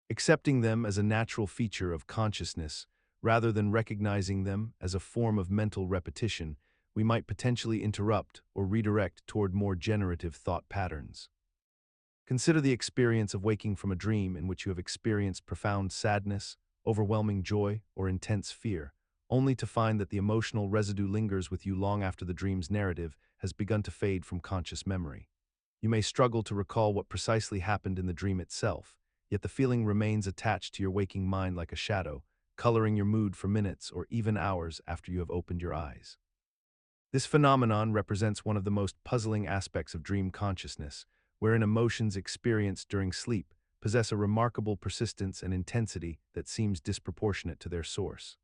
Accepting them as a natural feature of consciousness, rather than recognizing them as a form of mental repetition, we might potentially interrupt or redirect toward more generative thought patterns. Consider the experience of waking from a dream in which you have experienced profound sadness, overwhelming joy, or intense fear, only to find that the emotional residue lingers with you long after the dream's narrative has begun to fade from conscious memory. You may struggle to recall what precisely happened in the dream itself, yet the feeling remains attached to your waking mind like a shadow, coloring your mood for minutes or even hours after you have opened your eyes. This phenomenon represents one of the most puzzling aspects of dream consciousness, wherein emotions experienced during sleep possess a remarkable persistence and intensity that seems disproportionate to their source.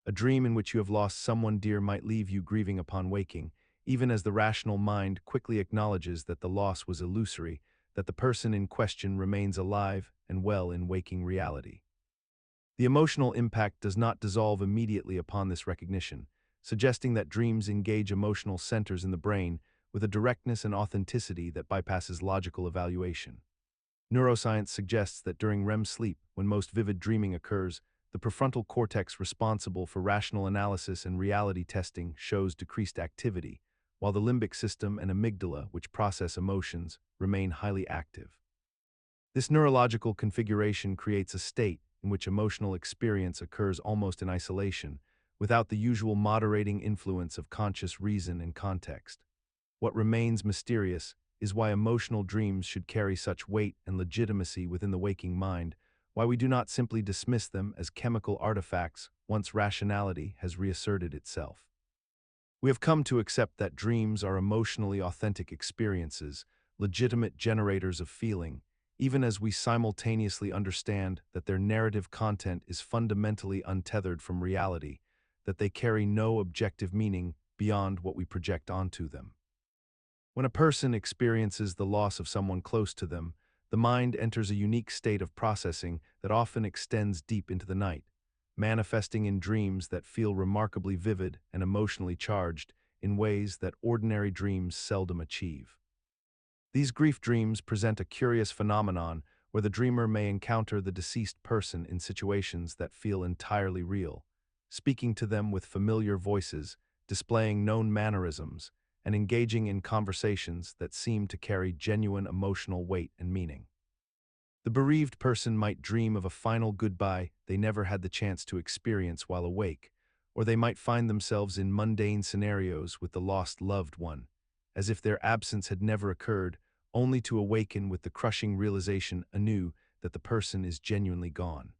A dream in which you have lost someone dear might leave you grieving upon waking, even as the rational mind quickly acknowledges that the loss was illusory, that the person in question remains alive and well in waking reality. The emotional impact does not dissolve immediately upon this recognition, suggesting that dreams engage emotional centers in the brain with a directness and authenticity that bypasses logical evaluation. Neuroscience suggests that during REM sleep, when most vivid dreaming occurs, the prefrontal cortex responsible for rational analysis and reality testing shows decreased activity, while the limbic system and amygdala, which process emotions, remain highly active. This neurological configuration creates a state in which emotional experience occurs almost in isolation, without the usual moderating influence of conscious reason and context. What remains mysterious is why emotional dreams should carry such weight and legitimacy within the waking mind, why we do not simply dismiss them as chemical artifacts once rationality has reasserted itself. We have come to accept that dreams are emotionally authentic experiences, legitimate generators of feeling, even as we simultaneously understand that their narrative content is fundamentally untethered from reality, that they carry no objective meaning beyond what we project onto them. When a person experiences the loss of someone close to them, the mind enters a unique state of processing that often extends deep into the night, manifesting in dreams that feel remarkably vivid and emotionally charged in ways that ordinary dreams seldom achieve. These grief dreams present a curious phenomenon where the dreamer may encounter the deceased person in situations that feel entirely real, speaking to them with familiar voices, displaying known mannerisms, and engaging in conversations that seem to carry genuine emotional weight and meaning. The bereaved person might dream of a final goodbye they never had the chance to experience while awake, or they might find themselves in mundane scenarios with the lost loved one, as if their absence had never occurred, only to awaken with the crushing realization anew that the person is genuinely gone.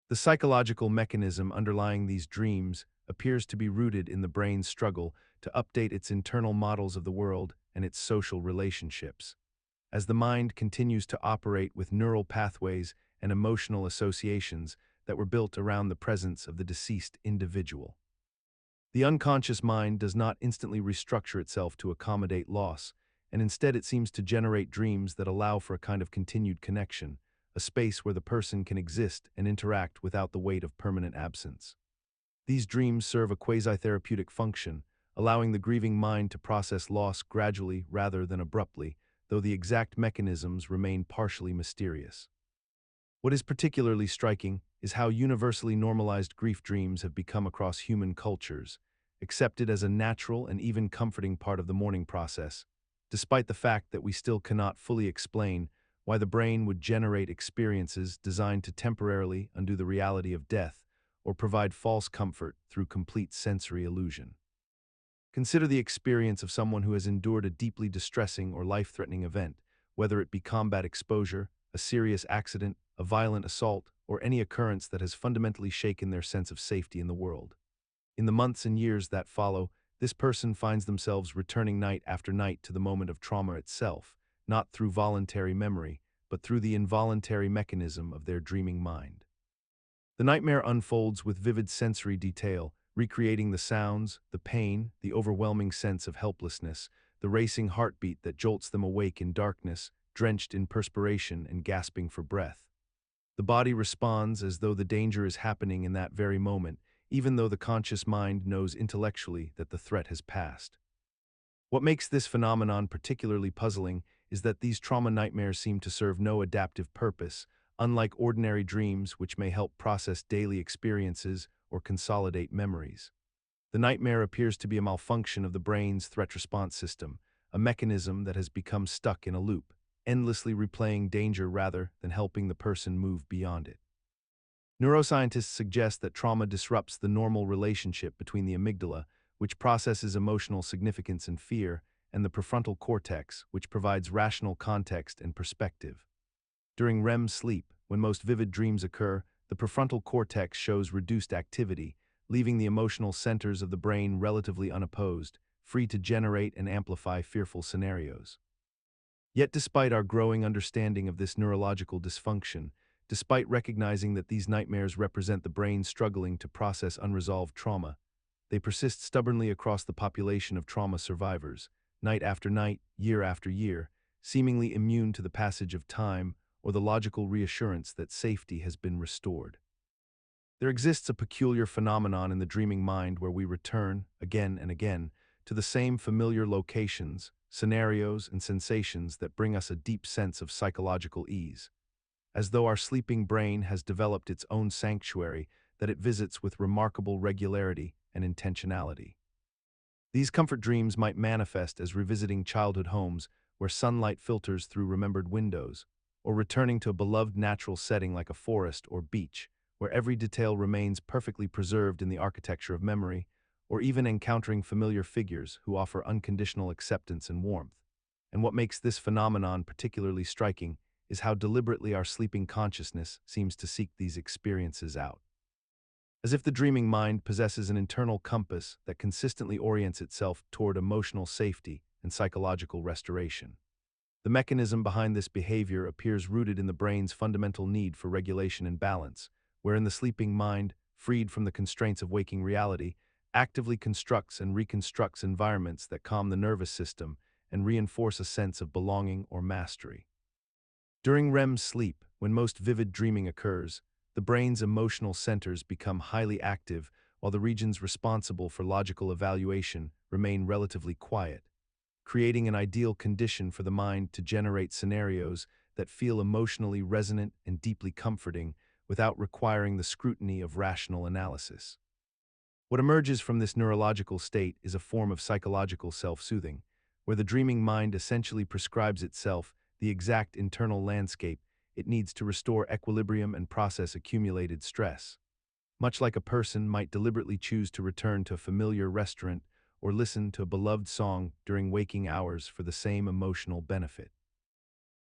The psychological mechanism underlying these dreams appears to be rooted in the brain's struggle to update its internal models of the world and its social relationships. As the mind continues to operate with neural pathways and emotional associations that were built around the presence of the deceased individual. The unconscious mind does not instantly restructure itself to accommodate loss, and instead it seems to generate dreams that allow for a kind of continued connection, a space where the person can exist and interact without the weight of permanent absence. These dreams serve a quasi-therapeutic function, allowing the grieving mind to process loss gradually rather than abruptly, though the exact mechanisms remain partially mysterious. What is particularly striking is how universally normalized grief dreams have become across human cultures, accepted as a natural and even comforting part of the mourning process, despite the fact that we still cannot fully explain why the brain would generate experiences designed to temporarily undo the reality of death or provide false comfort through complete sensory illusion. Consider the experience of someone who has endured a deeply distressing or life-threatening event, whether it be combat exposure, a serious accident, a violent assault, or any occurrence that has fundamentally shaken their sense of safety in the world. In the months and years that follow, this person finds themselves returning night after night to the moment of trauma itself, not through voluntary memory, but through the involuntary mechanism of their dreaming mind. The nightmare unfolds with vivid sensory detail, recreating the sounds, the pain, the overwhelming sense of helplessness, the racing heartbeat that jolts them awake in darkness, drenched in perspiration and gasping for breath. The body responds as though the danger is happening in that very moment, even though the conscious mind knows intellectually that the threat has passed. What makes this phenomenon particularly puzzling is that these trauma nightmares seem to serve no adaptive purpose, unlike ordinary dreams which may help process daily experiences or consolidate memories. The nightmare appears to be a malfunction of the brain's threat response system, a mechanism that has become stuck in a loop, endlessly replaying danger rather than helping the person move beyond it. Neuroscientists suggest that trauma disrupts the normal relationship between the amygdala, which processes emotional significance and fear, and the prefrontal cortex, which provides rational context and perspective. During REM sleep, when most vivid dreams occur, the prefrontal cortex shows reduced activity, leaving the emotional centers of the brain relatively unopposed, free to generate and amplify fearful scenarios. Yet despite our growing understanding of this neurological dysfunction, despite recognizing that these nightmares represent the brain struggling to process unresolved trauma, they persist stubbornly across the population of trauma survivors, night after night, year after year, seemingly immune to the passage of time or the logical reassurance that safety has been restored. There exists a peculiar phenomenon in the dreaming mind where we return, again and again, to the same familiar locations, scenarios, and sensations that bring us a deep sense of psychological ease, as though our sleeping brain has developed its own sanctuary that it visits with remarkable regularity and intentionality. These comfort dreams might manifest as revisiting childhood homes where sunlight filters through remembered windows, or returning to a beloved natural setting like a forest or beach, where every detail remains perfectly preserved in the architecture of memory, or even encountering familiar figures who offer unconditional acceptance and warmth. And what makes this phenomenon particularly striking is how deliberately our sleeping consciousness seems to seek these experiences out. As if the dreaming mind possesses an internal compass that consistently orients itself toward emotional safety and psychological restoration. The mechanism behind this behavior appears rooted in the brain's fundamental need for regulation and balance, wherein the sleeping mind, freed from the constraints of waking reality, actively constructs and reconstructs environments that calm the nervous system and reinforce a sense of belonging or mastery. During REM sleep, when most vivid dreaming occurs, the brain's emotional centers become highly active while the regions responsible for logical evaluation remain relatively quiet, creating an ideal condition for the mind to generate scenarios that feel emotionally resonant and deeply comforting without requiring the scrutiny of rational analysis. What emerges from this neurological state is a form of psychological self-soothing, where the dreaming mind essentially prescribes itself the exact internal landscape it needs to restore equilibrium and process accumulated stress. Much like a person might deliberately choose to return to a familiar restaurant or listen to a beloved song during waking hours for the same emotional benefit.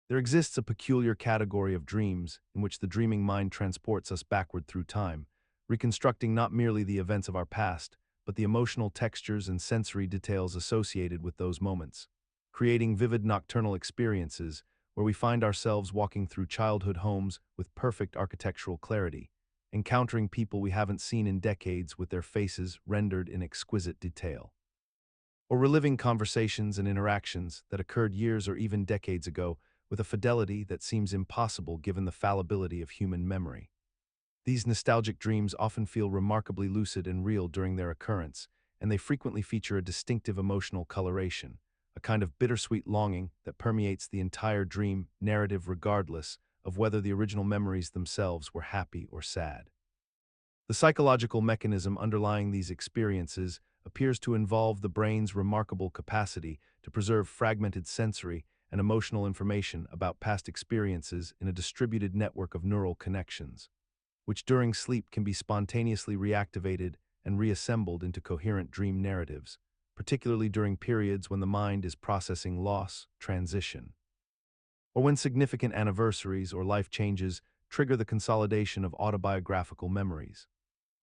There exists a peculiar category of dreams in which the dreaming mind transports us backward through time, reconstructing not merely the events of our past, but the emotional textures and sensory details associated with those moments, creating vivid nocturnal experiences where we find ourselves walking through childhood homes with perfect architectural clarity, encountering people we haven't seen in decades with their faces rendered in exquisite detail, or reliving conversations and interactions that occurred years or even decades ago with a fidelity that seems impossible given the fallibility of human memory. These nostalgic dreams often feel remarkably lucid and real during their occurrence, and they frequently feature a distinctive emotional coloration, a kind of bittersweet longing that permeates the entire dream narrative regardless of whether the original memories themselves were happy or sad. The psychological mechanism underlying these experiences appears to involve the brain's remarkable capacity to preserve fragmented sensory and emotional information about past experiences in a distributed network of neural connections, which during sleep can be spontaneously reactivated and reassembled into coherent dream narratives, particularly during periods when the mind is processing loss, transition, or when significant anniversaries or life changes trigger the consolidation of autobiographical memories.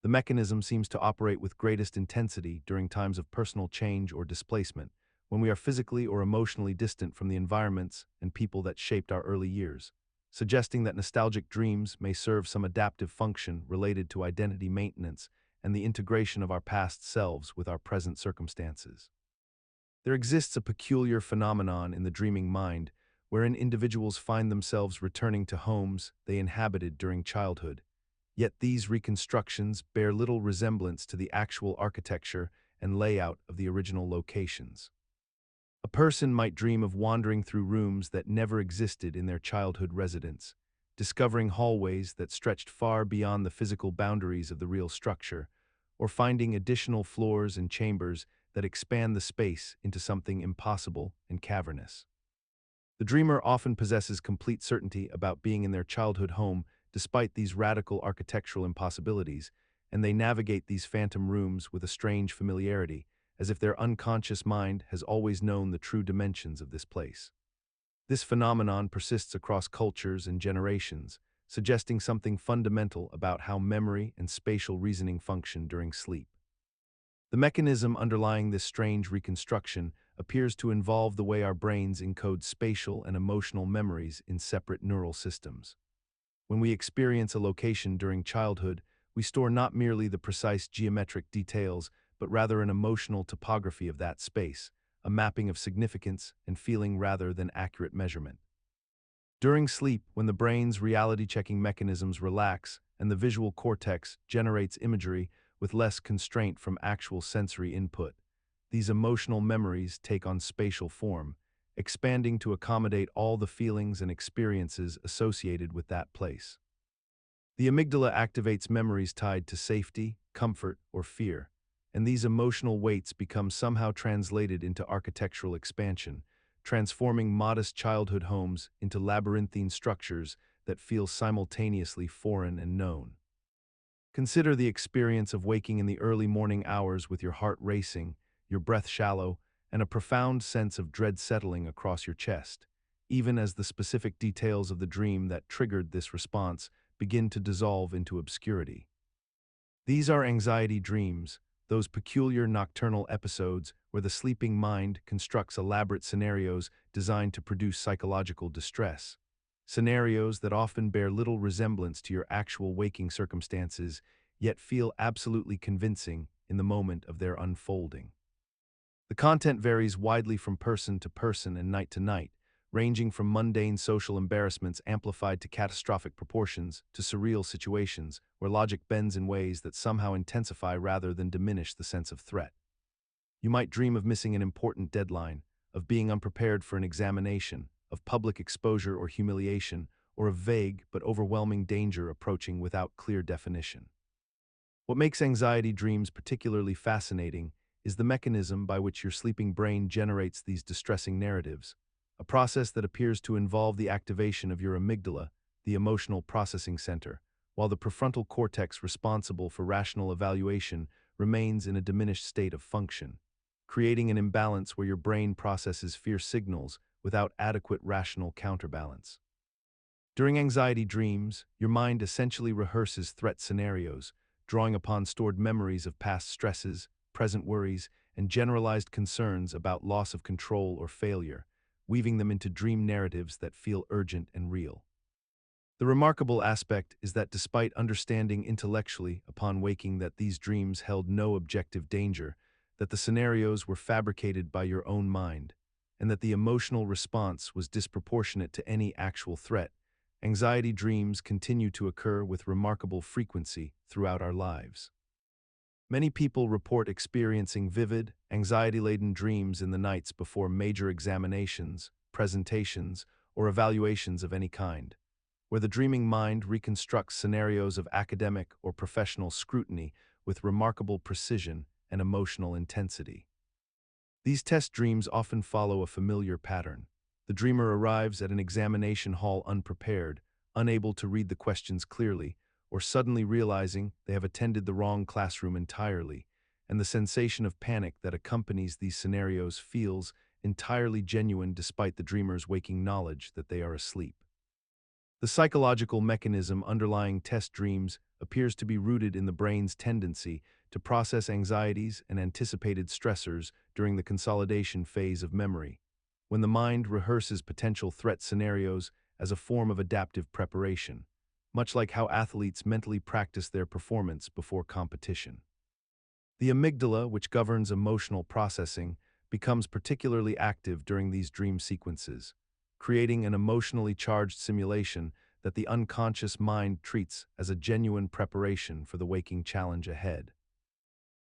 The mechanism seems to operate with greatest intensity during times of personal change or displacement, when we are physically or emotionally distant from the environments and people that shaped our early years, suggesting that nostalgic dreams may serve some adaptive function related to identity maintenance and the integration of our past selves with our present circumstances. There exists a peculiar phenomenon in the dreaming mind wherein individuals find themselves returning to homes they inhabited during childhood, yet these reconstructions bear little resemblance to the actual architecture and layout of the original locations. A person might dream of wandering through rooms that never existed in their childhood residence, discovering hallways that stretched far beyond the physical boundaries of the real structure, or finding additional floors and chambers that expand the space into something impossible and cavernous. The dreamer often possesses complete certainty about being in their childhood home despite these radical architectural impossibilities, and they navigate these phantom rooms with a strange familiarity, as if their unconscious mind has always known the true dimensions of this place. This phenomenon persists across cultures and generations, suggesting something fundamental about how memory and spatial reasoning function during sleep. The mechanism underlying this strange reconstruction appears to involve the way our brains encode spatial and emotional memories in separate neural systems. When we experience a location during childhood, we store not merely the precise geometric details, but rather an emotional topography of that space, a mapping of significance and feeling rather than accurate measurement. During sleep, when the brain's reality-checking mechanisms relax and the visual cortex generates imagery with less constraint from actual sensory input, these emotional memories take on spatial form, expanding to accommodate all the feelings and experiences associated with that place. The amygdala activates memories tied to safety, comfort, or fear, and these emotional weights become somehow translated into architectural expansion, transforming modest childhood homes into labyrinthine structures that feel simultaneously foreign and known. Consider the experience of waking in the early morning hours with your heart racing, your breath shallow, and a profound sense of dread settling across your chest, even as the specific details of the dream that triggered this response begin to dissolve into obscurity. These are anxiety dreams, those peculiar nocturnal episodes where the sleeping mind constructs elaborate scenarios designed to produce psychological distress. Scenarios that often bear little resemblance to your actual waking circumstances, yet feel absolutely convincing in the moment of their unfolding. The content varies widely from person to person and night to night, ranging from mundane social embarrassments amplified to catastrophic proportions to surreal situations where logic bends in ways that somehow intensify rather than diminish the sense of threat. You might dream of missing an important deadline, of being unprepared for an examination, of public exposure or humiliation, or of vague but overwhelming danger approaching without clear definition. What makes anxiety dreams particularly fascinating is the mechanism by which your sleeping brain generates these distressing narratives, a process that appears to involve the activation of your amygdala, the emotional processing center, while the prefrontal cortex responsible for rational evaluation remains in a diminished state of function, creating an imbalance where your brain processes fear signals without adequate rational counterbalance. During anxiety dreams, your mind essentially rehearses threat scenarios, drawing upon stored memories of past stresses, present worries, and generalized concerns about loss of control or failure, weaving them into dream narratives that feel urgent and real. The remarkable aspect is that despite understanding intellectually upon waking that these dreams held no objective danger, that the scenarios were fabricated by your own mind, and that the emotional response was disproportionate to any actual threat, anxiety dreams continue to occur with remarkable frequency throughout our lives. Many people report experiencing vivid, anxiety-laden dreams in the nights before major examinations, presentations, or evaluations of any kind, where the dreaming mind reconstructs scenarios of academic or professional scrutiny with remarkable precision and emotional intensity. These test dreams often follow a familiar pattern. The dreamer arrives at an examination hall unprepared, unable to read the questions clearly, or suddenly realizing they have attended the wrong classroom entirely, and the sensation of panic that accompanies these scenarios feels entirely genuine despite the dreamer's waking knowledge that they are asleep. The psychological mechanism underlying test dreams appears to be rooted in the brain's tendency to process anxieties and anticipated stressors during the consolidation phase of memory, when the mind rehearses potential threat scenarios as a form of adaptive preparation, much like how athletes mentally practice their performance before competition. The amygdala, which governs emotional processing, becomes particularly active during these dream sequences, creating an emotionally charged simulation that the unconscious mind treats as a genuine preparation for the waking challenge ahead.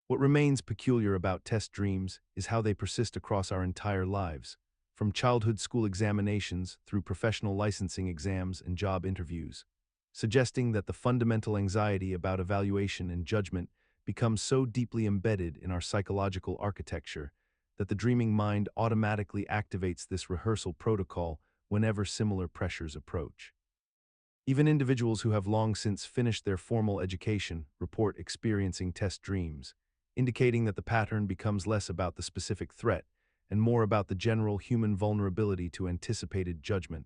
What remains peculiar about test dreams is how they persist across our entire lives, from childhood school examinations through professional licensing exams and job interviews, suggesting that the fundamental anxiety about evaluation and judgment becomes so deeply embedded in our psychological architecture that the dreaming mind automatically activates this rehearsal protocol whenever similar pressures approach. Even individuals who have long since finished their formal education report experiencing test dreams, indicating that the pattern becomes less about the specific threat and more about the general human vulnerability to anticipated judgment,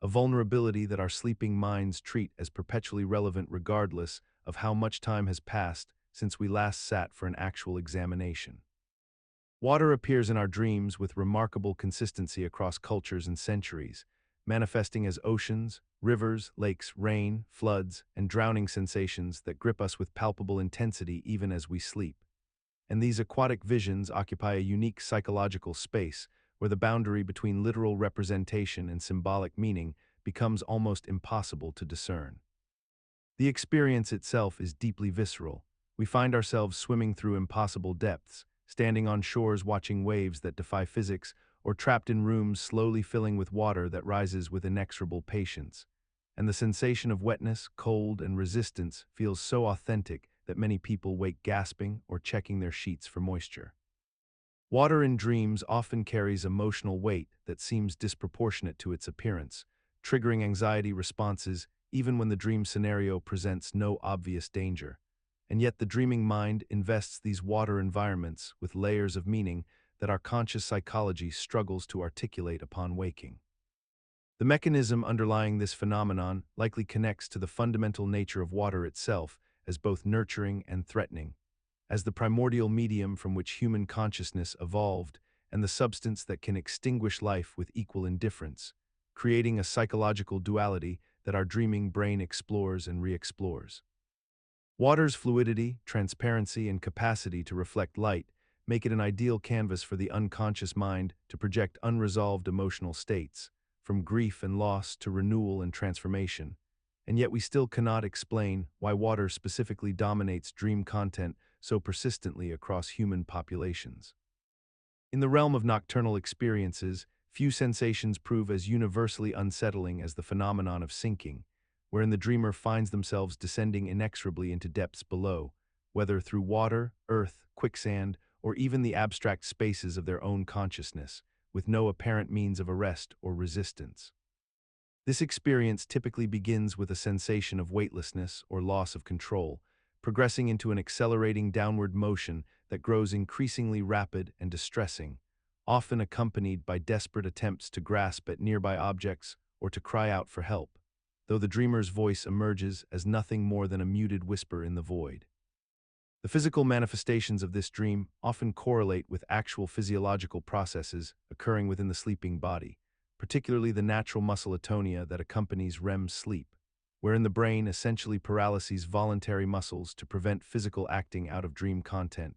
a vulnerability that our sleeping minds treat as perpetually relevant regardless of how much time has passed since we last sat for an actual examination. Water appears in our dreams with remarkable consistency across cultures and centuries, manifesting as oceans, rivers, lakes, rain, floods, and drowning sensations that grip us with palpable intensity even as we sleep. And these aquatic visions occupy a unique psychological space where the boundary between literal representation and symbolic meaning becomes almost impossible to discern. The experience itself is deeply visceral. We find ourselves swimming through impossible depths, standing on shores watching waves that defy physics, or trapped in rooms slowly filling with water that rises with inexorable patience. And the sensation of wetness, cold, and resistance feels so authentic that many people wake gasping or checking their sheets for moisture. Water in dreams often carries emotional weight that seems disproportionate to its appearance, triggering anxiety responses even when the dream scenario presents no obvious danger. And yet the dreaming mind invests these water environments with layers of meaning that our conscious psychology struggles to articulate upon waking. The mechanism underlying this phenomenon likely connects to the fundamental nature of water itself as both nurturing and threatening, as the primordial medium from which human consciousness evolved and the substance that can extinguish life with equal indifference, creating a psychological duality that our dreaming brain explores and re-explores. Water's fluidity, transparency, and capacity to reflect light make it an ideal canvas for the unconscious mind to project unresolved emotional states, from grief and loss to renewal and transformation. And yet we still cannot explain why water specifically dominates dream content so persistently across human populations. In the realm of nocturnal experiences, few sensations prove as universally unsettling as the phenomenon of sinking, wherein the dreamer finds themselves descending inexorably into depths below, whether through water, earth, quicksand, or even the abstract spaces of their own consciousness, with no apparent means of arrest or resistance. This experience typically begins with a sensation of weightlessness or loss of control, progressing into an accelerating downward motion that grows increasingly rapid and distressing, often accompanied by desperate attempts to grasp at nearby objects or to cry out for help, though the dreamer's voice emerges as nothing more than a muted whisper in the void. The physical manifestations of this dream often correlate with actual physiological processes occurring within the sleeping body, particularly the natural muscle atonia that accompanies REM sleep, wherein the brain essentially paralyses voluntary muscles to prevent physical acting out of dream content,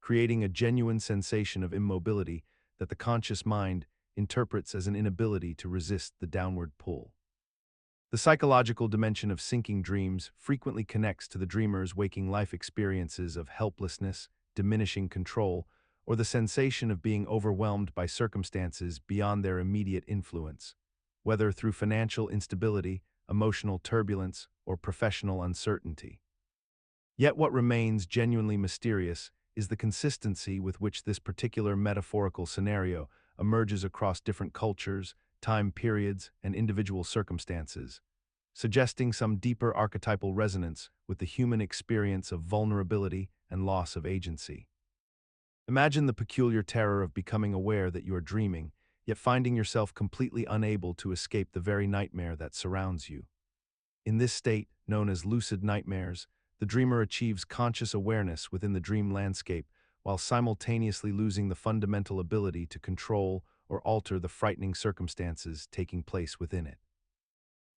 creating a genuine sensation of immobility that the conscious mind interprets as an inability to resist the downward pull. The psychological dimension of sinking dreams frequently connects to the dreamer's waking life experiences of helplessness, diminishing control, or the sensation of being overwhelmed by circumstances beyond their immediate influence, whether through financial instability, emotional turbulence, or professional uncertainty. Yet what remains genuinely mysterious is the consistency with which this particular metaphorical scenario emerges across different cultures, time periods, and individual circumstances, suggesting some deeper archetypal resonance with the human experience of vulnerability and loss of agency. Imagine the peculiar terror of becoming aware that you are dreaming, yet finding yourself completely unable to escape the very nightmare that surrounds you. In this state, known as lucid nightmares, the dreamer achieves conscious awareness within the dream landscape while simultaneously losing the fundamental ability to control or alter the frightening circumstances taking place within it.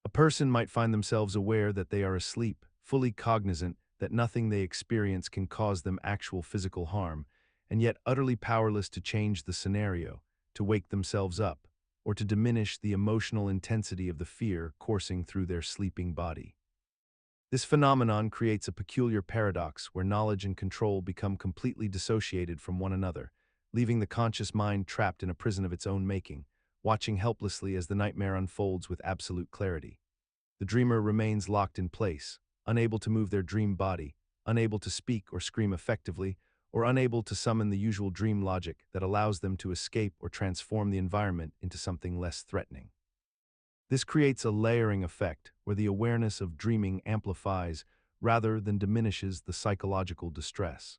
A person might find themselves aware that they are asleep, fully cognizant that nothing they experience can cause them actual physical harm, and yet utterly powerless to change the scenario, to wake themselves up, or to diminish the emotional intensity of the fear coursing through their sleeping body. This phenomenon creates a peculiar paradox where knowledge and control become completely dissociated from one another, leaving the conscious mind trapped in a prison of its own making, watching helplessly as the nightmare unfolds with absolute clarity. The dreamer remains locked in place, unable to move their dream body, unable to speak or scream effectively, or unable to summon the usual dream logic that allows them to escape or transform the environment into something less threatening. This creates a layering effect where the awareness of dreaming amplifies rather than diminishes the psychological distress.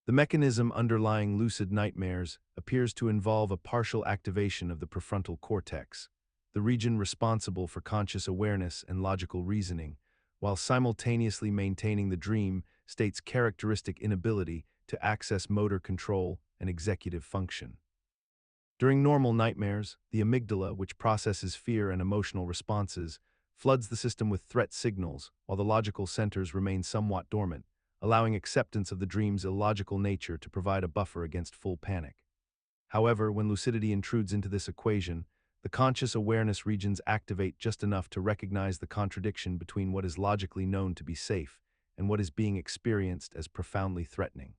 The mechanism underlying lucid nightmares appears to involve a partial activation of the prefrontal cortex, the region responsible for conscious awareness and logical reasoning, while simultaneously maintaining the dream state's characteristic inability to access motor control and executive function. During normal nightmares, the amygdala, which processes fear and emotional responses, floods the system with threat signals, while the logical centers remain somewhat dormant, allowing acceptance of the dream's illogical nature to provide a buffer against full panic. However, when lucidity intrudes into this equation, the conscious awareness regions activate just enough to recognize the contradiction between what is logically known to be safe and what is being experienced as profoundly threatening.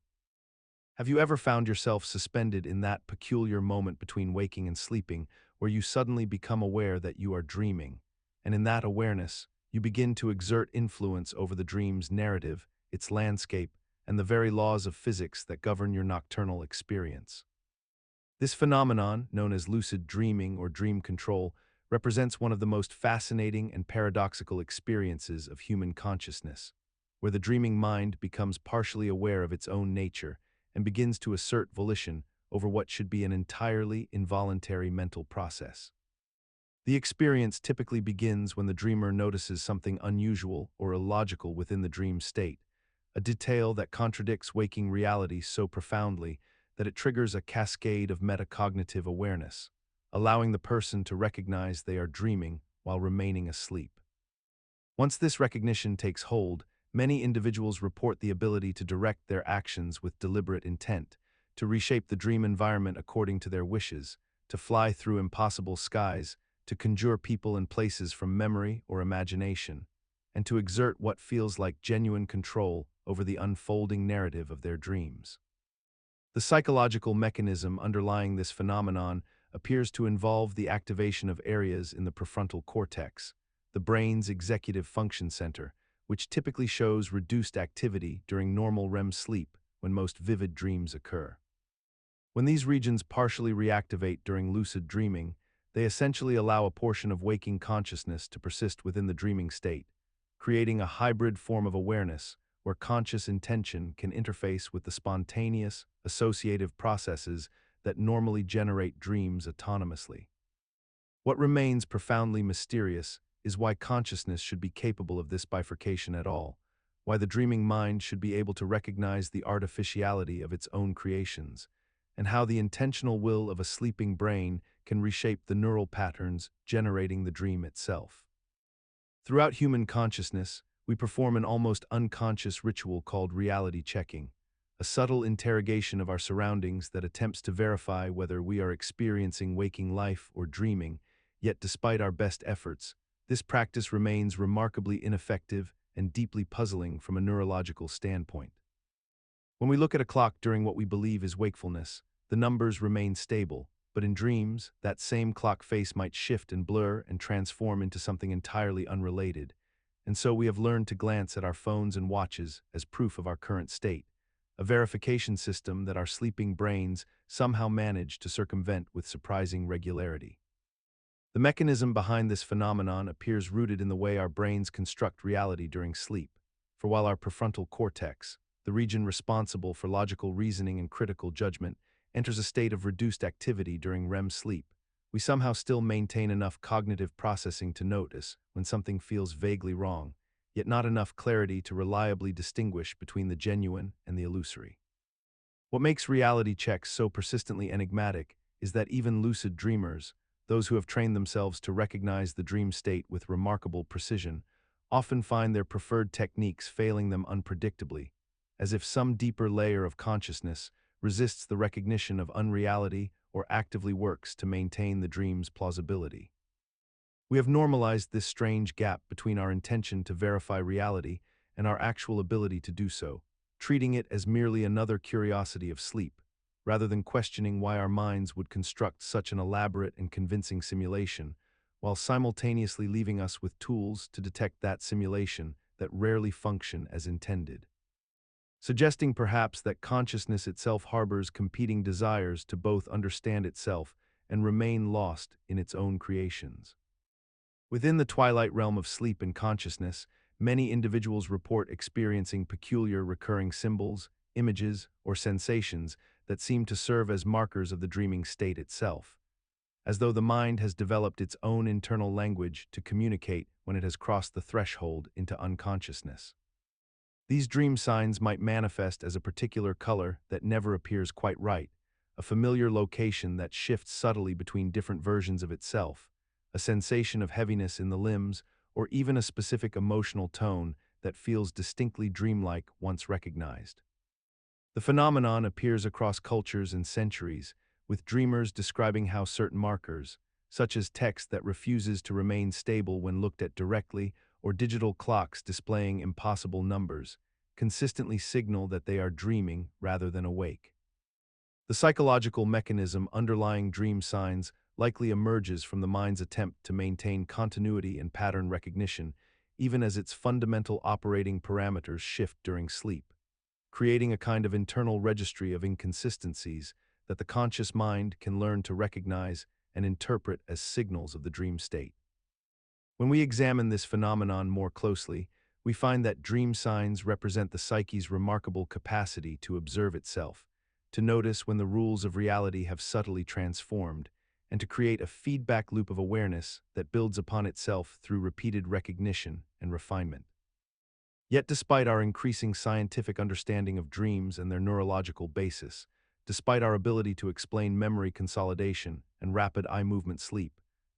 Have you ever found yourself suspended in that peculiar moment between waking and sleeping, where you suddenly become aware that you are dreaming, and in that awareness, you begin to exert influence over the dream's narrative, its landscape, and the very laws of physics that govern your nocturnal experience? This phenomenon, known as lucid dreaming or dream control, represents one of the most fascinating and paradoxical experiences of human consciousness, where the dreaming mind becomes partially aware of its own nature and begins to assert volition over what should be an entirely involuntary mental process. The experience typically begins when the dreamer notices something unusual or illogical within the dream state, a detail that contradicts waking reality so profoundly that it triggers a cascade of metacognitive awareness, allowing the person to recognize they are dreaming while remaining asleep. Once this recognition takes hold, many individuals report the ability to direct their actions with deliberate intent, to reshape the dream environment according to their wishes, to fly through impossible skies, to conjure people and places from memory or imagination, and to exert what feels like genuine control over the unfolding narrative of their dreams. The psychological mechanism underlying this phenomenon appears to involve the activation of areas in the prefrontal cortex, the brain's executive function center, which typically shows reduced activity during normal REM sleep when most vivid dreams occur. When these regions partially reactivate during lucid dreaming, they essentially allow a portion of waking consciousness to persist within the dreaming state, creating a hybrid form of awareness where conscious intention can interface with the spontaneous, associative processes that normally generate dreams autonomously. What remains profoundly mysterious is why consciousness should be capable of this bifurcation at all, why the dreaming mind should be able to recognize the artificiality of its own creations, and how the intentional will of a sleeping brain can reshape the neural patterns generating the dream itself. Throughout human consciousness, we perform an almost unconscious ritual called reality checking, a subtle interrogation of our surroundings that attempts to verify whether we are experiencing waking life or dreaming, yet despite our best efforts, this practice remains remarkably ineffective and deeply puzzling from a neurological standpoint. When we look at a clock during what we believe is wakefulness, the numbers remain stable, but in dreams, that same clock face might shift and blur and transform into something entirely unrelated, and so we have learned to glance at our phones and watches as proof of our current state, a verification system that our sleeping brains somehow manage to circumvent with surprising regularity. The mechanism behind this phenomenon appears rooted in the way our brains construct reality during sleep, for while our prefrontal cortex, the region responsible for logical reasoning and critical judgment, enters a state of reduced activity during REM sleep, we somehow still maintain enough cognitive processing to notice when something feels vaguely wrong, yet not enough clarity to reliably distinguish between the genuine and the illusory. What makes reality checks so persistently enigmatic is that even lucid dreamers, those who have trained themselves to recognize the dream state with remarkable precision, often find their preferred techniques failing them unpredictably, as if some deeper layer of consciousness resists the recognition of unreality or actively works to maintain the dream's plausibility. We have normalized this strange gap between our intention to verify reality and our actual ability to do so, treating it as merely another curiosity of sleep, rather than questioning why our minds would construct such an elaborate and convincing simulation, while simultaneously leaving us with tools to detect that simulation that rarely function as intended. Suggesting perhaps that consciousness itself harbors competing desires to both understand itself and remain lost in its own creations. Within the twilight realm of sleep and consciousness, many individuals report experiencing peculiar recurring symbols, images, or sensations that seem to serve as markers of the dreaming state itself, as though the mind has developed its own internal language to communicate when it has crossed the threshold into unconsciousness. These dream signs might manifest as a particular color that never appears quite right, a familiar location that shifts subtly between different versions of itself, a sensation of heaviness in the limbs, or even a specific emotional tone that feels distinctly dreamlike once recognized. The phenomenon appears across cultures and centuries, with dreamers describing how certain markers, such as text that refuses to remain stable when looked at directly, or digital clocks displaying impossible numbers, consistently signal that they are dreaming rather than awake. The psychological mechanism underlying dream signs likely emerges from the mind's attempt to maintain continuity and pattern recognition, even as its fundamental operating parameters shift during sleep, creating a kind of internal registry of inconsistencies that the conscious mind can learn to recognize and interpret as signals of the dream state. When we examine this phenomenon more closely, we find that dream signs represent the psyche's remarkable capacity to observe itself, to notice when the rules of reality have subtly transformed, and to create a feedback loop of awareness that builds upon itself through repeated recognition and refinement. Yet despite our increasing scientific understanding of dreams and their neurological basis, despite our ability to explain memory consolidation and rapid eye movement sleep,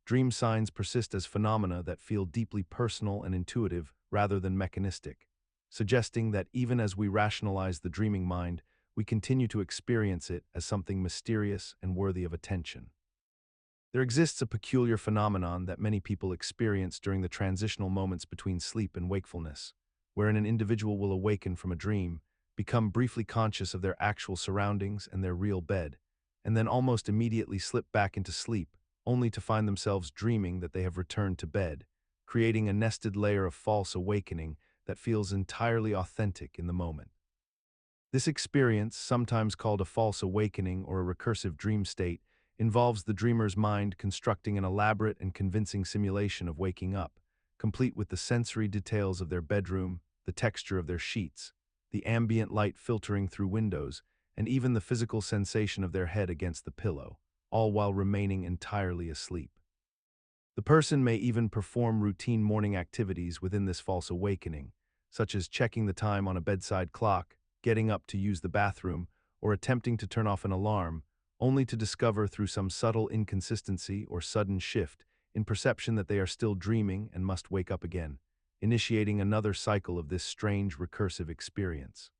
dream signs persist as phenomena that feel deeply personal and intuitive rather than mechanistic, suggesting that even as we rationalize the dreaming mind, we continue to experience it as something mysterious and worthy of attention. There exists a peculiar phenomenon that many people experience during the transitional moments between sleep and wakefulness, wherein an individual will awaken from a dream, become briefly conscious of their actual surroundings and their real bed, and then almost immediately slip back into sleep, only to find themselves dreaming that they have returned to bed, creating a nested layer of false awakening that feels entirely authentic in the moment. This experience, sometimes called a false awakening or a recursive dream state, involves the dreamer's mind constructing an elaborate and convincing simulation of waking up, complete with the sensory details of their bedroom, the texture of their sheets, the ambient light filtering through windows, and even the physical sensation of their head against the pillow, all while remaining entirely asleep. The person may even perform routine morning activities within this false awakening, such as checking the time on a bedside clock, getting up to use the bathroom, or attempting to turn off an alarm, only to discover through some subtle inconsistency or sudden shift in perception that they are still dreaming and must wake up again, initiating another cycle of this strange recursive experience.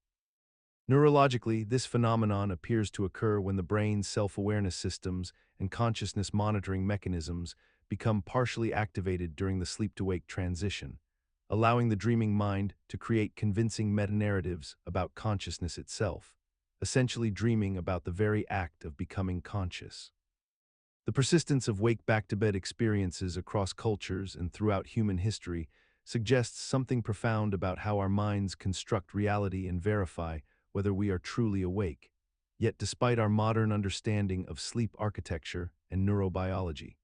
Neurologically, this phenomenon appears to occur when the brain's self-awareness systems and consciousness monitoring mechanisms become partially activated during the sleep-to-wake transition, allowing the dreaming mind to create convincing meta-narratives about consciousness itself, essentially dreaming about the very act of becoming conscious. The persistence of wake-back-to-bed experiences across cultures and throughout human history suggests something profound about how our minds construct reality and verify whether we are truly awake. Yet despite our modern understanding of sleep architecture and neurobiology,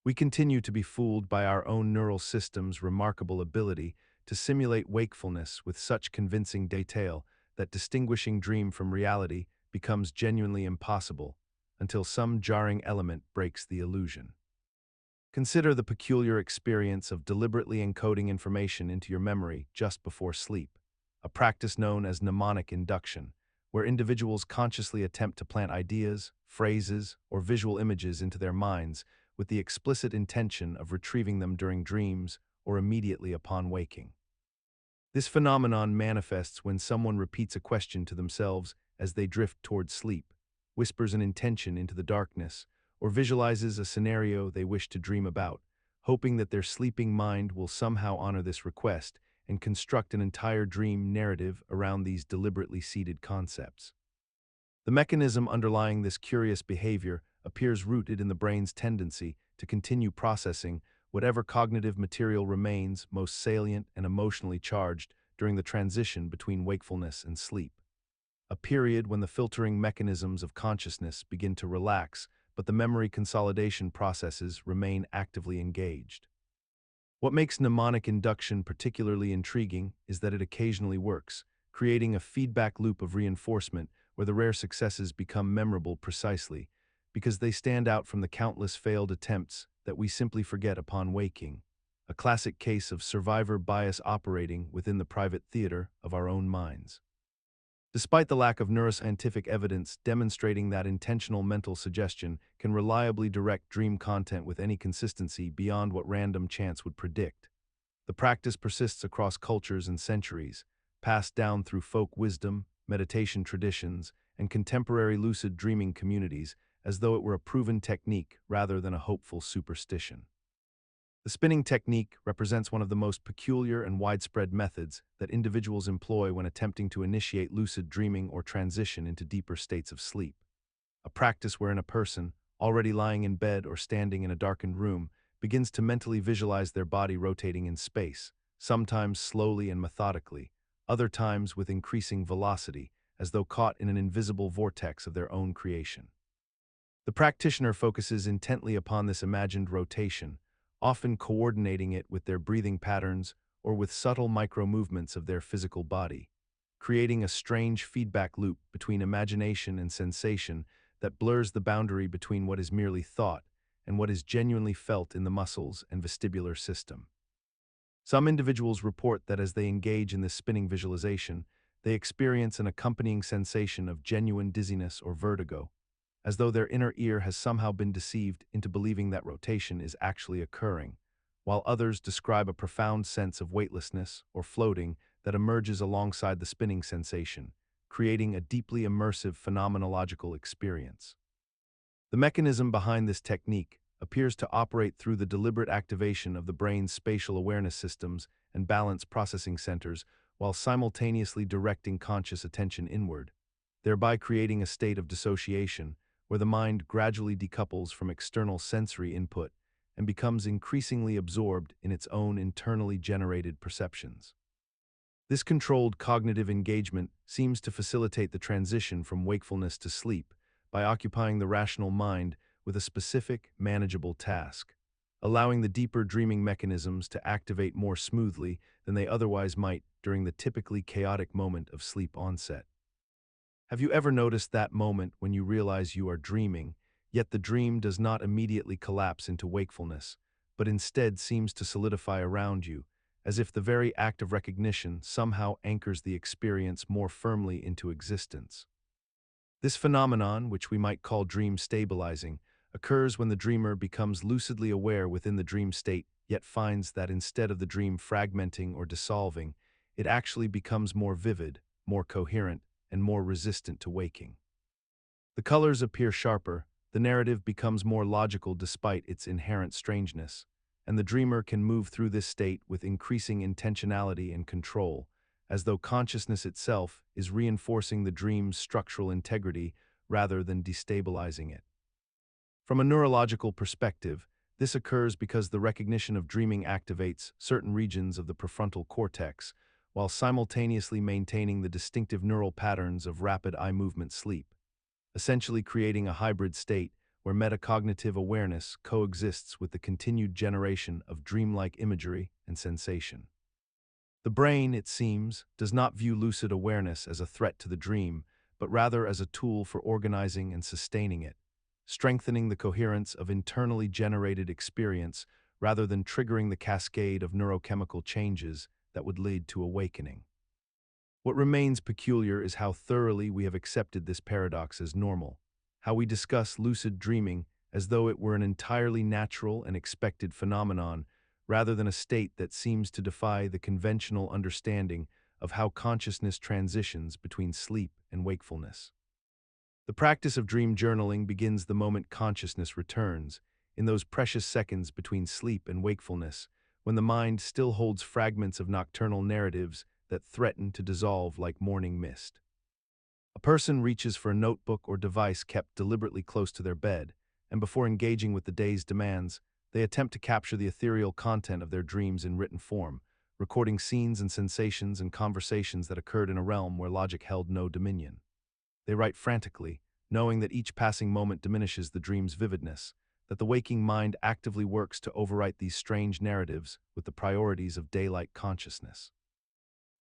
we continue to be fooled by our own neural system's remarkable ability to simulate wakefulness with such convincing detail that distinguishing dream from reality becomes genuinely impossible, until some jarring element breaks the illusion. Consider the peculiar experience of deliberately encoding information into your memory just before sleep, a practice known as mnemonic induction, where individuals consciously attempt to plant ideas, phrases, or visual images into their minds with the explicit intention of retrieving them during dreams or immediately upon waking. This phenomenon manifests when someone repeats a question to themselves as they drift toward sleep, whispers an intention into the darkness, or visualizes a scenario they wish to dream about, hoping that their sleeping mind will somehow honor this request and construct an entire dream narrative around these deliberately seeded concepts. The mechanism underlying this curious behavior appears rooted in the brain's tendency to continue processing whatever cognitive material remains most salient and emotionally charged during the transition between wakefulness and sleep. A period when the filtering mechanisms of consciousness begin to relax, but the memory consolidation processes remain actively engaged. What makes mnemonic induction particularly intriguing is that it occasionally works, creating a feedback loop of reinforcement where the rare successes become memorable precisely because they stand out from the countless failed attempts that we simply forget upon waking, a classic case of survivor bias operating within the private theater of our own minds. Despite the lack of neuroscientific evidence demonstrating that intentional mental suggestion can reliably direct dream content with any consistency beyond what random chance would predict, the practice persists across cultures and centuries, passed down through folk wisdom, meditation traditions, and contemporary lucid dreaming communities as though it were a proven technique rather than a hopeful superstition. The spinning technique represents one of the most peculiar and widespread methods that individuals employ when attempting to initiate lucid dreaming or transition into deeper states of sleep. A practice wherein a person, already lying in bed or standing in a darkened room, begins to mentally visualize their body rotating in space, sometimes slowly and methodically, other times with increasing velocity, as though caught in an invisible vortex of their own creation. The practitioner focuses intently upon this imagined rotation, often coordinating it with their breathing patterns or with subtle micro-movements of their physical body, creating a strange feedback loop between imagination and sensation that blurs the boundary between what is merely thought and what is genuinely felt in the muscles and vestibular system. Some individuals report that as they engage in this spinning visualization, they experience an accompanying sensation of genuine dizziness or vertigo, as though their inner ear has somehow been deceived into believing that rotation is actually occurring, while others describe a profound sense of weightlessness or floating that emerges alongside the spinning sensation, creating a deeply immersive phenomenological experience. The mechanism behind this technique appears to operate through the deliberate activation of the brain's spatial awareness systems and balance processing centers while simultaneously directing conscious attention inward, thereby creating a state of dissociation where the mind gradually decouples from external sensory input and becomes increasingly absorbed in its own internally generated perceptions. This controlled cognitive engagement seems to facilitate the transition from wakefulness to sleep by occupying the rational mind with a specific, manageable task, allowing the deeper dreaming mechanisms to activate more smoothly than they otherwise might during the typically chaotic moment of sleep onset. Have you ever noticed that moment when you realize you are dreaming, yet the dream does not immediately collapse into wakefulness, but instead seems to solidify around you, as if the very act of recognition somehow anchors the experience more firmly into existence? This phenomenon, which we might call dream stabilizing, occurs when the dreamer becomes lucidly aware within the dream state, yet finds that instead of the dream fragmenting or dissolving, it actually becomes more vivid, more coherent, and more resistant to waking. The colors appear sharper, the narrative becomes more logical despite its inherent strangeness, and the dreamer can move through this state with increasing intentionality and control, as though consciousness itself is reinforcing the dream's structural integrity rather than destabilizing it. From a neurological perspective, this occurs because the recognition of dreaming activates certain regions of the prefrontal cortex, while simultaneously maintaining the distinctive neural patterns of rapid eye movement sleep, essentially creating a hybrid state where metacognitive awareness coexists with the continued generation of dreamlike imagery and sensation. The brain, it seems, does not view lucid awareness as a threat to the dream, but rather as a tool for organizing and sustaining it, strengthening the coherence of internally generated experience rather than triggering the cascade of neurochemical changes that would lead to awakening. What remains peculiar is how thoroughly we have accepted this paradox as normal, how we discuss lucid dreaming as though it were an entirely natural and expected phenomenon, rather than a state that seems to defy the conventional understanding of how consciousness transitions between sleep and wakefulness. The practice of dream journaling begins the moment consciousness returns, in those precious seconds between sleep and wakefulness, when the mind still holds fragments of nocturnal narratives that threaten to dissolve like morning mist. A person reaches for a notebook or device kept deliberately close to their bed, and before engaging with the day's demands, they attempt to capture the ethereal content of their dreams in written form, recording scenes and sensations and conversations that occurred in a realm where logic held no dominion. They write frantically, knowing that each passing moment diminishes the dream's vividness, that the waking mind actively works to overwrite these strange narratives with the priorities of daylight consciousness.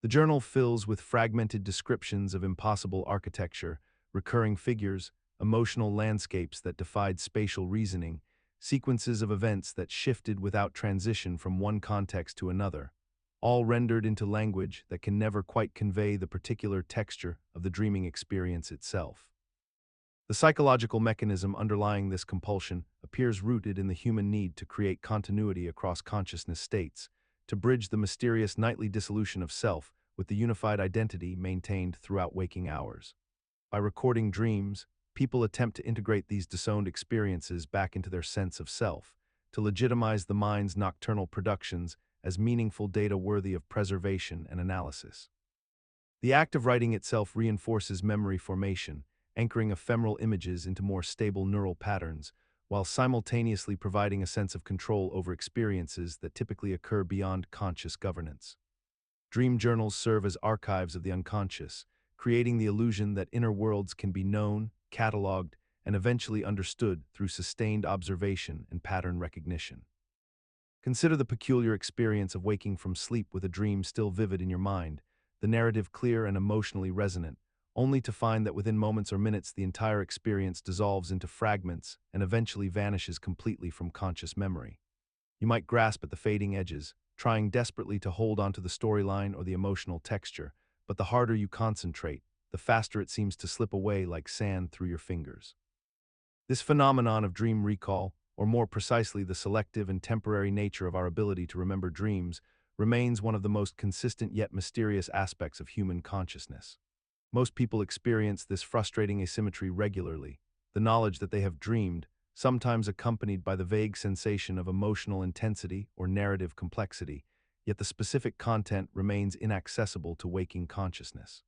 The journal fills with fragmented descriptions of impossible architecture, recurring figures, emotional landscapes that defied spatial reasoning, sequences of events that shifted without transition from one context to another, all rendered into language that can never quite convey the particular texture of the dreaming experience itself. The psychological mechanism underlying this compulsion appears rooted in the human need to create continuity across consciousness states, to bridge the mysterious nightly dissolution of self with the unified identity maintained throughout waking hours. By recording dreams, people attempt to integrate these disowned experiences back into their sense of self, to legitimize the mind's nocturnal productions as meaningful data worthy of preservation and analysis. The act of writing itself reinforces memory formation, anchoring ephemeral images into more stable neural patterns, while simultaneously providing a sense of control over experiences that typically occur beyond conscious governance. Dream journals serve as archives of the unconscious, creating the illusion that inner worlds can be known, cataloged, and eventually understood through sustained observation and pattern recognition. Consider the peculiar experience of waking from sleep with a dream still vivid in your mind, the narrative clear and emotionally resonant, only to find that within moments or minutes the entire experience dissolves into fragments and eventually vanishes completely from conscious memory. You might grasp at the fading edges, trying desperately to hold onto the storyline or the emotional texture, but the harder you concentrate, the faster it seems to slip away like sand through your fingers. This phenomenon of dream recall, or more precisely the selective and temporary nature of our ability to remember dreams, remains one of the most consistent yet mysterious aspects of human consciousness. Most people experience this frustrating asymmetry regularly, the knowledge that they have dreamed, sometimes accompanied by the vague sensation of emotional intensity or narrative complexity, yet the specific content remains inaccessible to waking consciousness.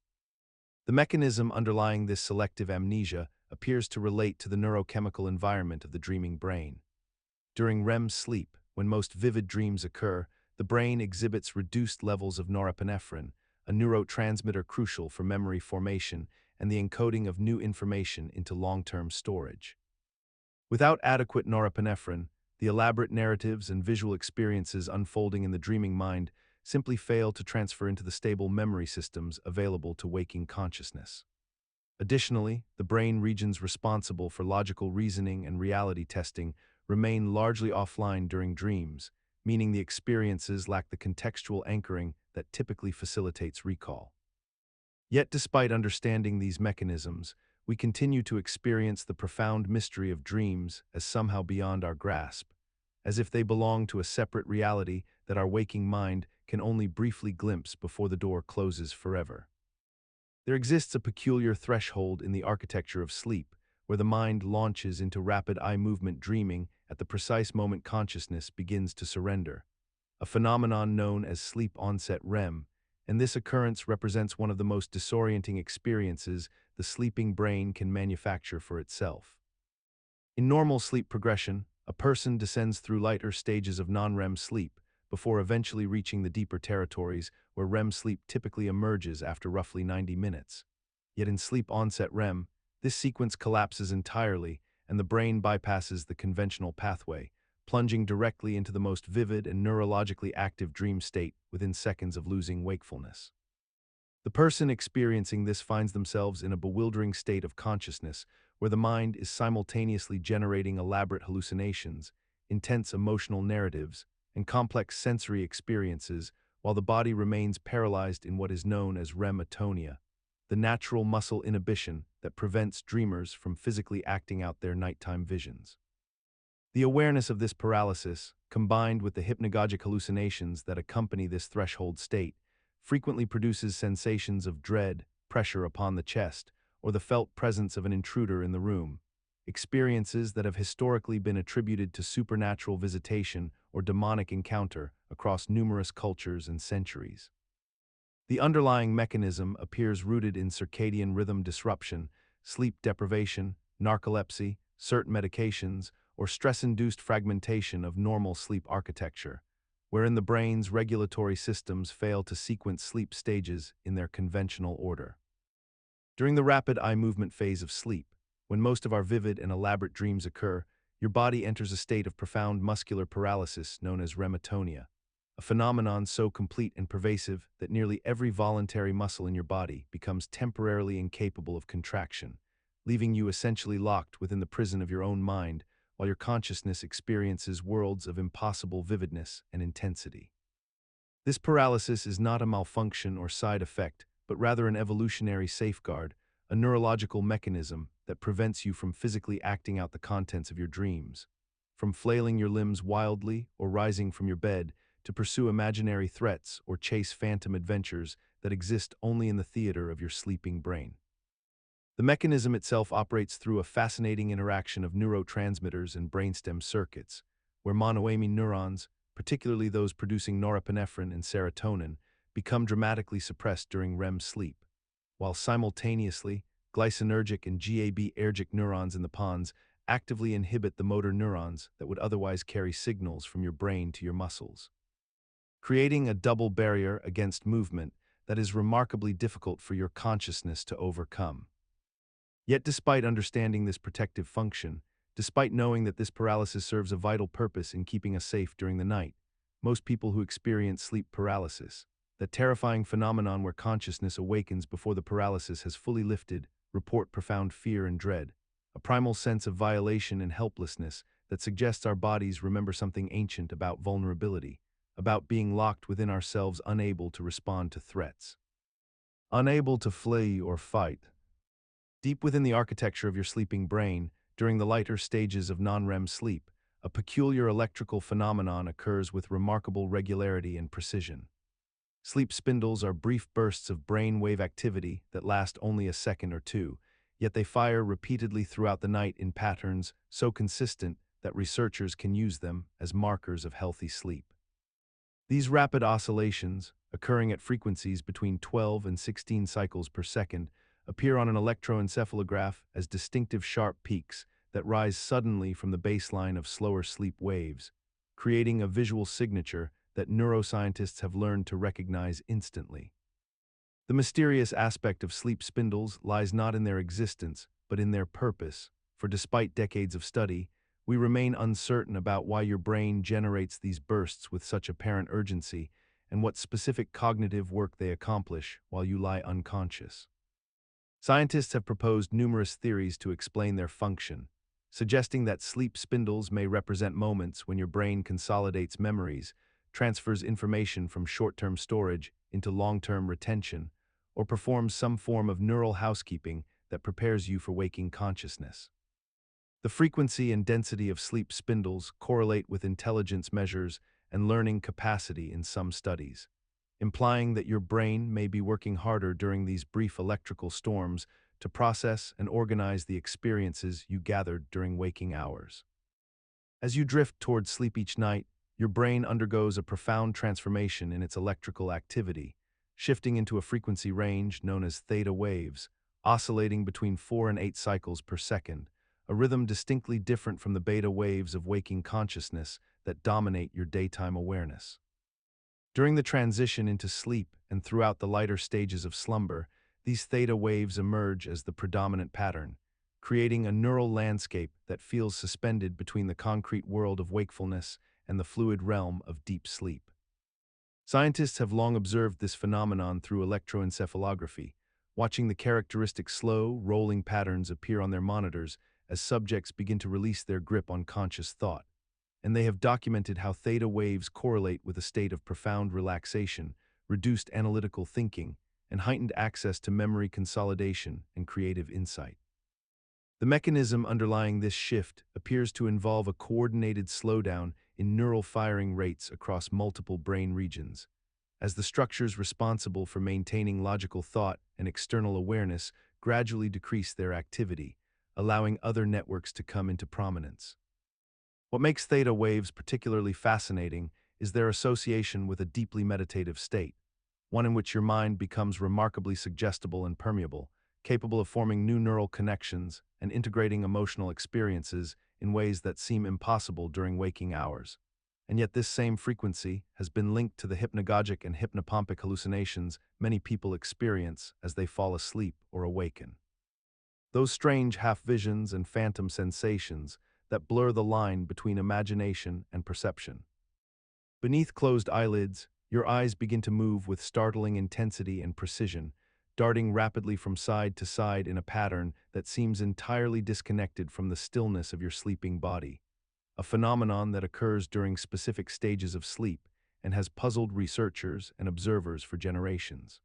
The mechanism underlying this selective amnesia appears to relate to the neurochemical environment of the dreaming brain. During REM sleep, when most vivid dreams occur, the brain exhibits reduced levels of norepinephrine, a neurotransmitter crucial for memory formation and the encoding of new information into long-term storage. Without adequate norepinephrine, the elaborate narratives and visual experiences unfolding in the dreaming mind simply fail to transfer into the stable memory systems available to waking consciousness. Additionally, the brain regions responsible for logical reasoning and reality testing remain largely offline during dreams, meaning the experiences lack the contextual anchoring that typically facilitates recall. Yet despite understanding these mechanisms, we continue to experience the profound mystery of dreams as somehow beyond our grasp, as if they belong to a separate reality that our waking mind can only briefly glimpse before the door closes forever. There exists a peculiar threshold in the architecture of sleep, where the mind launches into rapid eye movement dreaming at the precise moment consciousness begins to surrender, a phenomenon known as sleep onset REM, and this occurrence represents one of the most disorienting experiences the sleeping brain can manufacture for itself. In normal sleep progression, a person descends through lighter stages of non-REM sleep before eventually reaching the deeper territories where REM sleep typically emerges after roughly 90 minutes. Yet in sleep onset REM, this sequence collapses entirely and the brain bypasses the conventional pathway, plunging directly into the most vivid and neurologically active dream state within seconds of losing wakefulness. The person experiencing this finds themselves in a bewildering state of consciousness where the mind is simultaneously generating elaborate hallucinations, intense emotional narratives, and complex sensory experiences, while the body remains paralyzed in what is known as REM Atonia, the natural muscle inhibition that prevents dreamers from physically acting out their nighttime visions. The awareness of this paralysis, combined with the hypnagogic hallucinations that accompany this threshold state, frequently produces sensations of dread, pressure upon the chest, or the felt presence of an intruder in the room, experiences that have historically been attributed to supernatural visitation or demonic encounter across numerous cultures and centuries. The underlying mechanism appears rooted in circadian rhythm disruption, sleep deprivation, narcolepsy, certain medications, or stress-induced fragmentation of normal sleep architecture, wherein the brain's regulatory systems fail to sequence sleep stages in their conventional order. During the rapid eye movement phase of sleep, when most of our vivid and elaborate dreams occur, your body enters a state of profound muscular paralysis known as REM Atonia, a phenomenon so complete and pervasive that nearly every voluntary muscle in your body becomes temporarily incapable of contraction, leaving you essentially locked within the prison of your own mind while your consciousness experiences worlds of impossible vividness and intensity. This paralysis is not a malfunction or side effect, but rather an evolutionary safeguard, a neurological mechanism that prevents you from physically acting out the contents of your dreams, from flailing your limbs wildly or rising from your bed to pursue imaginary threats or chase phantom adventures that exist only in the theater of your sleeping brain. The mechanism itself operates through a fascinating interaction of neurotransmitters and brainstem circuits, where monoamine neurons, particularly those producing norepinephrine and serotonin, become dramatically suppressed during REM sleep, while simultaneously, glycinergic and GABAergic neurons in the pons actively inhibit the motor neurons that would otherwise carry signals from your brain to your muscles, creating a double barrier against movement that is remarkably difficult for your consciousness to overcome. Yet despite understanding this protective function, despite knowing that this paralysis serves a vital purpose in keeping us safe during the night, most people who experience sleep paralysis, that terrifying phenomenon where consciousness awakens before the paralysis has fully lifted, report profound fear and dread, a primal sense of violation and helplessness that suggests our bodies remember something ancient about vulnerability, about being locked within ourselves, unable to respond to threats, unable to flee or fight. Deep within the architecture of your sleeping brain, during the lighter stages of non-REM sleep, a peculiar electrical phenomenon occurs with remarkable regularity and precision. Sleep spindles are brief bursts of brain wave activity that last only a second or two, yet they fire repeatedly throughout the night in patterns so consistent that researchers can use them as markers of healthy sleep. These rapid oscillations, occurring at frequencies between 12 and 16 cycles per second, appear on an electroencephalograph as distinctive sharp peaks that rise suddenly from the baseline of slower sleep waves, creating a visual signature that neuroscientists have learned to recognize instantly. The mysterious aspect of sleep spindles lies not in their existence, but in their purpose, for despite decades of study, we remain uncertain about why your brain generates these bursts with such apparent urgency and what specific cognitive work they accomplish while you lie unconscious. Scientists have proposed numerous theories to explain their function, suggesting that sleep spindles may represent moments when your brain consolidates memories, transfers information from short-term storage into long-term retention, or performs some form of neural housekeeping that prepares you for waking consciousness. The frequency and density of sleep spindles correlate with intelligence measures and learning capacity in some studies, implying that your brain may be working harder during these brief electrical storms to process and organize the experiences you gathered during waking hours. As you drift towards sleep each night, your brain undergoes a profound transformation in its electrical activity, shifting into a frequency range known as theta waves, oscillating between 4 and 8 cycles per second, a rhythm distinctly different from the beta waves of waking consciousness that dominate your daytime awareness. During the transition into sleep and throughout the lighter stages of slumber, these theta waves emerge as the predominant pattern, creating a neural landscape that feels suspended between the concrete world of wakefulness and the fluid realm of deep sleep. Scientists have long observed this phenomenon through electroencephalography, watching the characteristic slow, rolling patterns appear on their monitors as subjects begin to release their grip on conscious thought. And they have documented how theta waves correlate with a state of profound relaxation, reduced analytical thinking, and heightened access to memory consolidation and creative insight. The mechanism underlying this shift appears to involve a coordinated slowdown in neural firing rates across multiple brain regions, as the structures responsible for maintaining logical thought and external awareness gradually decrease their activity, allowing other networks to come into prominence. What makes theta waves particularly fascinating is their association with a deeply meditative state, one in which your mind becomes remarkably suggestible and permeable, capable of forming new neural connections and integrating emotional experiences in ways that seem impossible during waking hours. And yet this same frequency has been linked to the hypnagogic and hypnopompic hallucinations many people experience as they fall asleep or awaken. Those strange half-visions and phantom sensations that blur the line between imagination and perception. Beneath closed eyelids, your eyes begin to move with startling intensity and precision, darting rapidly from side to side in a pattern that seems entirely disconnected from the stillness of your sleeping body, a phenomenon that occurs during specific stages of sleep and has puzzled researchers and observers for generations.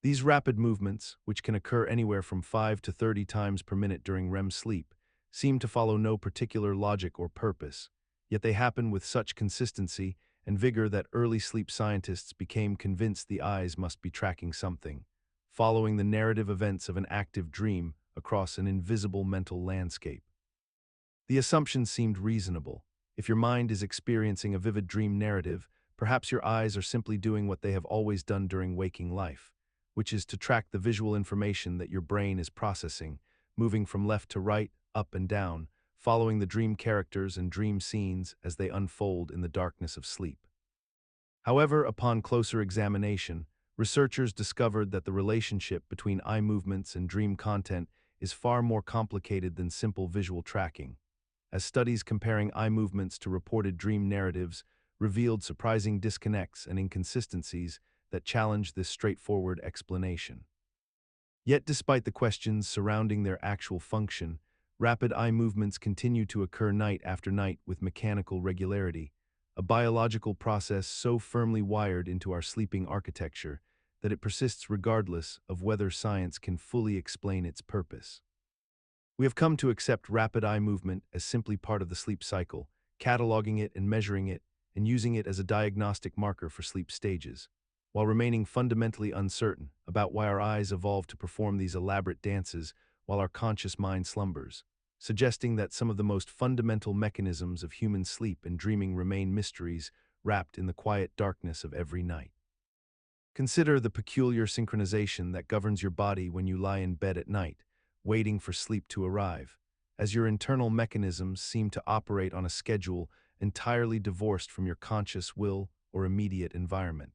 These rapid movements, which can occur anywhere from 5 to 30 times per minute during REM sleep, seem to follow no particular logic or purpose, yet they happen with such consistency and vigor that early sleep scientists became convinced the eyes must be tracking something, following the narrative events of an active dream across an invisible mental landscape. The assumption seemed reasonable. If your mind is experiencing a vivid dream narrative, perhaps your eyes are simply doing what they have always done during waking life, which is to track the visual information that your brain is processing, moving from left to right, up and down, following the dream characters and dream scenes as they unfold in the darkness of sleep. However, upon closer examination, researchers discovered that the relationship between eye movements and dream content is far more complicated than simple visual tracking, as studies comparing eye movements to reported dream narratives revealed surprising disconnects and inconsistencies that challenge this straightforward explanation. Yet despite the questions surrounding their actual function, rapid eye movements continue to occur night after night with mechanical regularity, a biological process so firmly wired into our sleeping architecture that it persists regardless of whether science can fully explain its purpose. We have come to accept rapid eye movement as simply part of the sleep cycle, cataloging it and measuring it, and using it as a diagnostic marker for sleep stages, while remaining fundamentally uncertain about why our eyes evolved to perform these elaborate dances while our conscious mind slumbers, suggesting that some of the most fundamental mechanisms of human sleep and dreaming remain mysteries wrapped in the quiet darkness of every night. Consider the peculiar synchronization that governs your body when you lie in bed at night, waiting for sleep to arrive, as your internal mechanisms seem to operate on a schedule entirely divorced from your conscious will or immediate environment.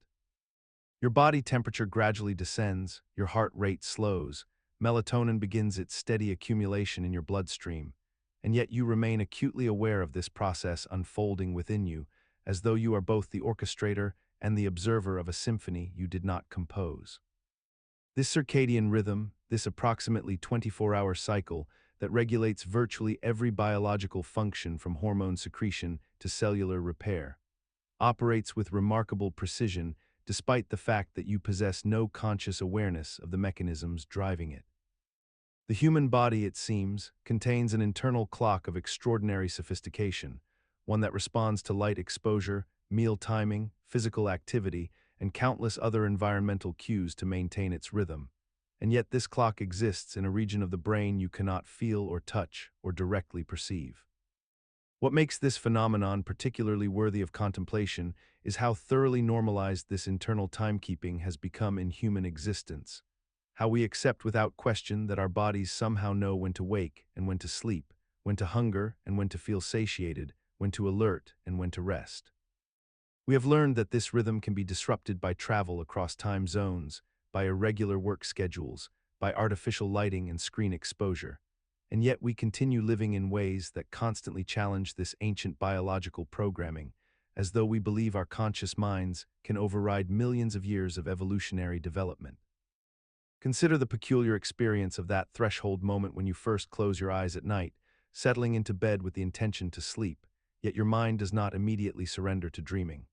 Your body temperature gradually descends, your heart rate slows, melatonin begins its steady accumulation in your bloodstream, and yet you remain acutely aware of this process unfolding within you, as though you are both the orchestrator and the observer of a symphony you did not compose. This circadian rhythm, this approximately 24-hour cycle that regulates virtually every biological function from hormone secretion to cellular repair, operates with remarkable precision despite the fact that you possess no conscious awareness of the mechanisms driving it. The human body, it seems, contains an internal clock of extraordinary sophistication, one that responds to light exposure, meal timing, physical activity, and countless other environmental cues to maintain its rhythm. And yet this clock exists in a region of the brain you cannot feel or touch or directly perceive. What makes this phenomenon particularly worthy of contemplation is how thoroughly normalized this internal timekeeping has become in human existence, how we accept without question that our bodies somehow know when to wake and when to sleep, when to hunger and when to feel satiated, when to alert and when to rest. We have learned that this rhythm can be disrupted by travel across time zones, by irregular work schedules, by artificial lighting and screen exposure, and yet we continue living in ways that constantly challenge this ancient biological programming, as though we believe our conscious minds can override millions of years of evolutionary development. Consider the peculiar experience of that threshold moment when you first close your eyes at night, settling into bed with the intention to sleep, yet your mind does not immediately surrender to dreaming.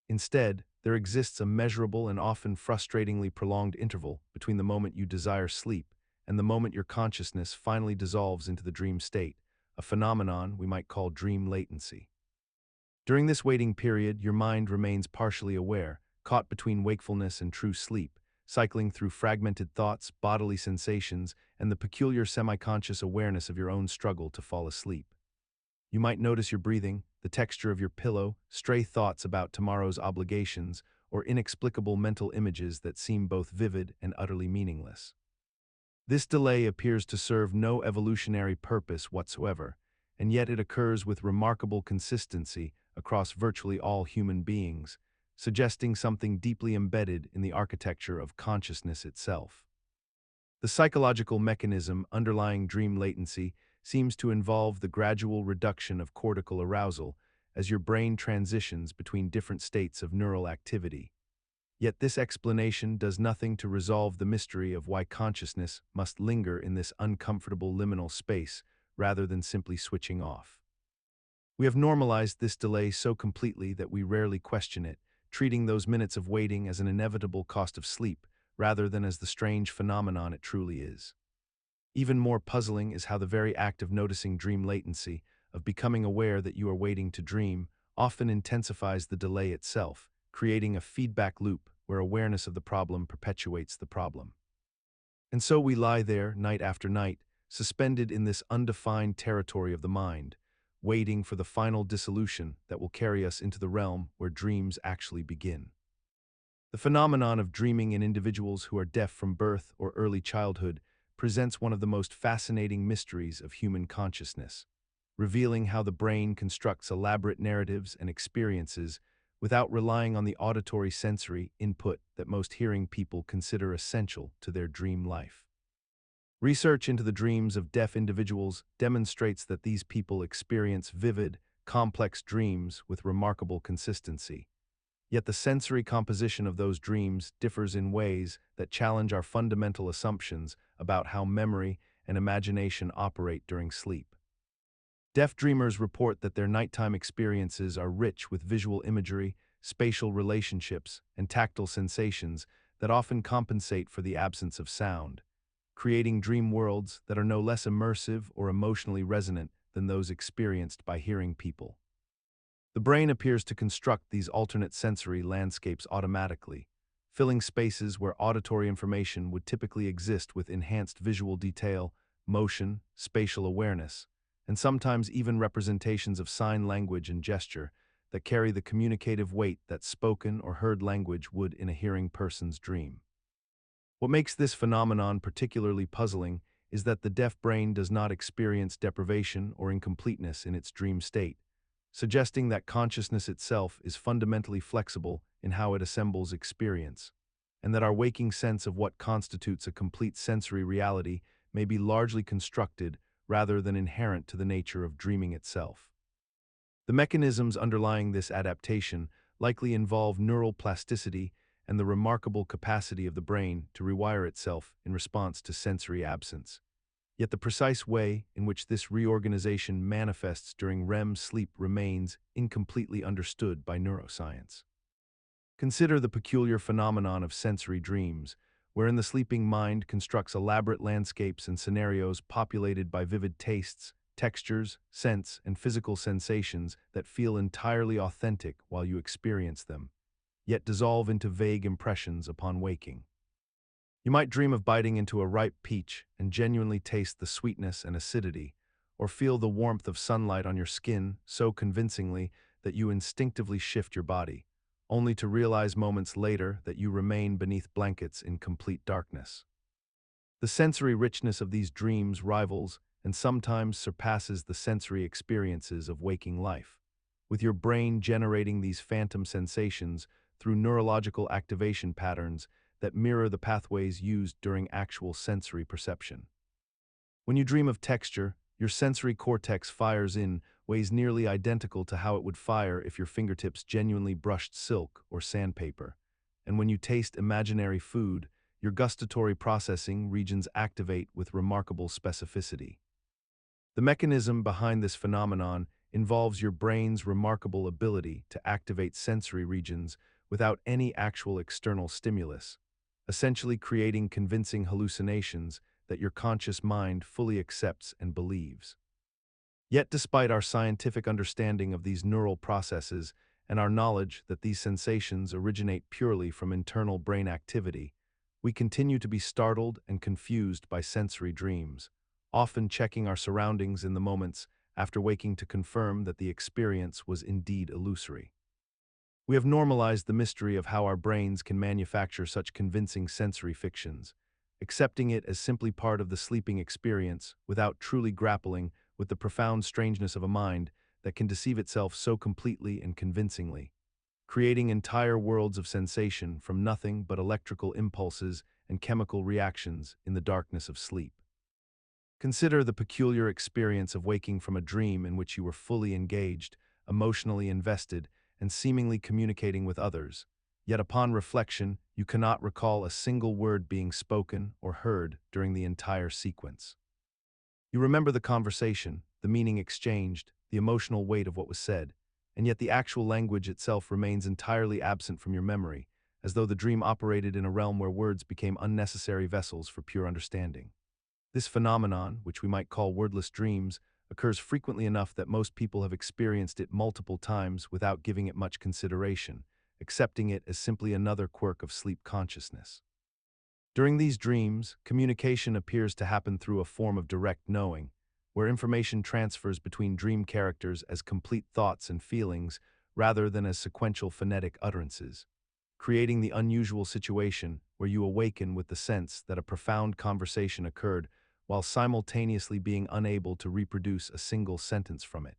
Instead, there exists a measurable and often frustratingly prolonged interval between the moment you desire sleep and the moment your consciousness finally dissolves into the dream state, a phenomenon we might call dream latency. During this waiting period, your mind remains partially aware, caught between wakefulness and true sleep, cycling through fragmented thoughts, bodily sensations, and the peculiar semi-conscious awareness of your own struggle to fall asleep. You might notice your breathing, the texture of your pillow, stray thoughts about tomorrow's obligations, or inexplicable mental images that seem both vivid and utterly meaningless. This delay appears to serve no evolutionary purpose whatsoever, and yet it occurs with remarkable consistency across virtually all human beings, suggesting something deeply embedded in the architecture of consciousness itself. The psychological mechanism underlying dream latency seems to involve the gradual reduction of cortical arousal as your brain transitions between different states of neural activity. Yet this explanation does nothing to resolve the mystery of why consciousness must linger in this uncomfortable liminal space rather than simply switching off. We have normalized this delay so completely that we rarely question it, treating those minutes of waiting as an inevitable cost of sleep rather than as the strange phenomenon it truly is. Even more puzzling is how the very act of noticing dream latency, of becoming aware that you are waiting to dream, often intensifies the delay itself, creating a feedback loop where awareness of the problem perpetuates the problem. And so we lie there, night after night, suspended in this undefined territory of the mind, waiting for the final dissolution that will carry us into the realm where dreams actually begin. The phenomenon of dreaming in individuals who are deaf from birth or early childhood presents one of the most fascinating mysteries of human consciousness, revealing how the brain constructs elaborate narratives and experiences without relying on the auditory sensory input that most hearing people consider essential to their dream life. Research into the dreams of deaf individuals demonstrates that these people experience vivid, complex dreams with remarkable consistency. Yet the sensory composition of those dreams differs in ways that challenge our fundamental assumptions about how memory and imagination operate during sleep. Deaf dreamers report that their nighttime experiences are rich with visual imagery, spatial relationships, and tactile sensations that often compensate for the absence of sound, creating dream worlds that are no less immersive or emotionally resonant than those experienced by hearing people. The brain appears to construct these alternate sensory landscapes automatically, filling spaces where auditory information would typically exist with enhanced visual detail, motion, spatial awareness, and sometimes even representations of sign language and gesture that carry the communicative weight that spoken or heard language would in a hearing person's dream. What makes this phenomenon particularly puzzling is that the deaf brain does not experience deprivation or incompleteness in its dream state, suggesting that consciousness itself is fundamentally flexible in how it assembles experience, and that our waking sense of what constitutes a complete sensory reality may be largely constructed rather than inherent to the nature of dreaming itself. The mechanisms underlying this adaptation likely involve neural plasticity and the remarkable capacity of the brain to rewire itself in response to sensory absence. Yet the precise way in which this reorganization manifests during REM sleep remains incompletely understood by neuroscience. Consider the peculiar phenomenon of sensory dreams, wherein the sleeping mind constructs elaborate landscapes and scenarios populated by vivid tastes, textures, scents, and physical sensations that feel entirely authentic while you experience them, yet dissolve into vague impressions upon waking. You might dream of biting into a ripe peach and genuinely taste the sweetness and acidity, or feel the warmth of sunlight on your skin so convincingly that you instinctively shift your body, only to realize moments later that you remain beneath blankets in complete darkness. The sensory richness of these dreams rivals and sometimes surpasses the sensory experiences of waking life, with your brain generating these phantom sensations through neurological activation patterns that mirror the pathways used during actual sensory perception. When you dream of texture, your sensory cortex fires in ways nearly identical to how it would fire if your fingertips genuinely brushed silk or sandpaper. And when you taste imaginary food, your gustatory processing regions activate with remarkable specificity. The mechanism behind this phenomenon involves your brain's remarkable ability to activate sensory regions without any actual external stimulus, essentially creating convincing hallucinations that your conscious mind fully accepts and believes. Yet despite our scientific understanding of these neural processes and our knowledge that these sensations originate purely from internal brain activity, we continue to be startled and confused by sensory dreams, often checking our surroundings in the moments after waking to confirm that the experience was indeed illusory. We have normalized the mystery of how our brains can manufacture such convincing sensory fictions, accepting it as simply part of the sleeping experience without truly grappling with the profound strangeness of a mind that can deceive itself so completely and convincingly, creating entire worlds of sensation from nothing but electrical impulses and chemical reactions in the darkness of sleep. Consider the peculiar experience of waking from a dream in which you were fully engaged, emotionally invested, and seemingly communicating with others, yet upon reflection, you cannot recall a single word being spoken or heard during the entire sequence. You remember the conversation, the meaning exchanged, the emotional weight of what was said, and yet the actual language itself remains entirely absent from your memory, as though the dream operated in a realm where words became unnecessary vessels for pure understanding. This phenomenon, which we might call wordless dreams, occurs frequently enough that most people have experienced it multiple times without giving it much consideration, accepting it as simply another quirk of sleep consciousness. During these dreams, communication appears to happen through a form of direct knowing, where information transfers between dream characters as complete thoughts and feelings rather than as sequential phonetic utterances, creating the unusual situation where you awaken with the sense that a profound conversation occurred while simultaneously being unable to reproduce a single sentence from it.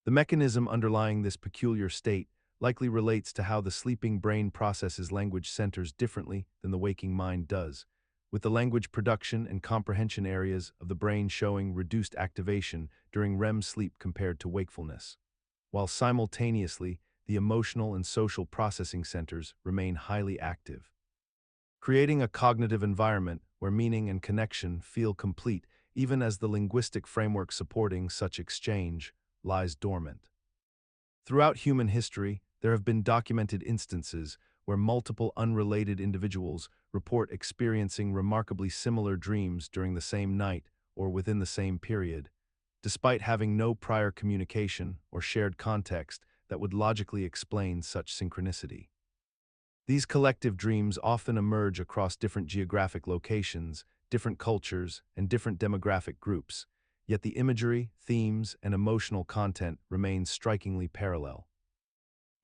The mechanism underlying this peculiar state likely relates to how the sleeping brain processes language centers differently than the waking mind does, with the language production and comprehension areas of the brain showing reduced activation during REM sleep compared to wakefulness, while simultaneously the emotional and social processing centers remain highly active, creating a cognitive environment where meaning and connection feel complete even as the linguistic framework supporting such exchange lies dormant. Throughout human history, there have been documented instances where multiple unrelated individuals report experiencing remarkably similar dreams during the same night or within the same period, despite having no prior communication or shared context that would logically explain such synchronicity. These collective dreams often emerge across different geographic locations, different cultures, and different demographic groups, yet the imagery, themes, and emotional content remain strikingly parallel.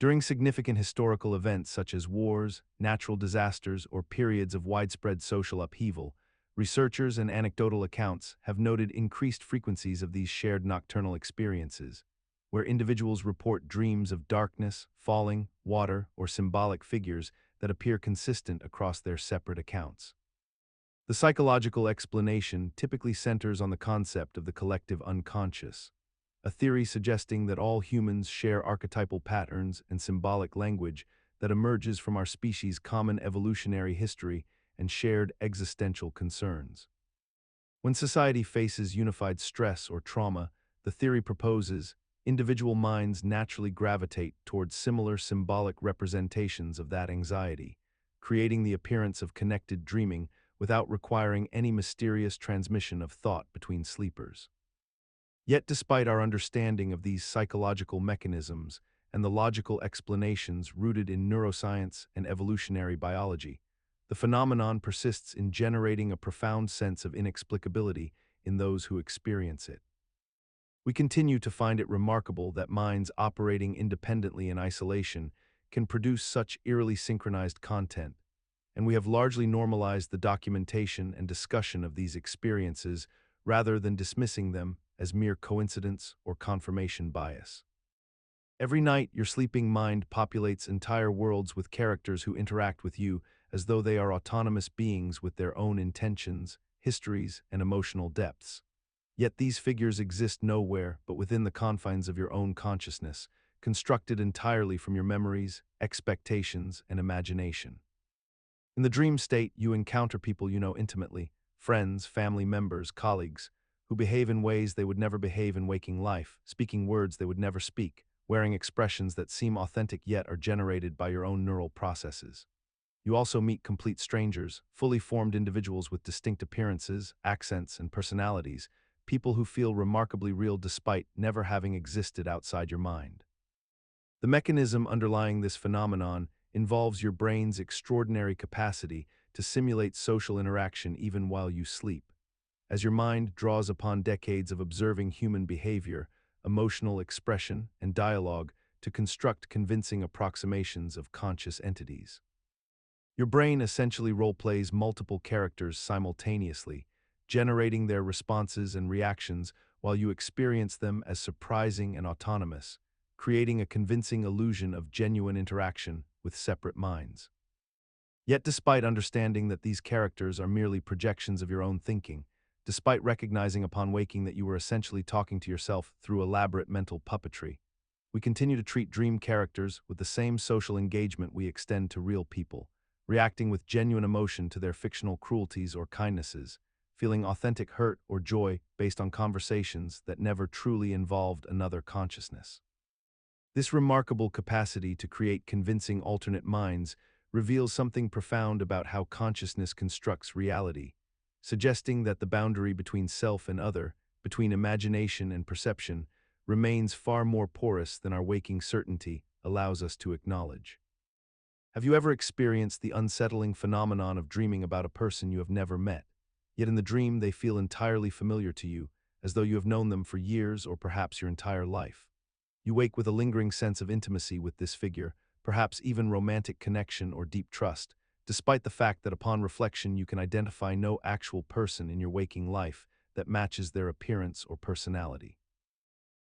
During significant historical events such as wars, natural disasters, or periods of widespread social upheaval, researchers and anecdotal accounts have noted increased frequencies of these shared nocturnal experiences, where individuals report dreams of darkness, falling, water, or symbolic figures that appear consistent across their separate accounts. The psychological explanation typically centers on the concept of the collective unconscious, a theory suggesting that all humans share archetypal patterns and symbolic language that emerges from our species' common evolutionary history and shared existential concerns. When society faces unified stress or trauma, the theory proposes individual minds naturally gravitate towards similar symbolic representations of that anxiety, creating the appearance of connected dreaming without requiring any mysterious transmission of thought between sleepers. Yet despite our understanding of these psychological mechanisms and the logical explanations rooted in neuroscience and evolutionary biology, the phenomenon persists in generating a profound sense of inexplicability in those who experience it. We continue to find it remarkable that minds operating independently in isolation can produce such eerily synchronized content, and we have largely normalized the documentation and discussion of these experiences rather than dismissing them as mere coincidence or confirmation bias. Every night, your sleeping mind populates entire worlds with characters who interact with you as though they are autonomous beings with their own intentions, histories, and emotional depths. Yet these figures exist nowhere but within the confines of your own consciousness, constructed entirely from your memories, expectations, and imagination. In the dream state, you encounter people you know intimately, friends, family members, colleagues, who behave in ways they would never behave in waking life, speaking words they would never speak, wearing expressions that seem authentic yet are generated by your own neural processes. You also meet complete strangers, fully formed individuals with distinct appearances, accents, and personalities, people who feel remarkably real despite never having existed outside your mind. The mechanism underlying this phenomenon involves your brain's extraordinary capacity to simulate social interaction even while you sleep. As your mind draws upon decades of observing human behavior, emotional expression, and dialogue to construct convincing approximations of conscious entities. Your brain essentially role-plays multiple characters simultaneously, generating their responses and reactions while you experience them as surprising and autonomous, creating a convincing illusion of genuine interaction with separate minds. Yet despite understanding that these characters are merely projections of your own thinking, despite recognizing upon waking that you were essentially talking to yourself through elaborate mental puppetry, we continue to treat dream characters with the same social engagement we extend to real people, reacting with genuine emotion to their fictional cruelties or kindnesses, feeling authentic hurt or joy based on conversations that never truly involved another consciousness. This remarkable capacity to create convincing alternate minds reveals something profound about how consciousness constructs reality, suggesting that the boundary between self and other, between imagination and perception, remains far more porous than our waking certainty allows us to acknowledge. Have you ever experienced the unsettling phenomenon of dreaming about a person you have never met, yet in the dream they feel entirely familiar to you, as though you have known them for years or perhaps your entire life? You wake with a lingering sense of intimacy with this figure, perhaps even romantic connection or deep trust, despite the fact that upon reflection you can identify no actual person in your waking life that matches their appearance or personality.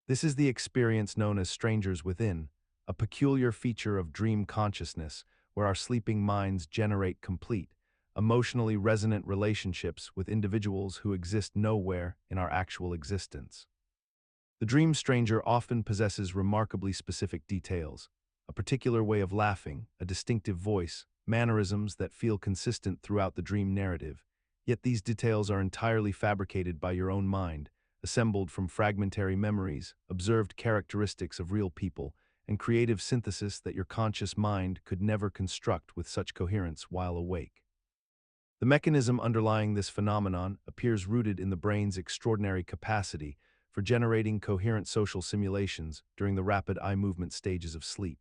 This is the experience known as strangers within, a peculiar feature of dream consciousness where our sleeping minds generate complete, emotionally resonant relationships with individuals who exist nowhere in our actual existence. The dream stranger often possesses remarkably specific details, a particular way of laughing, a distinctive voice, mannerisms that feel consistent throughout the dream narrative, yet these details are entirely fabricated by your own mind, assembled from fragmentary memories, observed characteristics of real people, and creative synthesis that your conscious mind could never construct with such coherence while awake. The mechanism underlying this phenomenon appears rooted in the brain's extraordinary capacity for generating coherent social simulations during the rapid eye movement stages of sleep.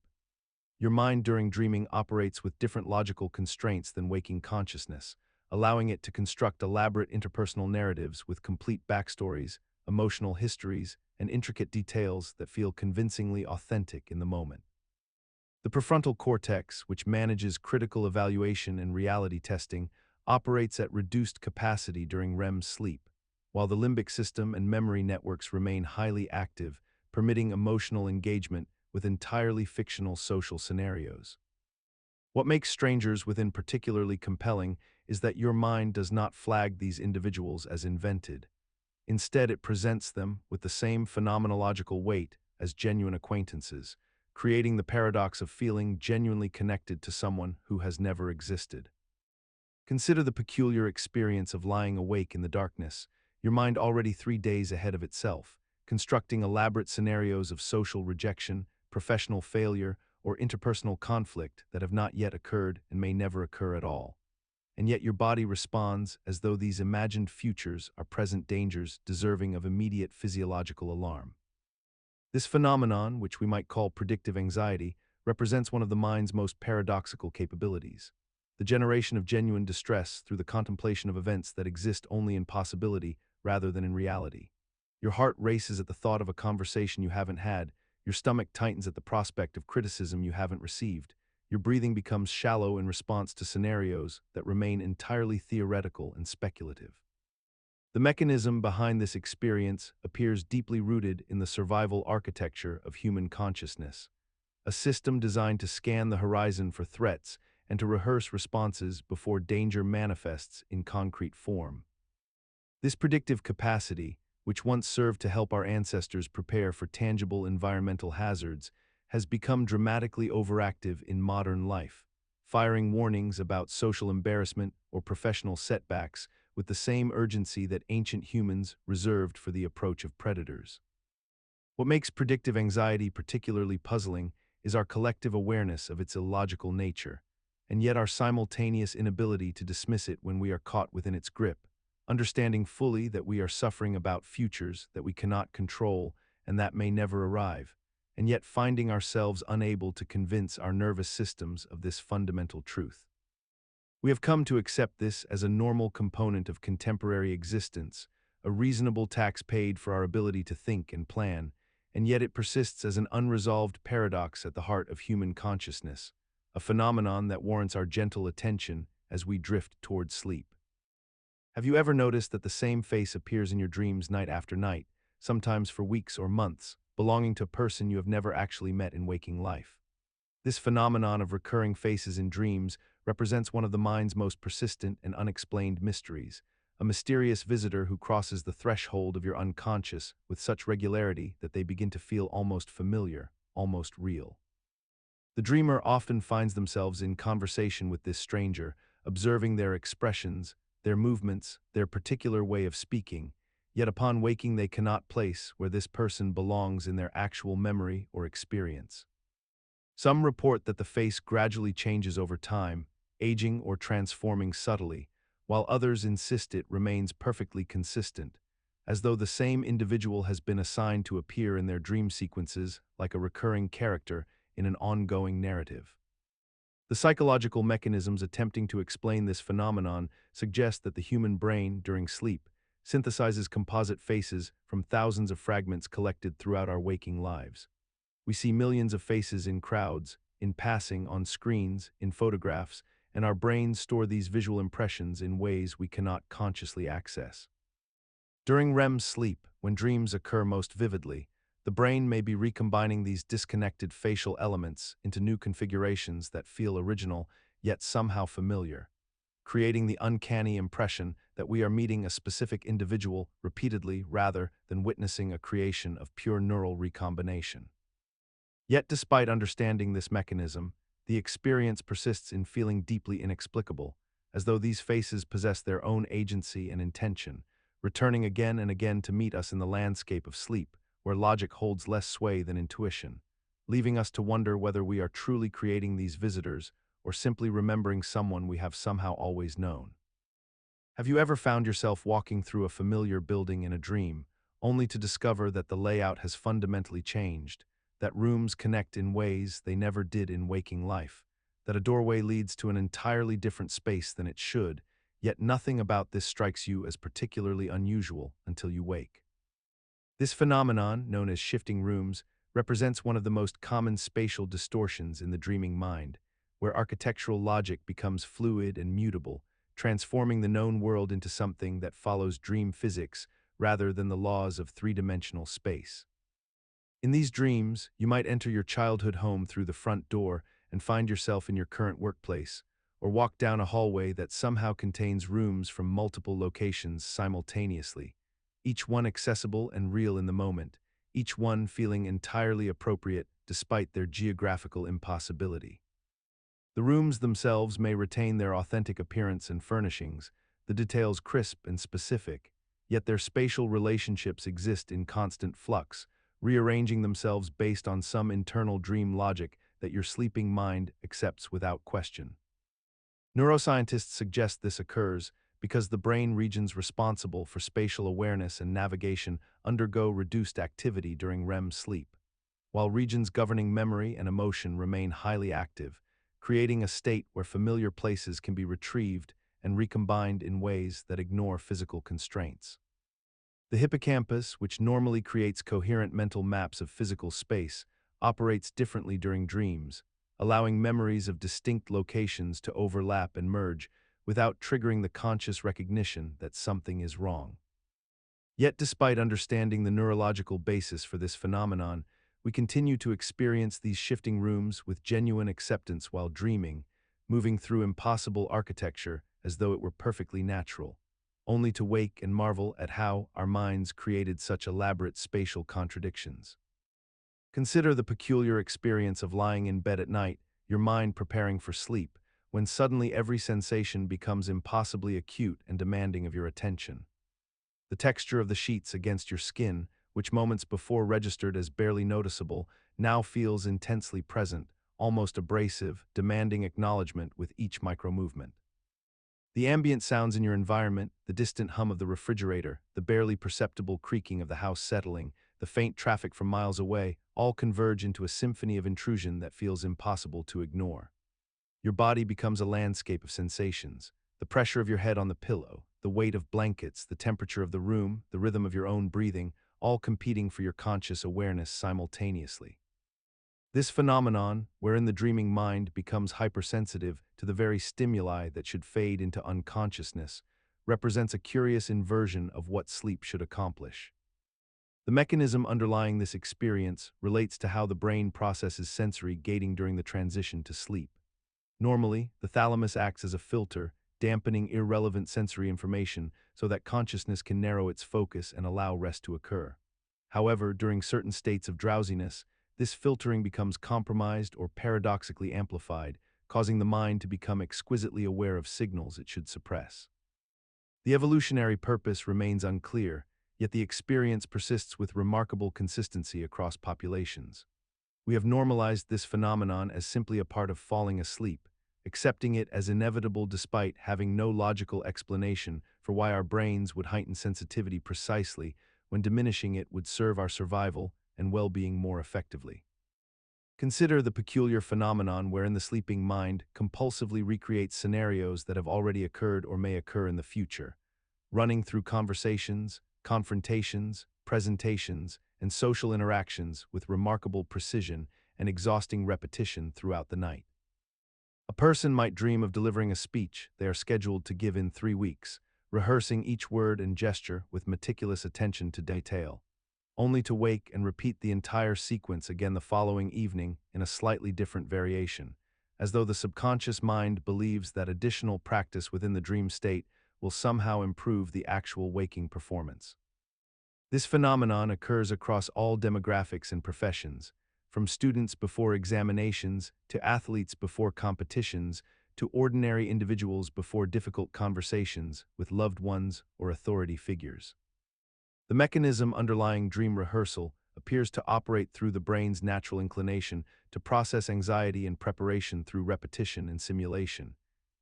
Your mind during dreaming operates with different logical constraints than waking consciousness, allowing it to construct elaborate interpersonal narratives with complete backstories, emotional histories, and intricate details that feel convincingly authentic in the moment. The prefrontal cortex, which manages critical evaluation and reality testing, operates at reduced capacity during REM sleep, while the limbic system and memory networks remain highly active, permitting emotional engagement with entirely fictional social scenarios. What makes strangers within particularly compelling is that your mind does not flag these individuals as invented. Instead, it presents them with the same phenomenological weight as genuine acquaintances, creating the paradox of feeling genuinely connected to someone who has never existed. Consider the peculiar experience of lying awake in the darkness, your mind already 3 days ahead of itself, constructing elaborate scenarios of social rejection, professional failure, or interpersonal conflict that have not yet occurred and may never occur at all. And yet your body responds as though these imagined futures are present dangers deserving of immediate physiological alarm. This phenomenon, which we might call predictive anxiety, represents one of the mind's most paradoxical capabilities: the generation of genuine distress through the contemplation of events that exist only in possibility rather than in reality. Your heart races at the thought of a conversation you haven't had, your stomach tightens at the prospect of criticism you haven't received, your breathing becomes shallow in response to scenarios that remain entirely theoretical and speculative. The mechanism behind this experience appears deeply rooted in the survival architecture of human consciousness, a system designed to scan the horizon for threats and to rehearse responses before danger manifests in concrete form. This predictive capacity, which once served to help our ancestors prepare for tangible environmental hazards, has become dramatically overactive in modern life, firing warnings about social embarrassment or professional setbacks with the same urgency that ancient humans reserved for the approach of predators. What makes predictive anxiety particularly puzzling is our collective awareness of its illogical nature, and yet our simultaneous inability to dismiss it when we are caught within its grip, understanding fully that we are suffering about futures that we cannot control and that may never arrive, and yet finding ourselves unable to convince our nervous systems of this fundamental truth. We have come to accept this as a normal component of contemporary existence, a reasonable tax paid for our ability to think and plan, and yet it persists as an unresolved paradox at the heart of human consciousness, a phenomenon that warrants our gentle attention as we drift toward sleep. Have you ever noticed that the same face appears in your dreams night after night, sometimes for weeks or months, belonging to a person you have never actually met in waking life? This phenomenon of recurring faces in dreams represents one of the mind's most persistent and unexplained mysteries, a mysterious visitor who crosses the threshold of your unconscious with such regularity that they begin to feel almost familiar, almost real. The dreamer often finds themselves in conversation with this stranger, observing their expressions, their movements, their particular way of speaking, yet upon waking they cannot place where this person belongs in their actual memory or experience. Some report that the face gradually changes over time, aging or transforming subtly, while others insist it remains perfectly consistent, as though the same individual has been assigned to appear in their dream sequences like a recurring character in an ongoing narrative. The psychological mechanisms attempting to explain this phenomenon suggest that the human brain, during sleep, synthesizes composite faces from thousands of fragments collected throughout our waking lives. We see millions of faces in crowds, in passing, on screens, in photographs, and our brains store these visual impressions in ways we cannot consciously access. During REM sleep, when dreams occur most vividly, the brain may be recombining these disconnected facial elements into new configurations that feel original yet somehow familiar, creating the uncanny impression that we are meeting a specific individual repeatedly rather than witnessing a creation of pure neural recombination. Yet despite understanding this mechanism, the experience persists in feeling deeply inexplicable, as though these faces possess their own agency and intention, returning again and again to meet us in the landscape of sleep, where logic holds less sway than intuition, leaving us to wonder whether we are truly creating these visitors or simply remembering someone we have somehow always known. Have you ever found yourself walking through a familiar building in a dream, only to discover that the layout has fundamentally changed, that rooms connect in ways they never did in waking life, that a doorway leads to an entirely different space than it should, yet nothing about this strikes you as particularly unusual until you wake? This phenomenon, known as shifting rooms, represents one of the most common spatial distortions in the dreaming mind, where architectural logic becomes fluid and mutable, transforming the known world into something that follows dream physics rather than the laws of three-dimensional space. In these dreams, you might enter your childhood home through the front door and find yourself in your current workplace, or walk down a hallway that somehow contains rooms from multiple locations simultaneously, each one accessible and real in the moment, each one feeling entirely appropriate despite their geographical impossibility. The rooms themselves may retain their authentic appearance and furnishings, the details crisp and specific, yet their spatial relationships exist in constant flux, rearranging themselves based on some internal dream logic that your sleeping mind accepts without question. Neuroscientists suggest this occurs because the brain regions responsible for spatial awareness and navigation undergo reduced activity during REM sleep, while regions governing memory and emotion remain highly active, creating a state where familiar places can be retrieved and recombined in ways that ignore physical constraints. The hippocampus, which normally creates coherent mental maps of physical space, operates differently during dreams, allowing memories of distinct locations to overlap and merge without triggering the conscious recognition that something is wrong. Yet despite understanding the neurological basis for this phenomenon, we continue to experience these shifting rooms with genuine acceptance while dreaming, moving through impossible architecture as though it were perfectly natural, only to wake and marvel at how our minds created such elaborate spatial contradictions. Consider the peculiar experience of lying in bed at night, your mind preparing for sleep, when suddenly every sensation becomes impossibly acute and demanding of your attention. The texture of the sheets against your skin, which moments before registered as barely noticeable, now feels intensely present, almost abrasive, demanding acknowledgement with each micromovement. The ambient sounds in your environment, the distant hum of the refrigerator, the barely perceptible creaking of the house settling, the faint traffic from miles away, all converge into a symphony of intrusion that feels impossible to ignore. Your body becomes a landscape of sensations. The pressure of your head on the pillow, the weight of blankets, the temperature of the room, the rhythm of your own breathing, all competing for your conscious awareness simultaneously. This phenomenon, wherein the dreaming mind becomes hypersensitive to the very stimuli that should fade into unconsciousness, represents a curious inversion of what sleep should accomplish. The mechanism underlying this experience relates to how the brain processes sensory gating during the transition to sleep. Normally, the thalamus acts as a filter, dampening irrelevant sensory information so that consciousness can narrow its focus and allow rest to occur. However, during certain states of drowsiness, this filtering becomes compromised or paradoxically amplified, causing the mind to become exquisitely aware of signals it should suppress. The evolutionary purpose remains unclear, yet the experience persists with remarkable consistency across populations. We have normalized this phenomenon as simply a part of falling asleep, accepting it as inevitable despite having no logical explanation for why our brains would heighten sensitivity precisely when diminishing it would serve our survival and well-being more effectively. Consider the peculiar phenomenon wherein the sleeping mind compulsively recreates scenarios that have already occurred or may occur in the future, running through conversations, confrontations, presentations, and social interactions with remarkable precision and exhausting repetition throughout the night. A person might dream of delivering a speech they are scheduled to give in 3 weeks, rehearsing each word and gesture with meticulous attention to detail, only to wake and repeat the entire sequence again the following evening in a slightly different variation, as though the subconscious mind believes that additional practice within the dream state will somehow improve the actual waking performance. This phenomenon occurs across all demographics and professions, from students before examinations to athletes before competitions to ordinary individuals before difficult conversations with loved ones or authority figures. The mechanism underlying dream rehearsal appears to operate through the brain's natural inclination to process anxiety and preparation through repetition and simulation.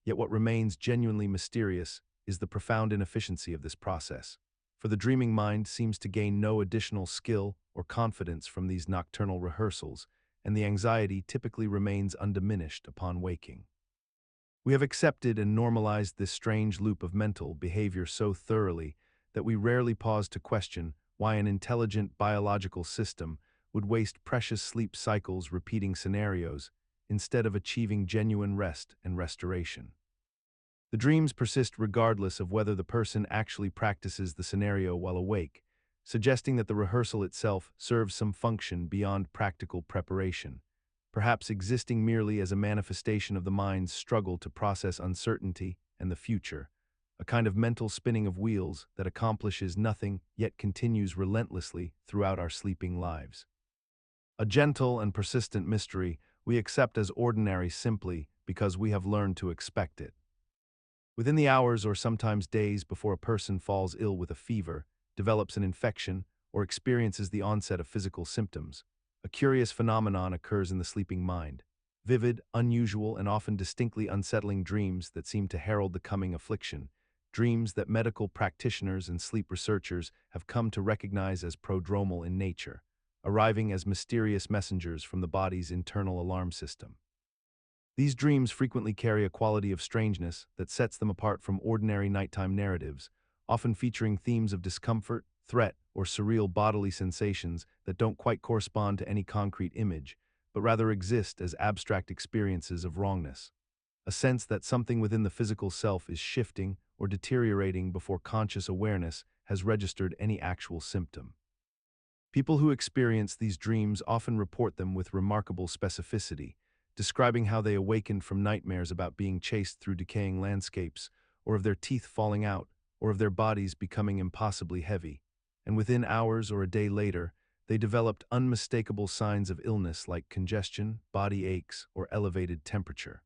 Yet what remains genuinely mysterious is the profound inefficiency of this process, for the dreaming mind seems to gain no additional skill or confidence from these nocturnal rehearsals, and the anxiety typically remains undiminished upon waking. We have accepted and normalized this strange loop of mental behavior so thoroughly that we rarely pause to question why an intelligent biological system would waste precious sleep cycles repeating scenarios instead of achieving genuine rest and restoration. The dreams persist regardless of whether the person actually practices the scenario while awake, suggesting that the rehearsal itself serves some function beyond practical preparation, perhaps existing merely as a manifestation of the mind's struggle to process uncertainty and the future, a kind of mental spinning of wheels that accomplishes nothing yet continues relentlessly throughout our sleeping lives. A gentle and persistent mystery we accept as ordinary simply because we have learned to expect it. Within the hours or sometimes days before a person falls ill with a fever, develops an infection, or experiences the onset of physical symptoms, a curious phenomenon occurs in the sleeping mind. Vivid, unusual, and often distinctly unsettling dreams that seem to herald the coming affliction, dreams that medical practitioners and sleep researchers have come to recognize as prodromal in nature, arriving as mysterious messengers from the body's internal alarm system. These dreams frequently carry a quality of strangeness that sets them apart from ordinary nighttime narratives, often featuring themes of discomfort, threat, or surreal bodily sensations that don't quite correspond to any concrete image, but rather exist as abstract experiences of wrongness. A sense that something within the physical self is shifting or deteriorating before conscious awareness has registered any actual symptom. People who experience these dreams often report them with remarkable specificity, describing how they awakened from nightmares about being chased through decaying landscapes, or of their teeth falling out, or of their bodies becoming impossibly heavy, and within hours or a day later, they developed unmistakable signs of illness like congestion, body aches, or elevated temperature.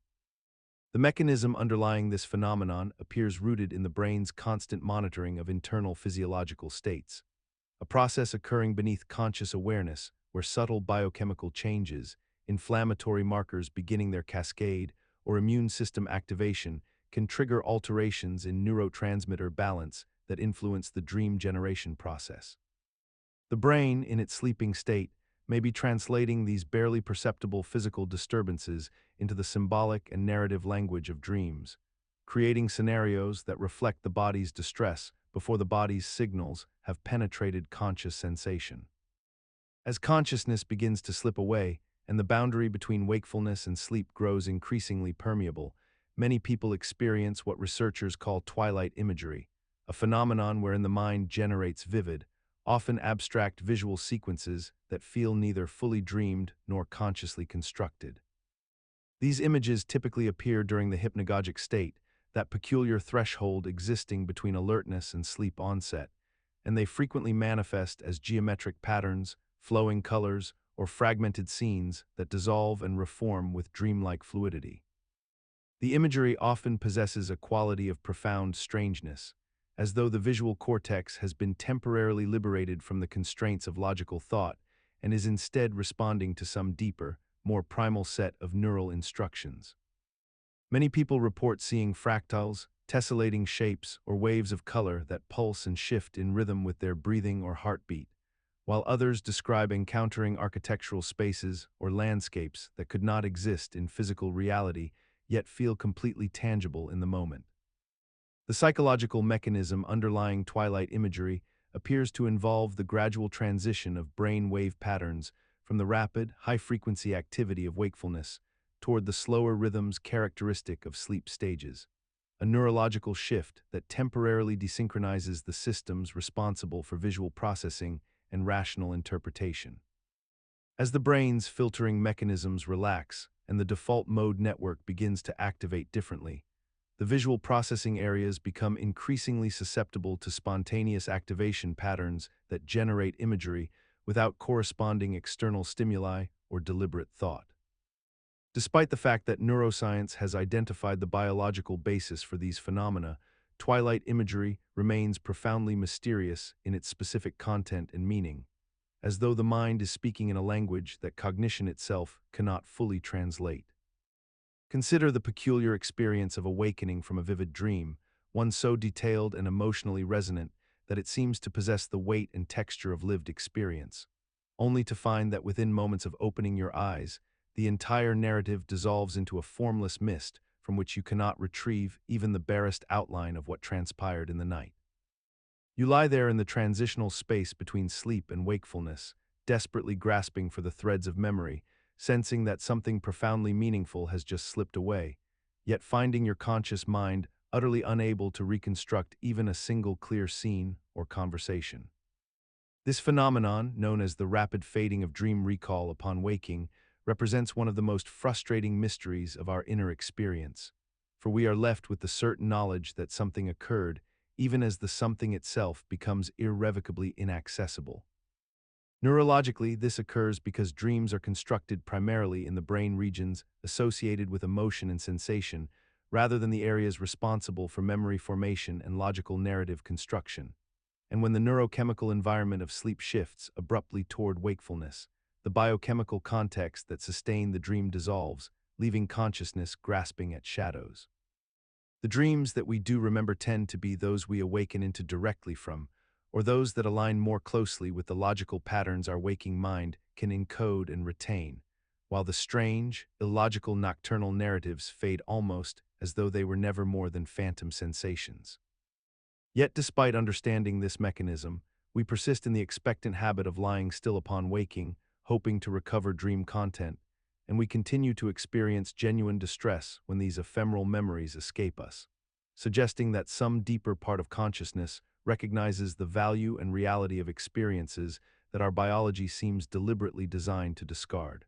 The mechanism underlying this phenomenon appears rooted in the brain's constant monitoring of internal physiological states, a process occurring beneath conscious awareness where subtle biochemical changes, inflammatory markers beginning their cascade, or immune system activation can trigger alterations in neurotransmitter balance that influence the dream generation process. The brain, in its sleeping state, may be translating these barely perceptible physical disturbances into the symbolic and narrative language of dreams, creating scenarios that reflect the body's distress before the body's signals have penetrated conscious sensation. As consciousness begins to slip away and the boundary between wakefulness and sleep grows increasingly permeable, many people experience what researchers call twilight imagery, a phenomenon wherein the mind generates vivid, often abstract visual sequences that feel neither fully dreamed nor consciously constructed. These images typically appear during the hypnagogic state, that peculiar threshold existing between alertness and sleep onset, and they frequently manifest as geometric patterns, flowing colors, or fragmented scenes that dissolve and reform with dreamlike fluidity. The imagery often possesses a quality of profound strangeness, as though the visual cortex has been temporarily liberated from the constraints of logical thought and is instead responding to some deeper, more primal set of neural instructions. Many people report seeing fractals, tessellating shapes, or waves of color that pulse and shift in rhythm with their breathing or heartbeat, while others describe encountering architectural spaces or landscapes that could not exist in physical reality yet feel completely tangible in the moment. The psychological mechanism underlying twilight imagery appears to involve the gradual transition of brain wave patterns from the rapid, high-frequency activity of wakefulness toward the slower rhythms characteristic of sleep stages, a neurological shift that temporarily desynchronizes the systems responsible for visual processing and rational interpretation. As the brain's filtering mechanisms relax and the default mode network begins to activate differently, the visual processing areas become increasingly susceptible to spontaneous activation patterns that generate imagery without corresponding external stimuli or deliberate thought. Despite the fact that neuroscience has identified the biological basis for these phenomena, twilight imagery remains profoundly mysterious in its specific content and meaning, as though the mind is speaking in a language that cognition itself cannot fully translate. Consider the peculiar experience of awakening from a vivid dream, one so detailed and emotionally resonant that it seems to possess the weight and texture of lived experience, only to find that within moments of opening your eyes, the entire narrative dissolves into a formless mist from which you cannot retrieve even the barest outline of what transpired in the night. You lie there in the transitional space between sleep and wakefulness, desperately grasping for the threads of memory, sensing that something profoundly meaningful has just slipped away, yet finding your conscious mind utterly unable to reconstruct even a single clear scene or conversation. This phenomenon, known as the rapid fading of dream recall upon waking, represents one of the most frustrating mysteries of our inner experience, for we are left with the certain knowledge that something occurred, even as the something itself becomes irrevocably inaccessible. Neurologically, this occurs because dreams are constructed primarily in the brain regions associated with emotion and sensation, rather than the areas responsible for memory formation and logical narrative construction. And when the neurochemical environment of sleep shifts abruptly toward wakefulness, the biochemical context that sustained the dream dissolves, leaving consciousness grasping at shadows. The dreams that we do remember tend to be those we awaken into directly from, or those that align more closely with the logical patterns our waking mind can encode and retain, while the strange, illogical nocturnal narratives fade almost as though they were never more than phantom sensations. Yet despite understanding this mechanism, we persist in the expectant habit of lying still upon waking, hoping to recover dream content, and we continue to experience genuine distress when these ephemeral memories escape us, suggesting that some deeper part of consciousness recognizes the value and reality of experiences that our biology seems deliberately designed to discard.